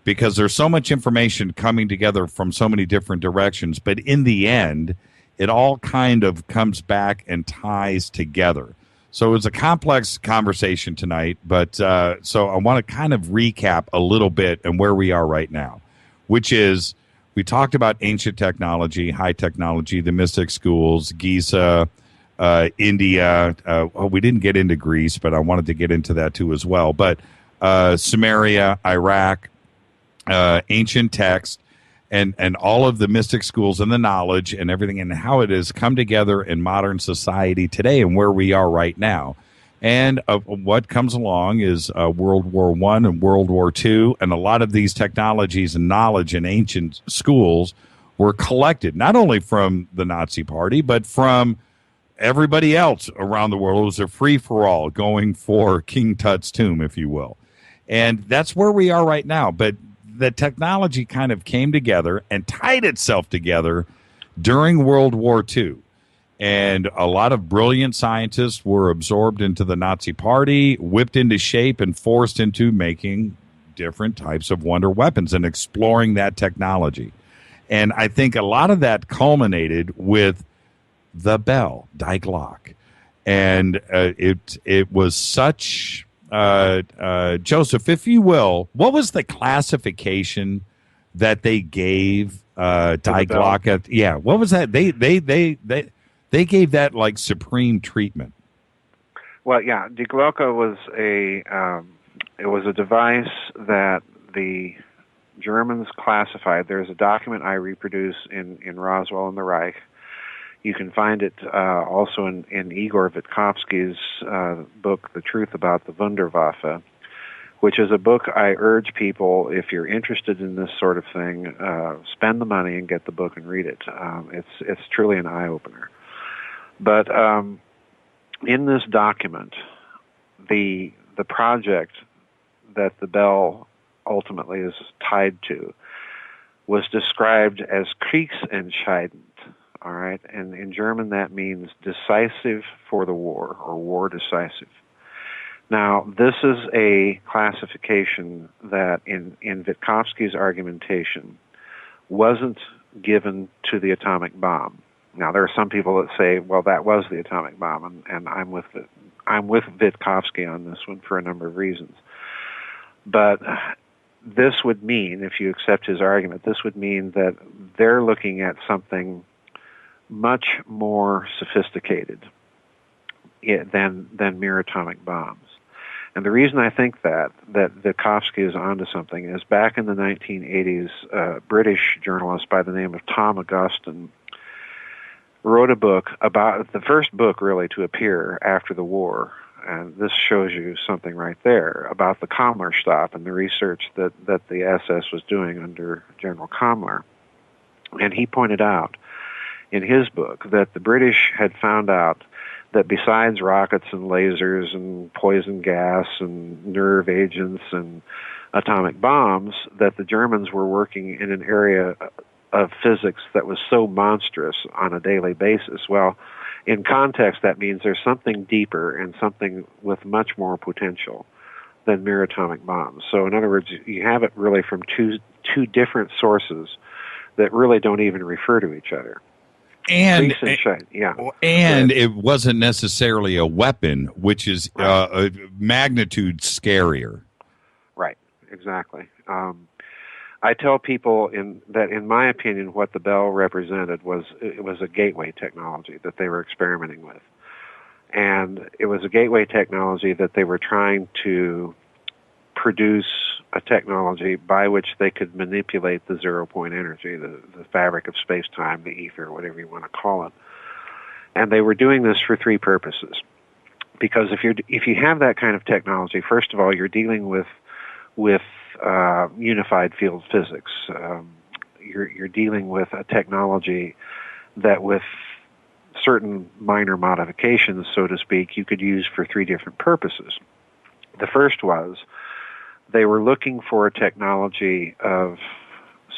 because there's so much information coming together from so many different directions, but in the end, it all kind of comes back and ties together. So it was a complex conversation tonight, but so I want to kind of recap a little bit and where we are right now, which is we talked about ancient technology, high technology, the mystic schools, Giza, India. We didn't get into Greece, but I wanted to get into that too as well. But Sumeria, Iraq, ancient text, and all of the mystic schools and the knowledge and everything and how it has come together in modern society today and where we are right now. And what comes along is World War I and World War II, and a lot of these technologies and knowledge in ancient schools were collected, not only from the Nazi Party, but from everybody else around the world. It was a free-for-all going for King Tut's tomb, if you will. And that's where we are right now. But the technology kind of came together and tied itself together during World War II. And a lot of brilliant scientists were absorbed into the Nazi Party, whipped into shape, and forced into making different types of wonder weapons and exploring that technology. And I think a lot of that culminated with the Bell, Die Glock. And it was such... Joseph, if you will, what was the classification that they gave Die Glock? Yeah, what was that? They gave that like supreme treatment. Well, yeah, Die Glocke was a device that the Germans classified. There's a document I reproduce in Roswell and the Reich. You can find it also in Igor Vitkovsky's book, The Truth About the Wunderwaffe, which is a book I urge people, if you're interested in this sort of thing, spend the money and get the book and read it. It's truly an eye-opener. But in this document, the project that the Bell ultimately is tied to was described as Kriegsentscheidend. All right, and in German that means decisive for the war, or war decisive. Now, this is a classification that in Vitkovsky's argumentation wasn't given to the atomic bomb. Now, there are some people that say, well, that was the atomic bomb, and I'm with Vitkovsky on this one for a number of reasons. But this would mean, if you accept his argument, this would mean that they're looking at something much more sophisticated than mere atomic bombs. And the reason I think that Witkowski is onto something is back in the 1980s, a British journalist by the name of Tom Augustin wrote a book about, the first book really to appear after the war, and this shows you something right there, about the Kammlerstab and the research that the SS was doing under General Kammler. And he pointed out in his book that the British had found out that besides rockets and lasers and poison gas and nerve agents and atomic bombs, that the Germans were working in an area of physics that was so monstrous on a daily basis. Well, in context, that means there's something deeper and something with much more potential than mere atomic bombs. So in other words, you have it really from two different sources that really don't even refer to each other. And yeah, it wasn't necessarily a weapon, which is a magnitude scarier. Right, exactly. I tell people that in my opinion, what the Bell represented was a gateway technology that they were experimenting with, and it was a gateway technology that they were trying to produce a technology by which they could manipulate the zero-point energy, the fabric of space-time, the ether, whatever you want to call it. And they were doing this for three purposes. Because if you have that kind of technology, first of all, you're dealing with unified field physics. You're dealing with a technology that, with certain minor modifications, so to speak, you could use for three different purposes. The first was they were looking for a technology of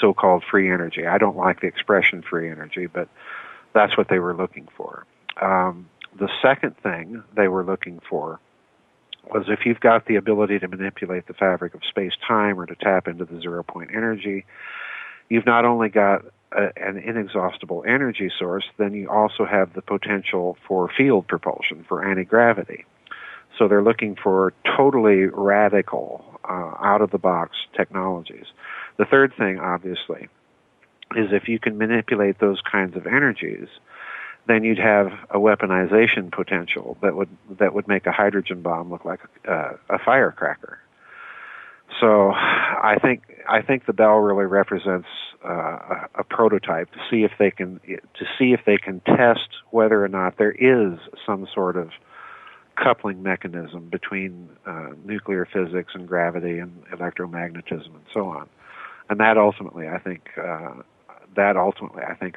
so-called free energy. I don't like the expression free energy, but that's what they were looking for. The second thing they were looking for was if you've got the ability to manipulate the fabric of space-time or to tap into the zero-point energy, you've not only got an inexhaustible energy source, then you also have the potential for field propulsion, for anti-gravity. So they're looking for totally radical, out-of-the-box technologies. The third thing, obviously, is if you can manipulate those kinds of energies, then you'd have a weaponization potential that would make a hydrogen bomb look like a firecracker. So I think the Bell really represents a prototype to see if they can test whether or not there is some sort of coupling mechanism between nuclear physics and gravity and electromagnetism and so on. And that ultimately I think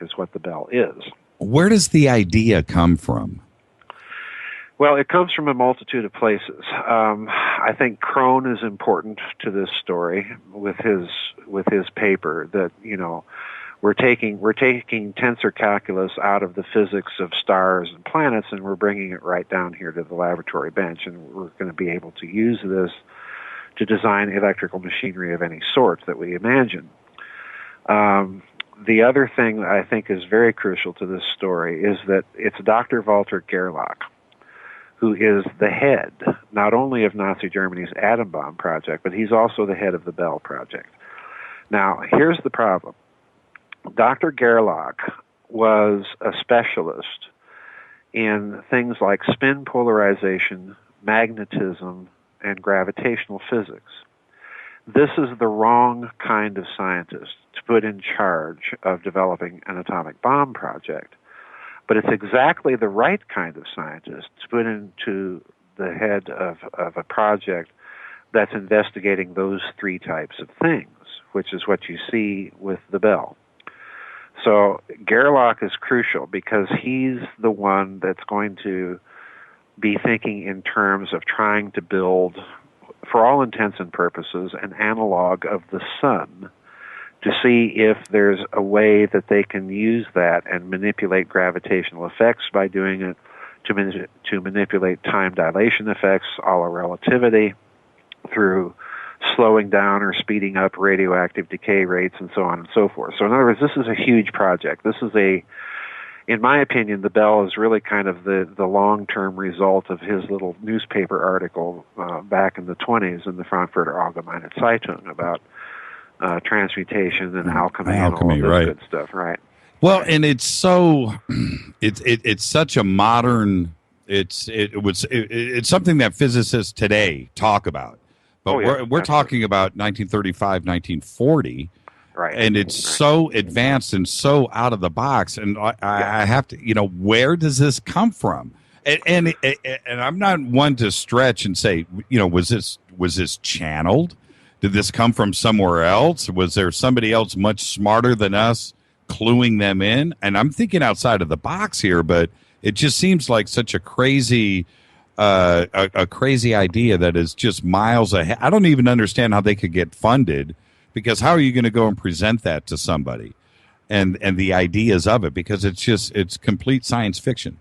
is what the Bell is. Where does the idea come from? Well, it comes from a multitude of places. I think Krohn is important to this story with his paper that, you know, we're taking tensor calculus out of the physics of stars and planets, and we're bringing it right down here to the laboratory bench, and we're going to be able to use this to design electrical machinery of any sort that we imagine. The other thing that I think is very crucial to this story is that it's Dr. Walter Gerlach who is the head not only of Nazi Germany's atom bomb project, but he's also the head of the Bell project. Now, here's the problem. Dr. Gerlach was a specialist in things like spin polarization, magnetism, and gravitational physics. This is the wrong kind of scientist to put in charge of developing an atomic bomb project, but it's exactly the right kind of scientist to put into the head of a project that's investigating those three types of things, which is what you see with the Bell. So Gerlach is crucial because he's the one that's going to be thinking in terms of trying to build, for all intents and purposes, an analog of the sun to see if there's a way that they can use that and manipulate gravitational effects by doing it, to manipulate time dilation effects, a la relativity, through slowing down or speeding up radioactive decay rates and so on and so forth. So in other words, this is a huge project. This is in my opinion, the Bell is really kind of the long-term result of his little newspaper article back in the 20s in the Frankfurter Allgemeine Zeitung about transmutation and alchemy and all this right. good stuff, right? Well, and it's so it's such a modern It's something that physicists today talk about, but we're talking about 1935, 1940. Right. And it's so advanced and so out of the box. And I have to, where does this come from? And I'm not one to stretch and say, was this channeled? Did this come from somewhere else? Was there somebody else much smarter than us cluing them in? And I'm thinking outside of the box here, but it just seems like such a crazy idea that is just miles ahead. I don't even understand how they could get funded. Because how are you going to go and present that to somebody, and the ideas of it? Because it's complete science fiction.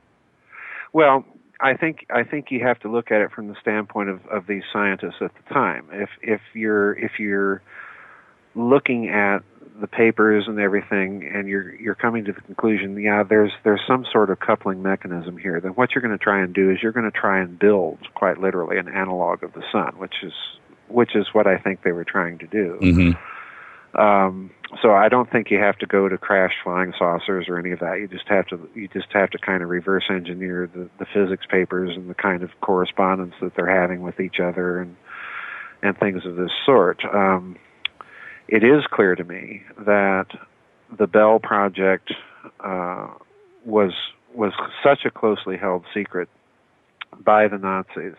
Well, I think you have to look at it from the standpoint of these scientists at the time. If you're looking at the papers and everything, and you're coming to the conclusion, there's some sort of coupling mechanism here, then what you're going to try and do is you're going to try and build, quite literally, an analog of the sun, which is what I think they were trying to do. Mm-hmm. So I don't think you have to go to crash flying saucers or any of that. You just have to kind of reverse engineer the physics papers and the kind of correspondence that they're having with each other and things of this sort. It is clear to me that the Bell project was such a closely held secret by the Nazis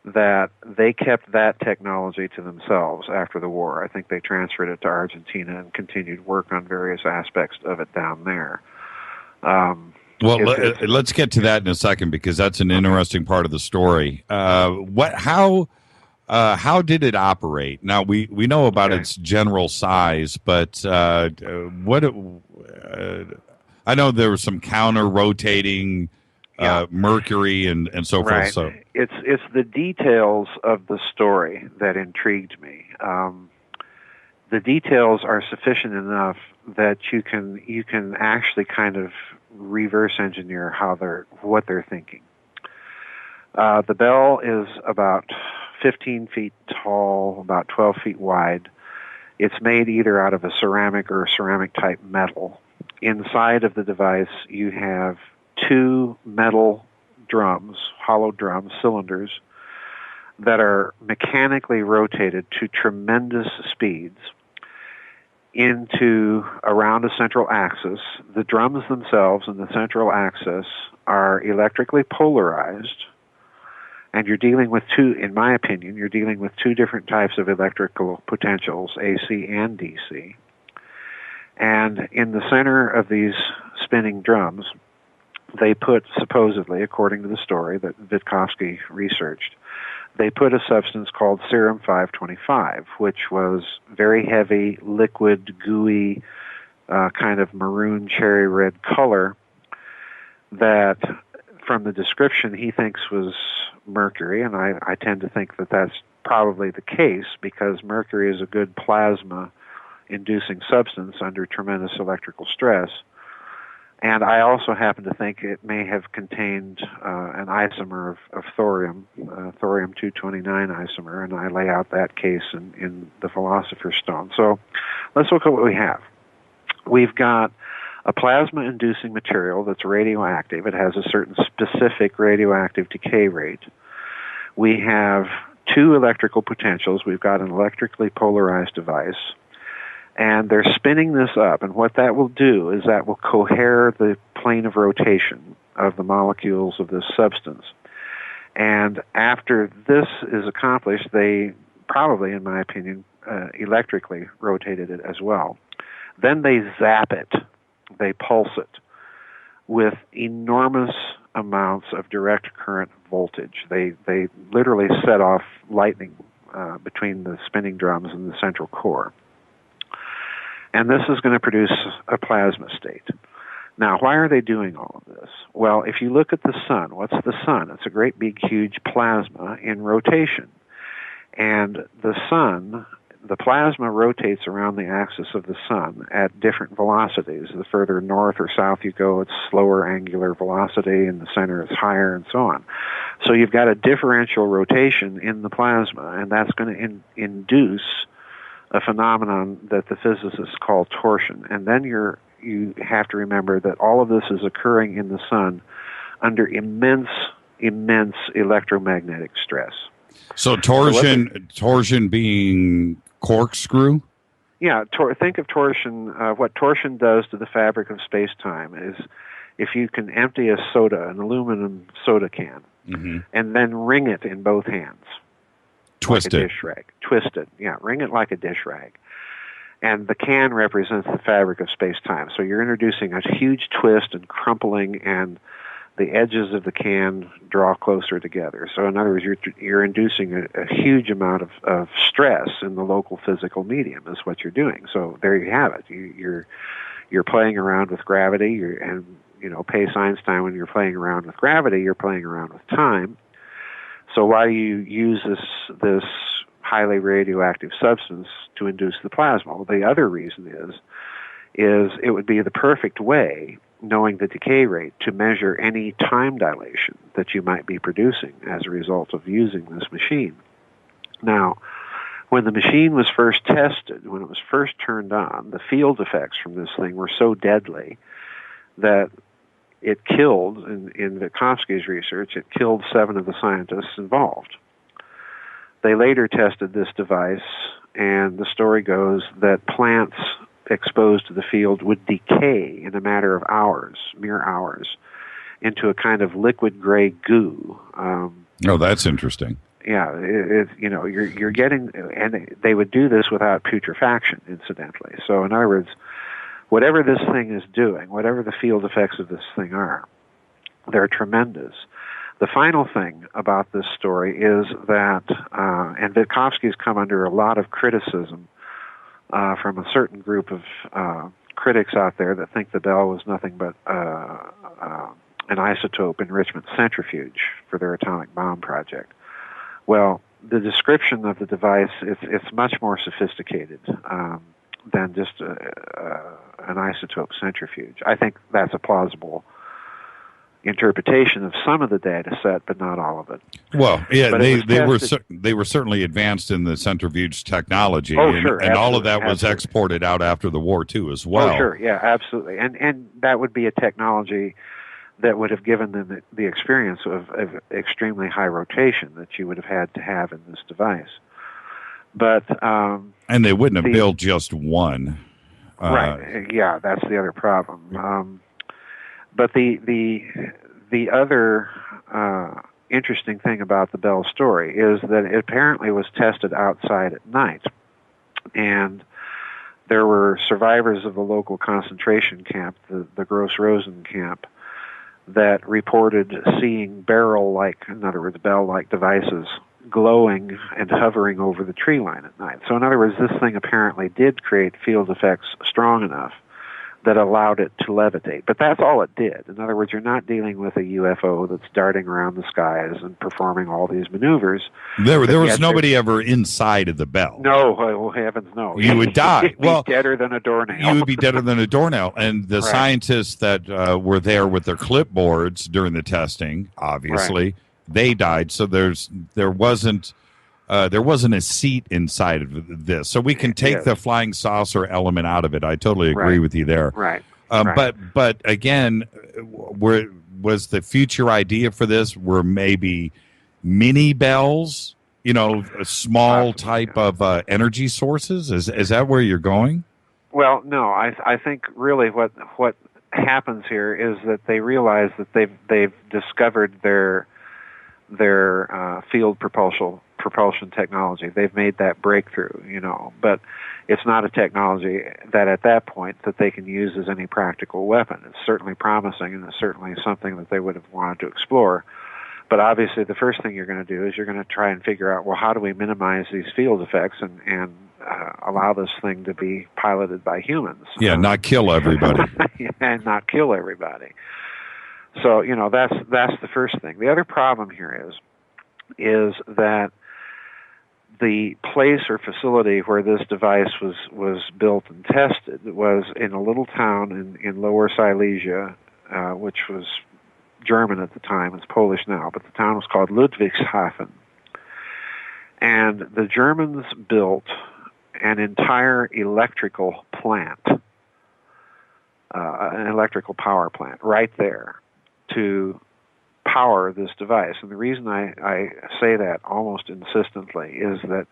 that they kept that technology to themselves after the war. I think they transferred it to Argentina and continued work on various aspects of it down there. Let's get to that in a second, because that's an interesting part of the story. How did it operate? Now we know about its general size, but I know there was some counter rotating mercury and so forth. Right. So it's the details of the story that intrigued me. The details are sufficient enough that you can actually kind of reverse engineer what they're thinking. The Bell is about 15 feet tall, about 12 feet wide. It's made either out of a ceramic or ceramic type metal. Inside of the device, you have two metal drums, hollow drums, cylinders, that are mechanically rotated to tremendous speeds around a central axis. The drums themselves and the central axis are electrically polarized, and you're dealing with in my opinion, you're dealing with two different types of electrical potentials, AC and DC. And in the center of these spinning drums, they put, supposedly, according to the story that Witkowski researched, they put a substance called serum 525, which was very heavy, liquid, gooey, kind of maroon cherry red color that, from the description, he thinks was mercury, and I tend to think that that's probably the case, because mercury is a good plasma-inducing substance under tremendous electrical stress. And I also happen to think it may have contained an isomer of thorium, thorium-229 isomer, and I lay out that case in the Philosopher's Stone. So let's look at what we have. We've got a plasma-inducing material that's radioactive. It has a certain specific radioactive decay rate. We have two electrical potentials. We've got an electrically polarized device. And they're spinning this up, and what that will do is that will cohere the plane of rotation of the molecules of this substance. And after this is accomplished, they probably, in my opinion, electrically rotated it as well. Then they zap it, they pulse it with enormous amounts of direct current voltage. They literally set off lightning between the spinning drums and the central core. And this is going to produce a plasma state. Now, why are they doing all of this? Well, if you look at the sun, what's the sun? It's a great big huge plasma in rotation. And the sun, the plasma rotates around the axis of the sun at different velocities. The further north or south you go, it's slower angular velocity, and the center is higher, and so on. So you've got a differential rotation in the plasma, and that's going to induce a phenomenon that the physicists call torsion. And then you have to remember that all of this is occurring in the sun under immense electromagnetic stress. So torsion being corkscrew? Yeah, think of torsion. What torsion does to the fabric of space-time is, if you can empty an aluminum soda can, and then wring it in both hands, twist like it, a dish rag, twist it. Yeah, wring it like a dish rag. And the can represents the fabric of space-time. So you're introducing a huge twist and crumpling, and the edges of the can draw closer together. So in other words, you're inducing a huge amount of stress in the local physical medium is what you're doing. So there you have it. You're playing around with gravity, and Pace Einstein, when you're playing around with gravity, you're playing around with time. So why do you use this highly radioactive substance to induce the plasma? Well, the other reason is it would be the perfect way, knowing the decay rate, to measure any time dilation that you might be producing as a result of using this machine. Now, when the machine was first tested, when it was first turned on, the field effects from this thing were so deadly that it killed, in Vygotsky's research, it killed 7 of the scientists involved. They later tested this device, and the story goes that plants exposed to the field would decay in a matter of hours, mere hours, into a kind of liquid gray goo. Oh, that's interesting. Yeah, you're getting, and they would do this without putrefaction, incidentally. So in other words, whatever this thing is doing, whatever the field effects of this thing are, they're tremendous. The final thing about this story is that, and Vygotsky's come under a lot of criticism from a certain group of critics out there that think the Bell was nothing but an isotope enrichment centrifuge for their atomic bomb project. Well, the description of the device, it's much more sophisticated than just an isotope centrifuge. I think that's a plausible interpretation of some of the data set, but not all of it. Well, yeah, but they were certainly advanced in the centrifuge technology, oh, sure, and all of that was exported out after the war too, as well. Oh, sure, yeah, absolutely, and that would be a technology that would have given them the experience of extremely high rotation that you would have had to have in this device. But and they wouldn't have built just one. Right. Yeah, that's the other problem. But the other interesting thing about the Bell story is that it apparently was tested outside at night, and there were survivors of the local concentration camp, the Gross Rosen camp, that reported seeing barrel-like, in other words, bell-like devices glowing and hovering over the tree line at night. So in other words, this thing apparently did create field effects strong enough that allowed it to levitate. But that's all it did. In other words, you're not dealing with a UFO that's darting around the skies and performing all these maneuvers. There was nobody ever inside of the Bell. No, oh heavens no. You would die. You'd be deader than a doornail. You would be deader than a doornail. And the scientists that were there with their clipboards during the testing, obviously, they died. So there wasn't a seat inside of this. So we can take the flying saucer element out of it. I totally agree with you there. Right. But again, was the future idea for this were maybe mini bells, a small type of energy sources? Is that where you're going? Well, no. I think really what happens here is that they realize that they've discovered their field propulsion technology. They've made that breakthrough, but it's not a technology that at that point that they can use as any practical weapon. It's certainly promising, and it's certainly something that they would have wanted to explore. But obviously the first thing you're going to do is you're going to try and figure out, well, how do we minimize these field effects and allow this thing to be piloted by humans? Yeah, not kill everybody. And not kill everybody. So, that's the first thing. The other problem here is that the place or facility where this device was built and tested was in a little town in Lower Silesia, which was German at the time. It's Polish now, but the town was called Ludwigshafen. And the Germans built an entire electrical plant, an electrical power plant right there to power this device. And the reason I say that almost insistently is that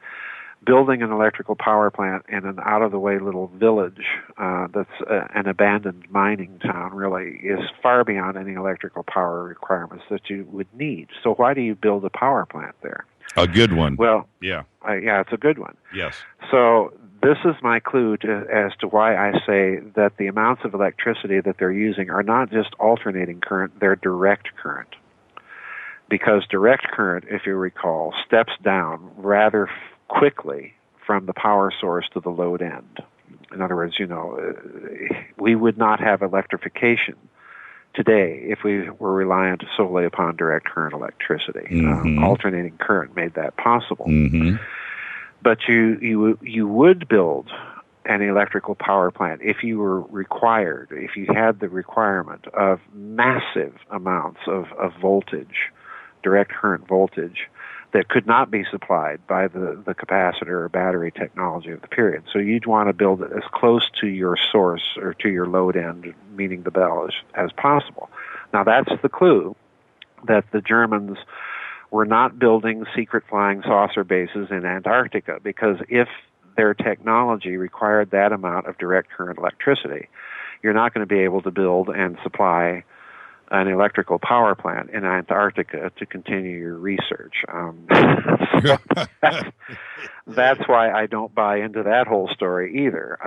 building an electrical power plant in an out-of-the-way little village that's an abandoned mining town really is far beyond any electrical power requirements that you would need. So why do you build a power plant there? A good one. Well, yeah, it's a good one. Yes. So this is my clue as to why I say that the amounts of electricity that they're using are not just alternating current, they're direct current. Because direct current, if you recall, steps down rather quickly from the power source to the load end. In other words, we would not have electrification today if we were reliant solely upon direct current electricity. Mm-hmm. Alternating current made that possible. Mm-hmm. But you would build an electrical power plant if you were required, if you had the requirement of massive amounts of voltage, direct current voltage, that could not be supplied by the capacitor or battery technology of the period. So you'd want to build it as close to your source or to your load end, meaning the bell, as possible. Now that's the clue that the Germans were not building secret flying saucer bases in Antarctica, because if their technology required that amount of direct current electricity, you're not going to be able to build and supply an electrical power plant in Antarctica to continue your research. That's why I don't buy into that whole story either.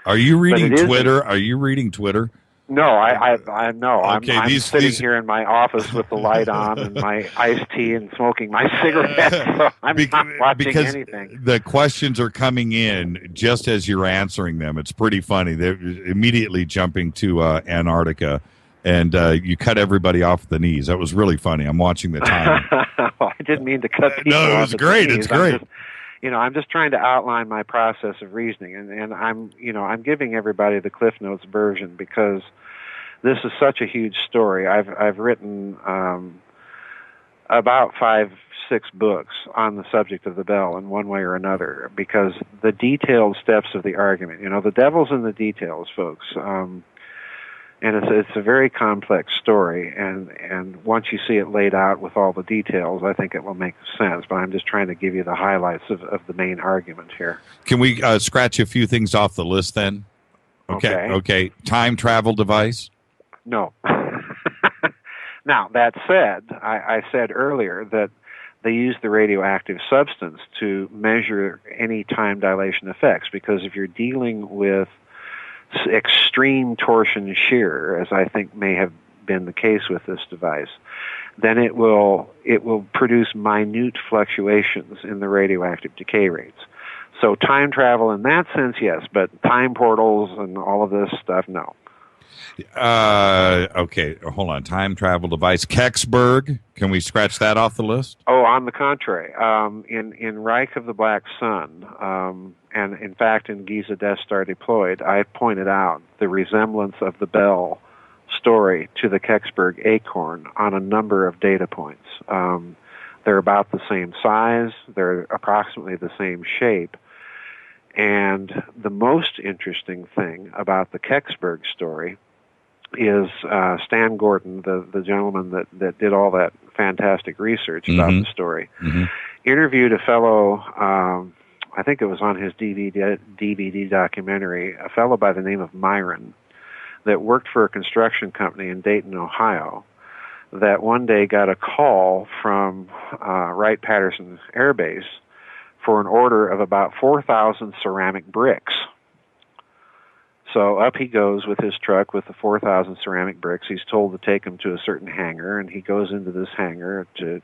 Are you reading Twitter? Are you reading Twitter? No, I know. Okay, I'm sitting here in my office with the light on and my iced tea and smoking my cigarette. So I'm not watching anything. The questions are coming in just as you're answering them. It's pretty funny. They're immediately jumping to Antarctica. And you cut everybody off at the knees. That was really funny. I'm watching the time. I didn't mean to cut people No, it off was at the great. knees. It's great. I'm just trying to outline my process of reasoning, and I'm giving everybody the Cliff Notes version because this is such a huge story. I've written about 5-6 books on the subject of the bell in one way or another, because the detailed steps of the argument, the devil's in the details, folks. And it's a very complex story, and once you see it laid out with all the details, I think it will make sense. But I'm just trying to give you the highlights of the main argument here. Can we scratch a few things off the list then? Okay. Time travel device? No. Now, that said, I said earlier that they use the radioactive substance to measure any time dilation effects, because if you're dealing with extreme torsion shear, as I think may have been the case with this device, then it will produce minute fluctuations in the radioactive decay rates. So time travel in that sense, yes, but time portals and all of this stuff, no. Okay, hold on. Time travel device. Kecksburg, can we scratch that off the list? Oh, on the contrary. In Reich of the Black Sun, and in fact in Giza Death Star Deployed, I pointed out the resemblance of the Bell story to the Kecksburg acorn on a number of data points. They're about the same size. They're approximately the same shape. And the most interesting thing about the Kecksburg story is Stan Gordon, the gentleman that did all that fantastic research about the story, interviewed a fellow, I think it was on his DVD documentary, a fellow by the name of Myron, that worked for a construction company in Dayton, Ohio, that one day got a call from Wright-Patterson Air Base for an order of about 4,000 ceramic bricks. So up he goes with his truck with the 4,000 ceramic bricks. He's told to take them to a certain hangar, and he goes into this hangar to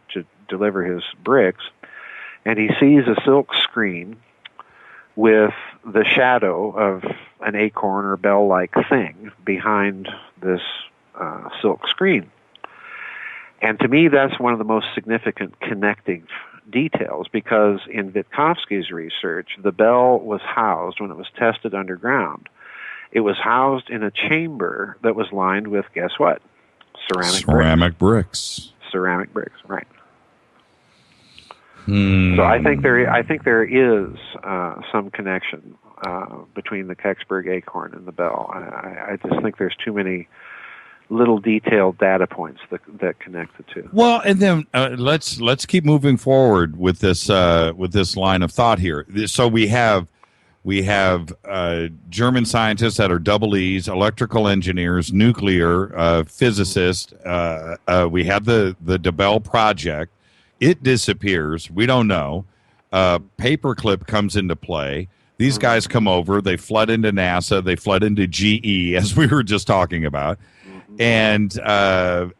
deliver his bricks, and he sees a silk screen with the shadow of an acorn or bell-like thing behind this silk screen. And to me, that's one of the most significant connecting details, because in Witkowski's research, the bell was housed, when it was tested underground, it was housed in a chamber that was lined with, guess what? Ceramic bricks. Ceramic bricks, right. So I think there is some connection between the Kecksburg acorn and the bell. I just think there's too many little detailed data points that connect the two. Well, and then let's keep moving forward with this line of thought here. So we have German scientists that are double E's, electrical engineers, nuclear physicists. We have the DeBell project. It disappears. We don't know. Paperclip comes into play. These guys come over. They flood into NASA. They flood into GE, as we were just talking about, and then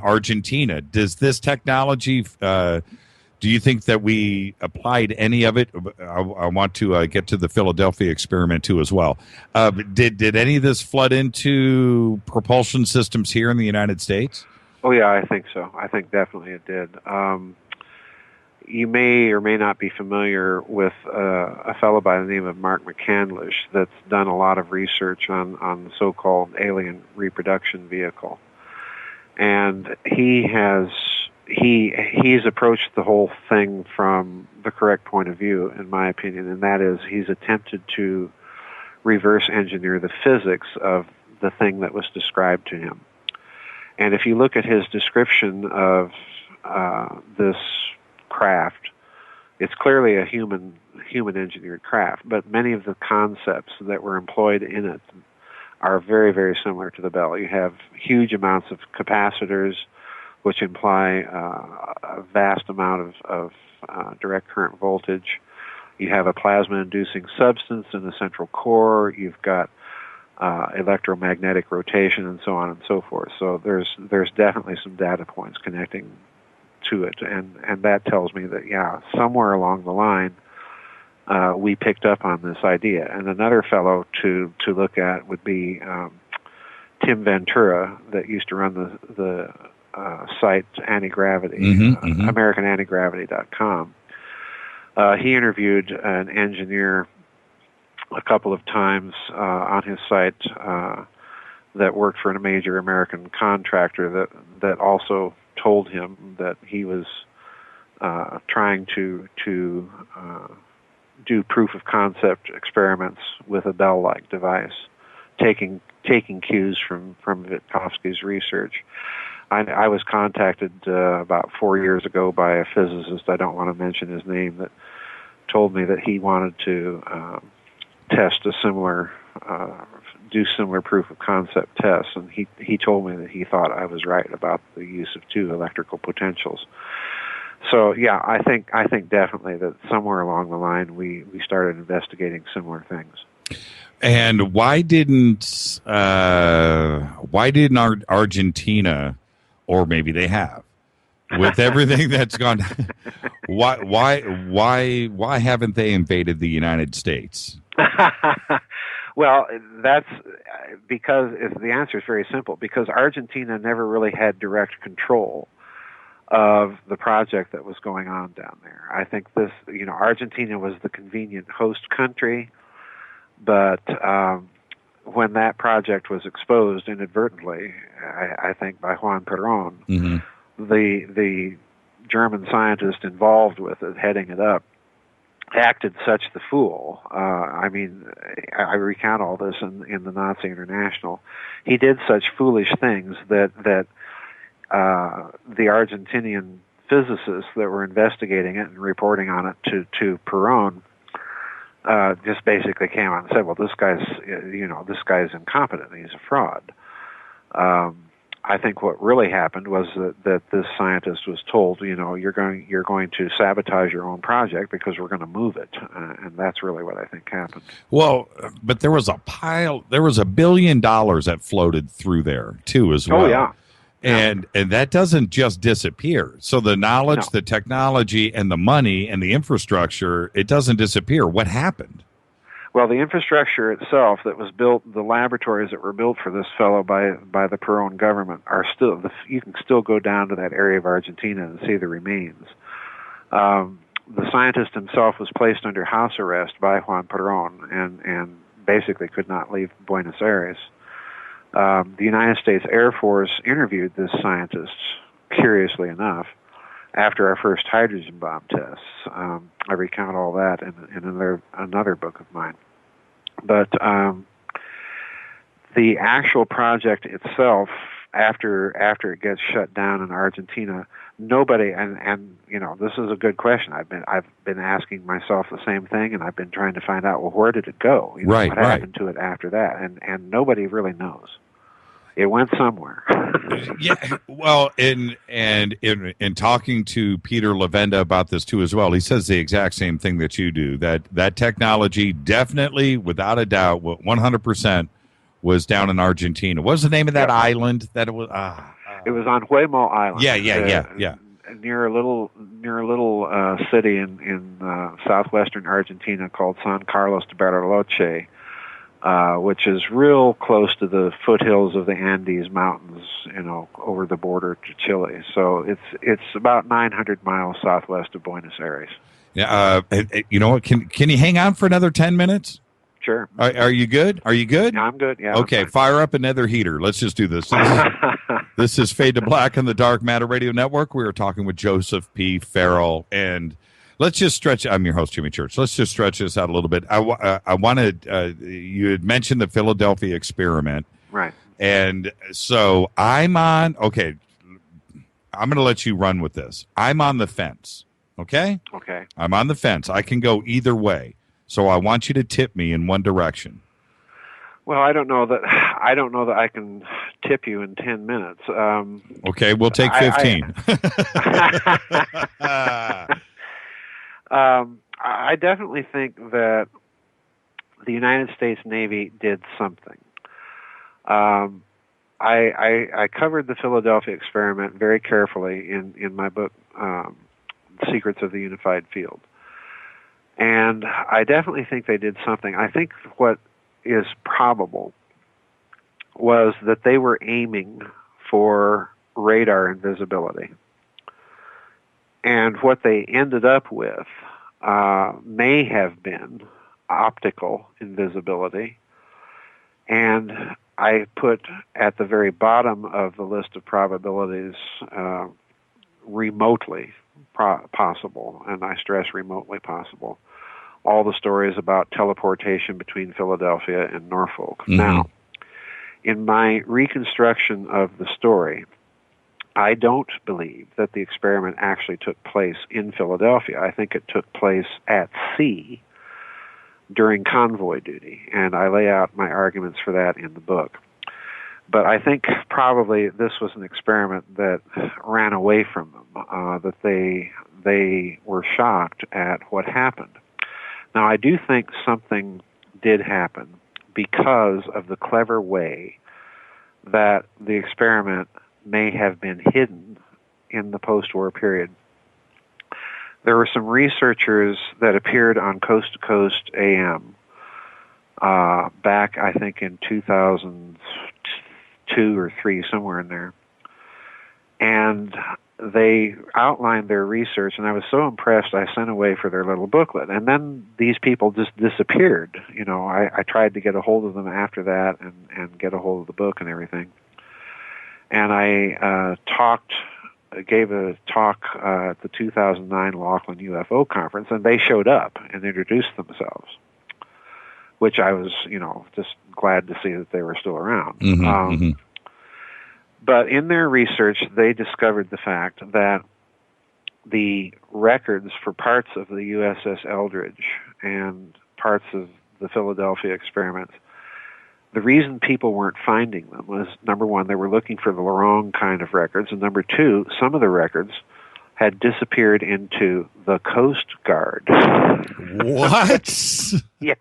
Argentina. Does this technology? Do you think that we applied any of it? I want to get to the Philadelphia experiment too, as well. Did any of this flood into propulsion systems here in the United States? Oh yeah, I think so. I think definitely it did. You may or may not be familiar with a fellow by the name of Mark McCandlish that's done a lot of research on the so-called alien reproduction vehicle, and he's approached the whole thing from the correct point of view, in my opinion, and that is he's attempted to reverse engineer the physics of the thing that was described to him. And if you look at his description of this craft, it's clearly a human engineered craft, but many of the concepts that were employed in it are very, very similar to the Bell. You have huge amounts of capacitors, which imply a vast amount of direct current voltage. You have a plasma-inducing substance in the central core. You've got electromagnetic rotation and so on and so forth. So there's definitely some data points connecting to it, and that tells me that, yeah, somewhere along the line we picked up on this idea. And another fellow to look at would be Tim Ventura, that used to run the site Anti-Gravity, AmericanAntigravity.com. He interviewed an engineer a couple of times on his site that worked for a major American contractor that also told him that he was trying to do proof of concept experiments with a Bell-like device, taking cues from Witkowski's research. I was contacted about 4 years ago by a physicist, I don't want to mention his name, that told me that he wanted to test a similar, do similar proof of concept tests, and he told me that he thought I was right about the use of two electrical potentials. So yeah, I think definitely that somewhere along the line we started investigating similar things. And why didn't Argentina, or maybe they have, with everything that's gone, why haven't they invaded the United States? Well, that's because the answer is very simple. Because Argentina never really had direct control of the project that was going on down there. I think Argentina was the convenient host country, but when that project was exposed inadvertently, I think by Juan Perón, the German scientist involved with it, heading it up, acted such the fool. I I recount all this in the Nazi International. He did such foolish things that the Argentinian physicists that were investigating it and reporting on it to Perón just basically came out and said, "Well, this guy's incompetent. He's a fraud." I think what really happened was that this scientist was told, you're going to sabotage your own project because we're going to move it, and that's really what I think happened. Well, but there was $1 billion that floated through there too, as well. Oh yeah. And that doesn't just disappear. So the knowledge, the technology, and the money and the infrastructure, it doesn't disappear. What happened? Well, the infrastructure itself that was built, the laboratories that were built for this fellow by the Perón government are still, you can still go down to that area of Argentina and see the remains. The scientist himself was placed under house arrest by Juan Perón and basically could not leave Buenos Aires. The United States Air Force interviewed this scientist, curiously enough, after our first hydrogen bomb tests. I recount all that in another book of mine. But the actual project itself, after it gets shut down in Argentina, nobody, and you know, this is a good question. I've been asking myself the same thing, and I've been trying to find out, well, where did it go? You know, right, what right. happened to it after that? And nobody really knows. It went somewhere. Yeah, well, in talking to Peter Levenda about this too as well, he says the exact same thing that you do. That technology definitely, without a doubt, 100% was down in Argentina. What was the name of that island that it was? It was on Huemo Island. Yeah. Near a little city in southwestern Argentina called San Carlos de Bariloche, which is real close to the foothills of the Andes Mountains, you know, over the border to Chile. So it's about 900 miles southwest of Buenos Aires. Yeah, you know what? Can you hang on for another 10 minutes? Sure. Are you good? Are you good? I'm good, yeah. Okay, fire up another heater. Let's just do this. This is Fade to Black on the Dark Matter Radio Network. We are talking with Joseph P. Farrell, and let's just stretch. I'm your host, Jimmy Church. Let's just stretch this out a little bit. I wanted, you had mentioned the Philadelphia experiment. Right. And so I'm going to let you run with this. I'm on the fence, okay? Okay. I'm on the fence. I can go either way. So I want you to tip me in one direction. Well, I don't know that I can tip you in 10 minutes. Okay, we'll take 15. I definitely think that the United States Navy did something. I covered the Philadelphia experiment very carefully in my book, Secrets of the Unified Field. And I definitely think they did something. I think what is probable was that they were aiming for radar invisibility. And what they ended up with may have been optical invisibility. And I put at the very bottom of the list of probabilities remotely possible, and I stress remotely possible, all the stories about teleportation between Philadelphia and Norfolk. Mm-hmm. Now, in my reconstruction of the story, I don't believe that the experiment actually took place in Philadelphia. I think it took place at sea during convoy duty, and I lay out my arguments for that in the book. But I think probably this was an experiment that ran away from them, that they were shocked at what happened. Now, I do think something did happen because of the clever way that the experiment may have been hidden in the post-war period. There were some researchers that appeared on Coast to Coast AM back, I think, in 2002 or 3, somewhere in there. And they outlined their research, and I was so impressed I sent away for their little booklet. And then these people just disappeared. You know, I tried to get a hold of them after that and get a hold of the book and everything. And I gave a talk at the 2009 Laughlin UFO conference, and they showed up and introduced themselves, which I was, you know, just glad to see that they were still around. Mm-hmm. But in their research, they discovered the fact that the records for parts of the USS Eldridge and parts of the Philadelphia experiments, the reason people weren't finding them was, number one, they were looking for the wrong kind of records, and number two, some of the records had disappeared into the Coast Guard. What? Yeah.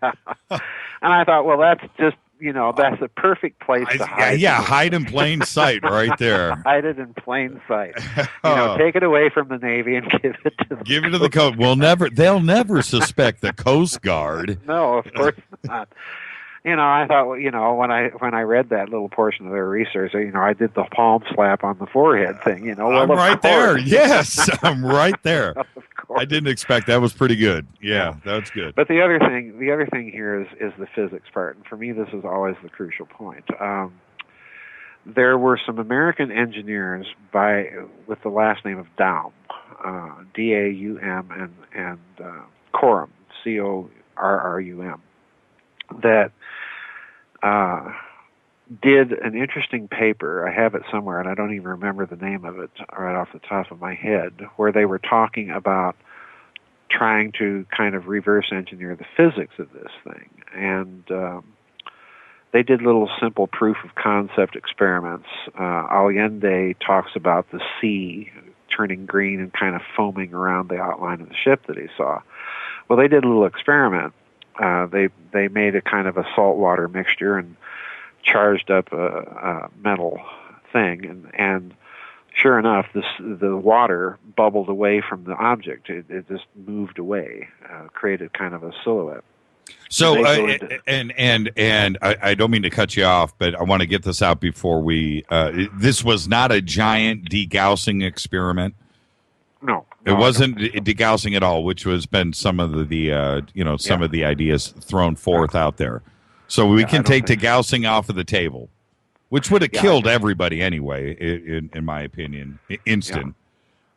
And I thought, well, that's just, you know, that's a perfect place to hide. Yeah, hide in plain sight right there. Hide it in plain sight. You know, take it away from the Navy and give it to the Coast. They'll never suspect the Coast Guard. No, of course not. You know, I thought, you know, when I read that little portion of their research, you know, I did the palm slap on the forehead thing. You know, well, I'm right there. Yes, I'm right there. Of course. I didn't expect that. Was pretty good. Yeah, that's good. But the other thing here is the physics part, and for me, this is always the crucial point. There were some American engineers with the last name of Daum, D-A-U-M, and Corum, C-O-R-R-U-M, that did an interesting paper. I have it somewhere, and I don't even remember the name of it right off the top of my head, where they were talking about trying to kind of reverse engineer the physics of this thing. And they did little simple proof of concept experiments. Allende talks about the sea turning green and kind of foaming around the outline of the ship that he saw. Well, they did a little experiment. They made a kind of a saltwater mixture and charged up a metal thing, and sure enough, the water bubbled away from the object. It just moved away, created kind of a silhouette. So, and I don't mean to cut you off, but I want to get this out before we. This was not a giant degaussing experiment. No, it wasn't degaussing at all, which has been some of the some of the ideas thrown forth out there. So we can take degaussing off of the table, which would have killed everybody anyway, in my opinion, instant.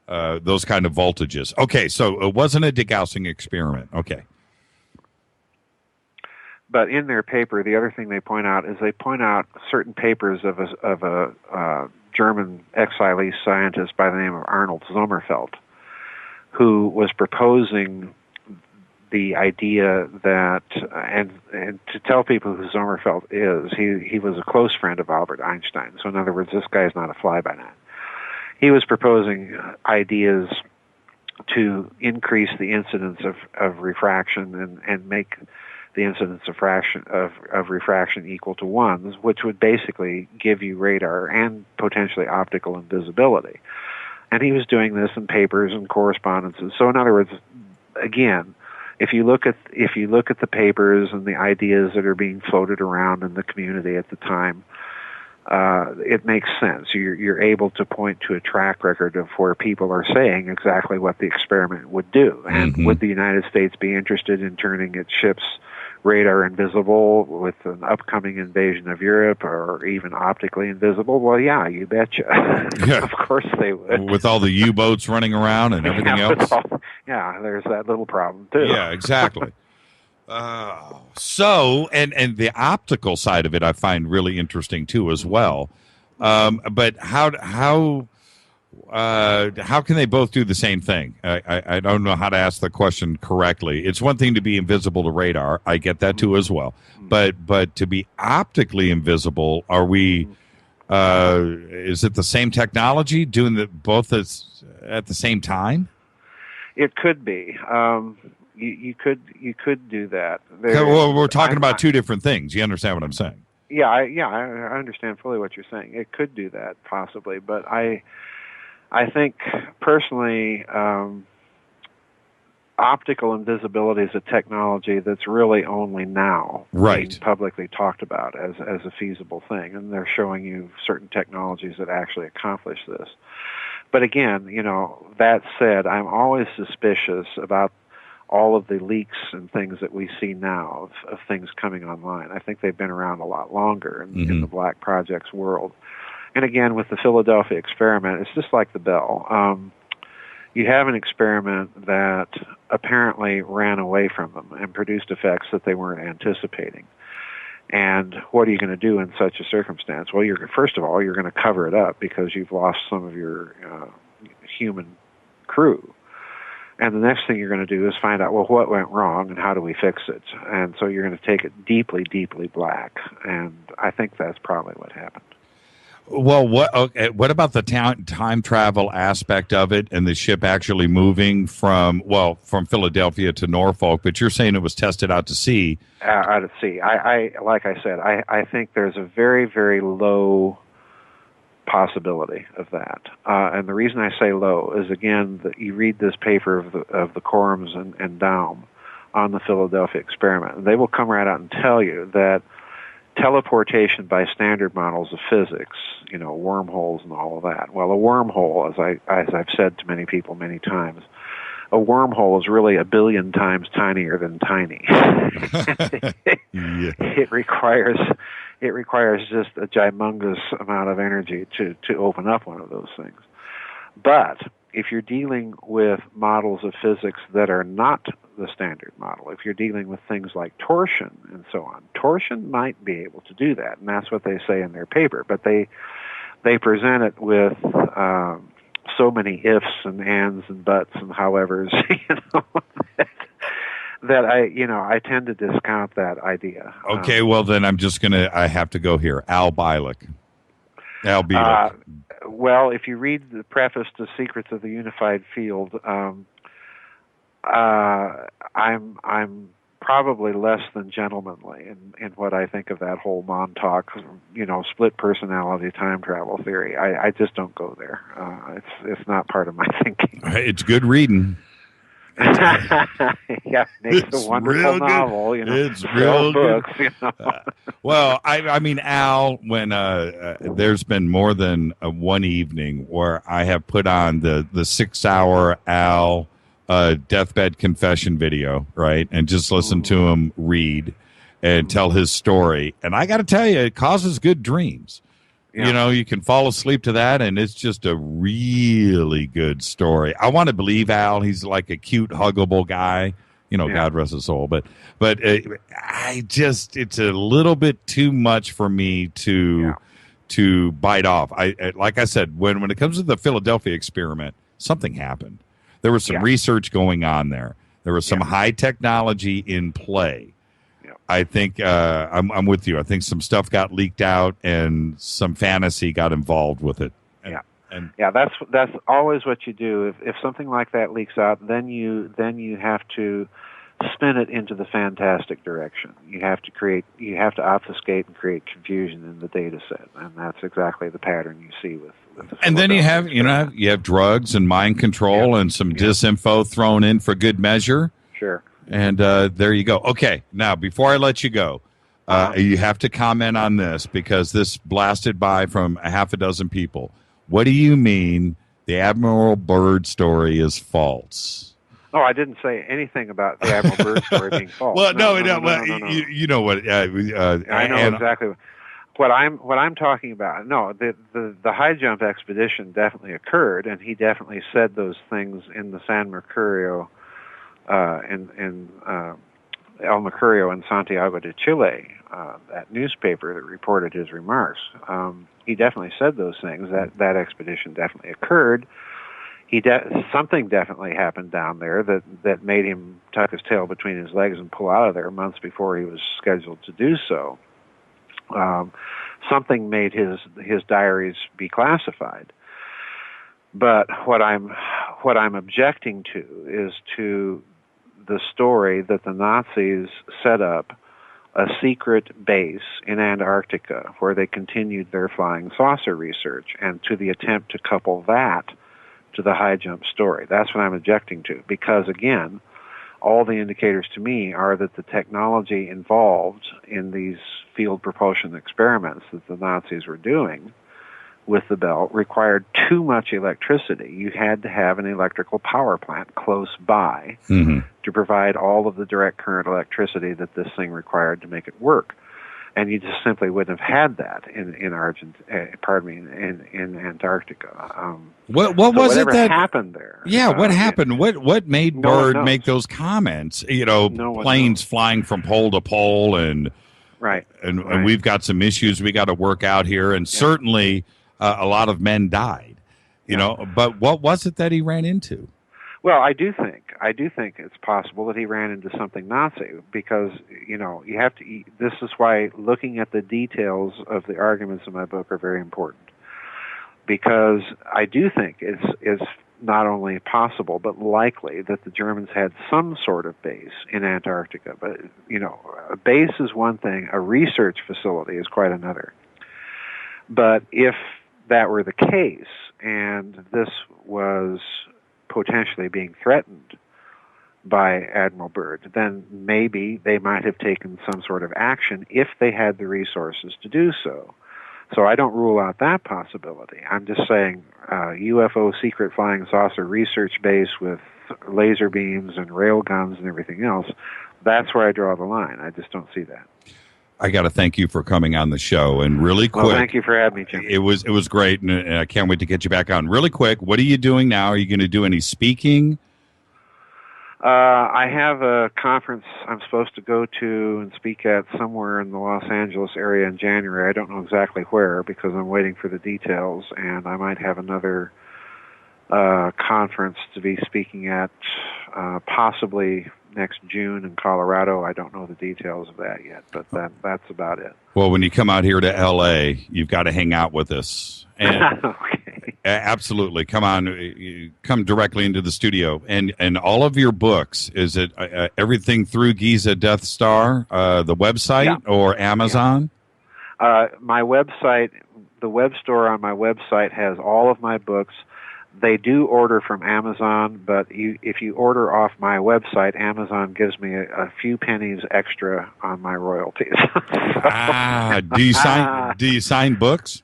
Those kind of voltages. Okay, so it wasn't a degaussing experiment. Okay. But in their paper, the other thing they point out is they point out certain papers of a German exile scientist by the name of Arnold Sommerfeld, who was proposing the idea that, and to tell people who Sommerfeld is, he was a close friend of Albert Einstein. So in other words, this guy is not a fly-by-night. He was proposing ideas to increase the incidence of refraction and make the incidence of refraction equal to 1, which would basically give you radar and potentially optical invisibility. And he was doing this in papers and correspondences. So in other words, again, if you look at the papers and the ideas that are being floated around in the community at the time, it makes sense. You're able to point to a track record of where people are saying exactly what the experiment would do. And would the United States be interested in turning its ships radar invisible with an upcoming invasion of Europe, or even optically invisible? Well, yeah, you betcha. Yeah. Of course they would. With all the U-boats running around and everything else. There's that little problem too. Yeah, exactly. So, and the optical side of it I find really interesting too as well. But how can they both do the same thing? I don't know how to ask the question correctly. It's one thing to be invisible to radar. I get that too as well. But to be optically invisible, are we? Is it the same technology doing both at the same time? It could be. You could do that. Well, we're talking about two different things. You understand what I'm saying? Yeah, I understand fully what you're saying. It could do that possibly, but I think personally, optical invisibility is a technology that's really only now being publicly talked about as a feasible thing, and they're showing you certain technologies that actually accomplish this. But again, that said, I'm always suspicious about all of the leaks and things that we see now of things coming online. I think they've been around a lot longer in the Black Project's world. And again, with the Philadelphia experiment, it's just like the Bell. You have an experiment that apparently ran away from them and produced effects that they weren't anticipating. And what are you going to do in such a circumstance? Well, first of all, you're going to cover it up because you've lost some of your human crew. And the next thing you're going to do is find out, well, what went wrong and how do we fix it? And so you're going to take it deeply, deeply black. And I think that's probably what happened. Well, what about the time travel aspect of it and the ship actually moving from Philadelphia to Norfolk? But you're saying it was tested out to sea. Out at sea. Like I said, I think there's a very, very low possibility of that. And the reason I say low is, again, that you read this paper of the Corums and Daum on the Philadelphia experiment, and they will come right out and tell you that teleportation by standard models of physics, wormholes and all of that. Well, a wormhole, as I've said to many people many times, a wormhole is really 1 billion times tinier than tiny. It requires just a gymongous amount of energy to open up one of those things. But if you're dealing with models of physics that are not the standard model, if you're dealing with things like torsion and so on, torsion might be able to do that, and that's what they say in their paper. But they present it with so many ifs and ands and buts and howevers, that I tend to discount that idea. Okay, well then I have to go here. Al Bielek. Well, if you read the preface to Secrets of the Unified Field, I'm probably less than gentlemanly in what I think of that whole Montauk, split personality time travel theory. I just don't go there. It's not part of my thinking. It's good reading. Yeah, makes a wonderful novel. It's real books. Good. Well, I mean, Al, when there's been more than one evening where I have put on the 6-hour Al deathbed confession video, right, and just listen to him read and tell his story, and I got to tell you, it causes good dreams. Yeah. You can fall asleep to that, and it's just a really good story. I want to believe Al. He's like a cute, huggable guy. God rest his soul. But it's a little bit too much for me to bite off. Like I said, when it comes to the Philadelphia experiment, something happened. There was some research going on there. There was some high technology in play. I think I'm with you. I think some stuff got leaked out and some fantasy got involved with it. That's always what you do. If something like that leaks out, then you have to spin it into the fantastic direction. You have to obfuscate and create confusion in the data set, and that's exactly the pattern you see with the and then you have drugs and mind control and some disinfo thrown in for good measure. Sure. And there you go. Okay, now before I let you go, you have to comment on this because this blasted by from a half a dozen people. What do you mean the Admiral Byrd story is false? Oh, I didn't say anything about the Admiral Byrd story being false. Well, no. You know what? I know exactly what I'm talking about. No, the high jump expedition definitely occurred, and he definitely said those things in the San Mercurio. In El Mercurio in Santiago de Chile, that newspaper that reported his remarks. He definitely said those things. That expedition definitely occurred. Something definitely happened down there that made him tuck his tail between his legs and pull out of there months before he was scheduled to do so. Something made his diaries be classified. But what I'm objecting to is to the story that the Nazis set up a secret base in Antarctica where they continued their flying saucer research, and to the attempt to couple that to the high jump story. That's what I'm objecting to, because again, all the indicators to me are that the technology involved in these field propulsion experiments that the Nazis were doing with the belt required too much electricity. You had to have an electrical power plant close by to provide all of the direct current electricity that this thing required to make it work. And you just simply wouldn't have had that in Antarctica. What was it that happened there? Yeah, what happened? What made Byrd make those comments? Planes flying from pole to pole, and we've got some issues we got to work out here, and certainly a lot of men died. But what was it that he ran into? Well, I do think it's possible that he ran into something Nazi, because you have to. This is why looking at the details of the arguments in my book are very important, because I do think it's not only possible but likely that the Germans had some sort of base in Antarctica. But a base is one thing; a research facility is quite another. But if that were the case, and this was potentially being threatened by Admiral Byrd, then maybe they might have taken some sort of action if they had the resources to do so. So I don't rule out that possibility. I'm just saying UFO secret flying saucer research base with laser beams and rail guns and everything else, that's where I draw the line. I just don't see that. I got to thank you for coming on the show. And really quick, well, thank you for having me, Jim. It was great, and I can't wait to get you back on. Really quick, what are you doing now? Are you going to do any speaking? I have a conference I'm supposed to go to and speak at somewhere in the Los Angeles area in January. I don't know exactly where because I'm waiting for the details, and I might have another conference to be speaking at possibly next June in Colorado. I don't know the details of that yet, but that's about it. Well, when you come out here to L.A., you've got to hang out with us. And okay. Absolutely. Come on. Come directly into the studio. And all of your books, is it everything through Giza Death Star, the website, or Amazon? My website, the web store on my website has all of my books. They do order from Amazon, but if you order off my website, Amazon gives me a few pennies extra on my royalties. Do you sign books?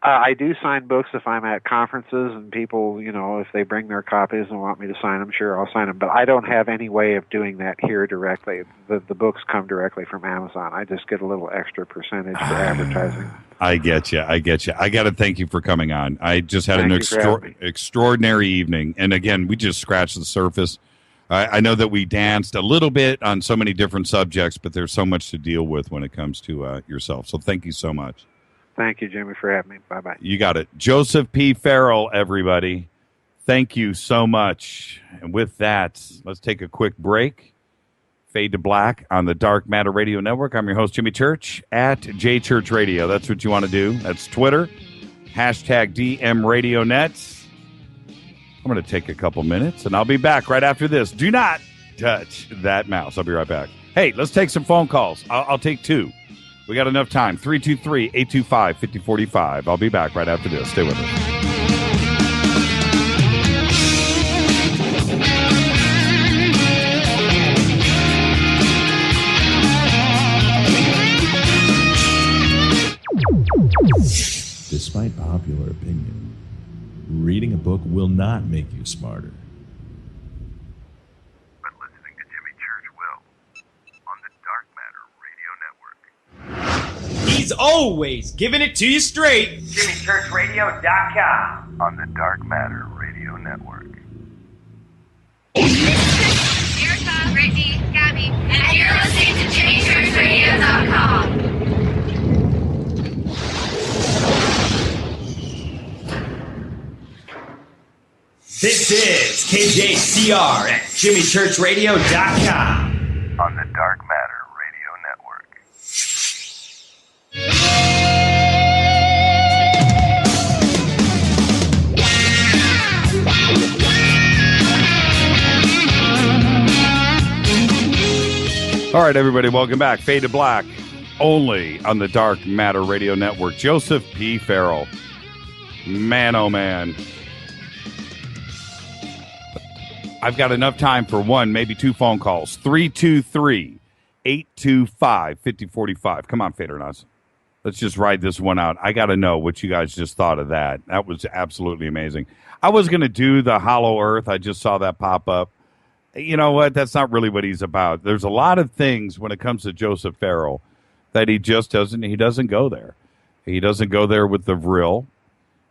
I do sign books if I'm at conferences and people, if they bring their copies and want me to sign them, sure, I'll sign them. But I don't have any way of doing that here directly. The books come directly from Amazon. I just get a little extra percentage for advertising. I get you. I got to thank you for coming on. I just had an extraordinary evening. And again, we just scratched the surface. I know that we danced a little bit on so many different subjects, but there's so much to deal with when it comes to yourself. So thank you so much. Thank you, Jimmy, for having me. Bye-bye. You got it. Joseph P. Farrell, everybody. Thank you so much. And with that, let's take a quick break. Fade to Black on the Dark Matter Radio Network. I'm your host, Jimmy Church, at JChurchRadio. That's what you want to do. That's Twitter, #DMRadioNet. I'm going to take a couple minutes, and I'll be back right after this. Do not touch that mouse. I'll be right back. Hey, let's take some phone calls. I'll take two. We got enough time. 323-825-5045. I'll be back right after this. Stay with us. Despite popular opinion, reading a book will not make you smarter. But listening to Jimmy Church will. On the Dark Matter Radio Network. He's always giving it to you straight. JimmyChurchRadio.com. On the Dark Matter Radio Network. Erica, Brittany, Gabby, and you're listening to JimmyChurchRadio.com. This is KJCR at JimmyChurchRadio.com. On the Dark Matter Radio Network. All right, everybody, welcome back. Fade to Black, only on the Dark Matter Radio Network. Joseph P. Farrell. Man, oh, man. I've got enough time for one, maybe two phone calls. 323-825-5045. Come on, Fader Nuts. Let's just ride this one out. I got to know what you guys just thought of that. That was absolutely amazing. I was going to do the Hollow Earth. I just saw that pop up. You know what? That's not really what he's about. There's a lot of things when it comes to Joseph Farrell that he just doesn't go there. He doesn't go there with the Vril.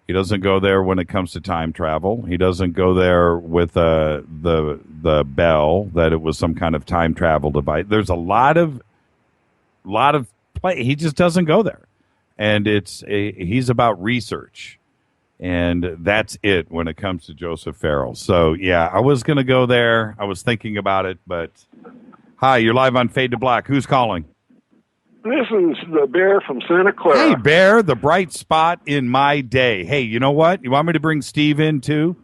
He doesn't go there when it comes to time travel. He doesn't go there with the bell that it was some kind of time travel device. There's a lot of play. He just doesn't go there, and he's about research, and that's it when it comes to Joseph Farrell. So yeah, I was going to go there. I was thinking about it, but hi, you're live on Fade to Black. Who's calling? This is the Bear from Santa Clara. Hey, Bear, the bright spot in my day. Hey, you know what? You want me to bring Steve in, too?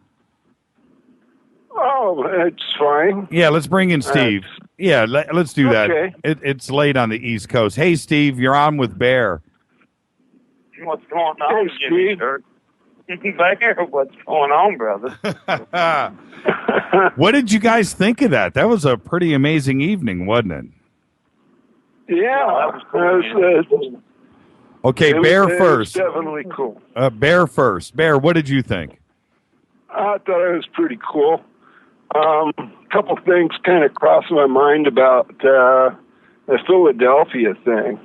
Oh, it's fine. Yeah, let's bring in Steve. Let's do that. Okay. It's late on the East Coast. Hey, Steve, you're on with Bear. What's going on, Jimmy Church? Bear, what's going on, brother? What did you guys think of that? That was a pretty amazing evening, wasn't it? Yeah, that was cool. Okay, Bear first. Definitely cool. Bear first. Bear, what did you think? I thought it was pretty cool. A couple things kind of crossed my mind about Philadelphia thing.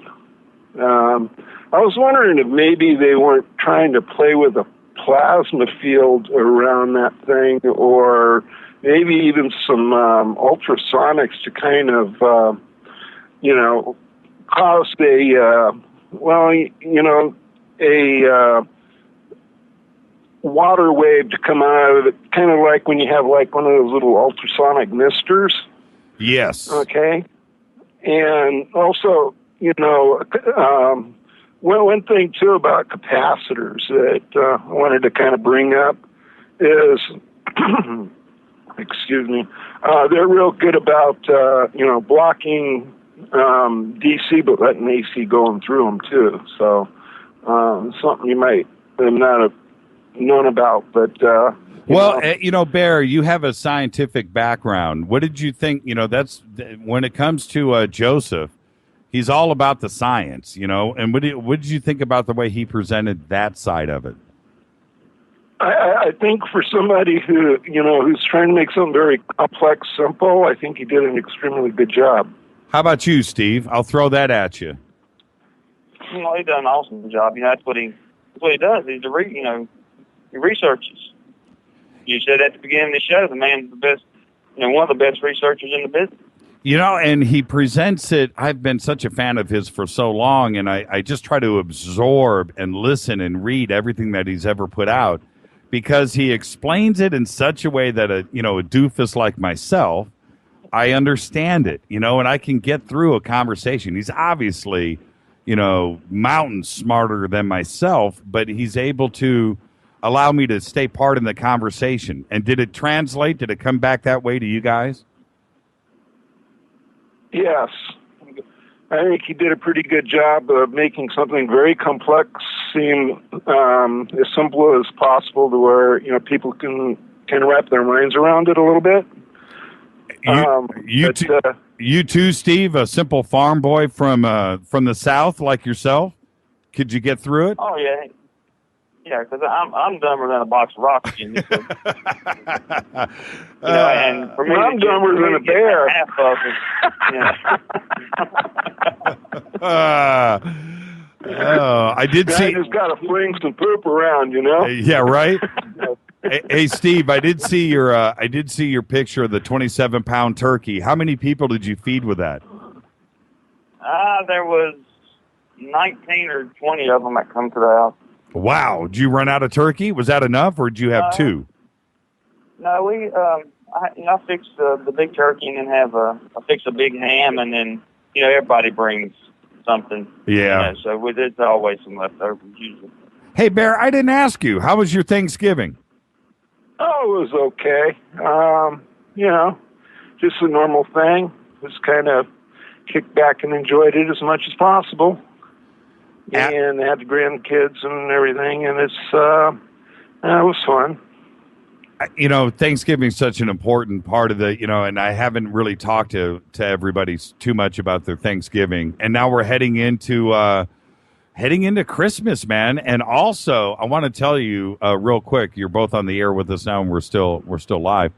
I was wondering if maybe they weren't trying to play with a plasma field around that thing, or maybe even some ultrasonics to kind of, cause a water wave to come out of it, kind of like when you have like one of those little ultrasonic misters. Yes. Okay. And also, one thing too about capacitors that I wanted to kind of bring up is, excuse me, they're real good about blocking DC, but letting AC going through them too. So something you might not have known about, but Bear, you have a scientific background. What did you think? That's when it comes to Joseph. He's all about the science, and what did you think about the way he presented that side of it? I think for somebody who's trying to make something very complex simple, I think he did an extremely good job. How about you, Steve? I'll throw that at you. He done an awesome job. That's what he does. He researches. You said at the beginning of the show, the man's the best, one of the best researchers in the business. And he presents it. I've been such a fan of his for so long, and I just try to absorb and listen and read everything that he's ever put out, because he explains it in such a way that a doofus like myself, I understand it, and I can get through a conversation. He's obviously, mountains smarter than myself, but he's able to allow me to stay part in the conversation. And did it translate? Did it come back that way to you guys? Yes. I think he did a pretty good job of making something very complex seem as simple as possible, to where people can wrap their minds around it a little bit. You too, Steve, a simple farm boy from the South like yourself. Could you get through it? Oh yeah, because I'm dumber than a box of rocks. And for me, I'm dumber than a bear. I did see. I just got to fling some poop around, Yeah, right. Hey, Steve, I did see your picture of the 27-pound turkey. How many people did you feed with that? There was 19 or 20 of them that come to the house. Wow! Did you run out of turkey? Was that enough, or did you have two? No, I fixed the big turkey, and then I fixed a big ham, and then everybody brings something. Yeah. So there's always some leftovers usually. Hey, Bear, I didn't ask you. How was your Thanksgiving? Oh, it was okay. Just a normal thing. Just kind of kicked back and enjoyed it as much as possible. And had the grandkids and everything, and it was fun. Thanksgiving is such an important part of the, and I haven't really talked to everybody too much about their Thanksgiving. And now we're heading into Christmas, man. And also, I want to tell you real quick, you're both on the air with us now, and we're still live.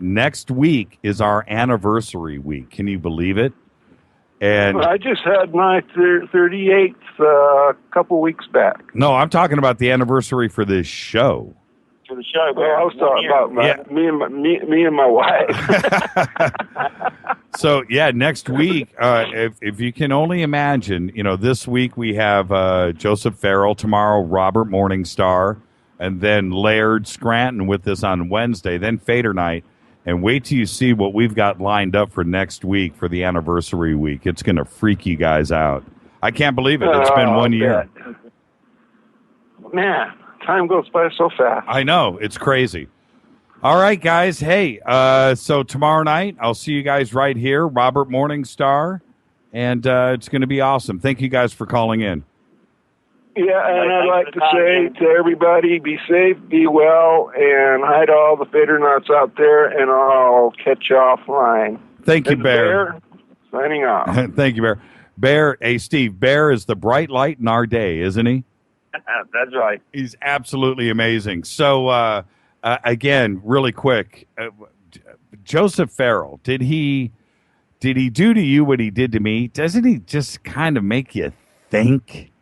Next week is our anniversary week. Can you believe it? And I just had my 38th a couple weeks back. No, I'm talking about the anniversary for this show. For the show, well, I was talking about me and my wife. So next week, if you can only imagine, this week we have Joseph Farrell, tomorrow Robert Morningstar, and then Laird Scranton with us on Wednesday, then Fader Night. And wait till you see what we've got lined up for next week for the anniversary week. It's going to freak you guys out. I can't believe it. It's been 1 year. Man, time goes by so fast. I know. It's crazy. All right, guys. Hey, so tomorrow night, I'll see you guys right here, Robert Morningstar, and it's going to be awesome. Thank you guys for calling in. Yeah, and I'd like to say to everybody, be safe, be well, and hi to all the fader nuts out there, and I'll catch you offline. Thank you, Bear. Signing off. Thank you, Bear. Bear, hey, Steve, Bear is the bright light in our day, isn't he? That's right. He's absolutely amazing. So, again, really quick, Joseph Farrell, did he Did he do to you what he did to me? Doesn't he just kind of make you think?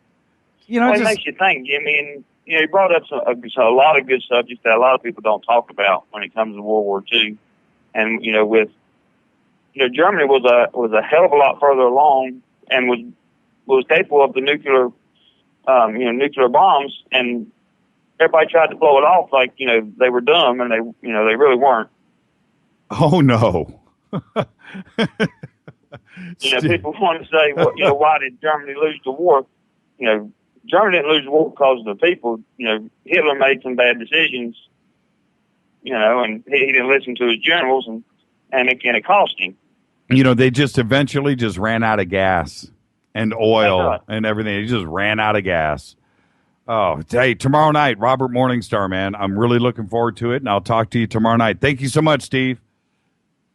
You know, Well, it makes you think, Jimmy, and you brought up a lot of good subjects that a lot of people don't talk about when it comes to World War II, and with Germany was a hell of a lot further along and was capable of the nuclear bombs, and everybody tried to blow it off like they were dumb, and they really weren't. Oh no. People want to say, well, why did Germany lose the war? Germany didn't lose the war because of the people. Hitler made some bad decisions, and he didn't listen to his generals, and it cost him. They just eventually just ran out of gas and oil and everything. They just ran out of gas. Oh, hey, tomorrow night, Robert Morningstar, man. I'm really looking forward to it, and I'll talk to you tomorrow night. Thank you so much, Steve.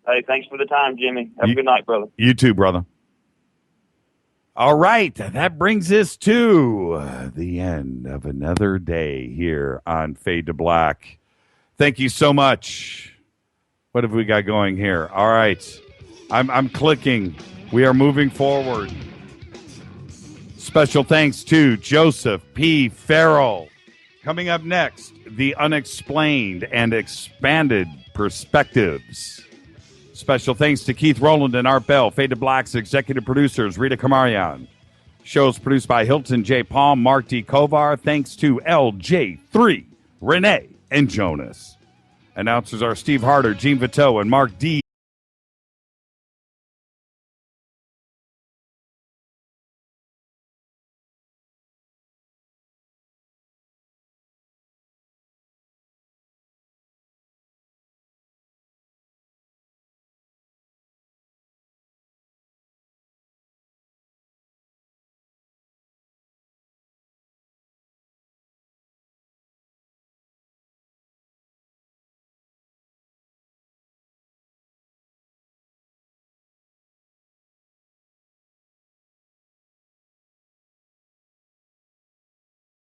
Hey, thanks for the time, Jimmy. Have a good night, brother. You too, brother. All right, that brings us to the end of another day here on Fade to Black. Thank you so much. What have we got going here? All right, I'm clicking. We are moving forward. Special thanks to Joseph P. Farrell. Coming up next, the unexplained and expanded perspectives. Special thanks to Keith Rowland and Art Bell, Fade to Black's executive producers, Rita Kamarian. Shows produced by Hilton J. Palm, Mark D. Kovar. Thanks to LJ3, Renee, and Jonas. Announcers are Steve Harder, Gene Vito, and Mark D.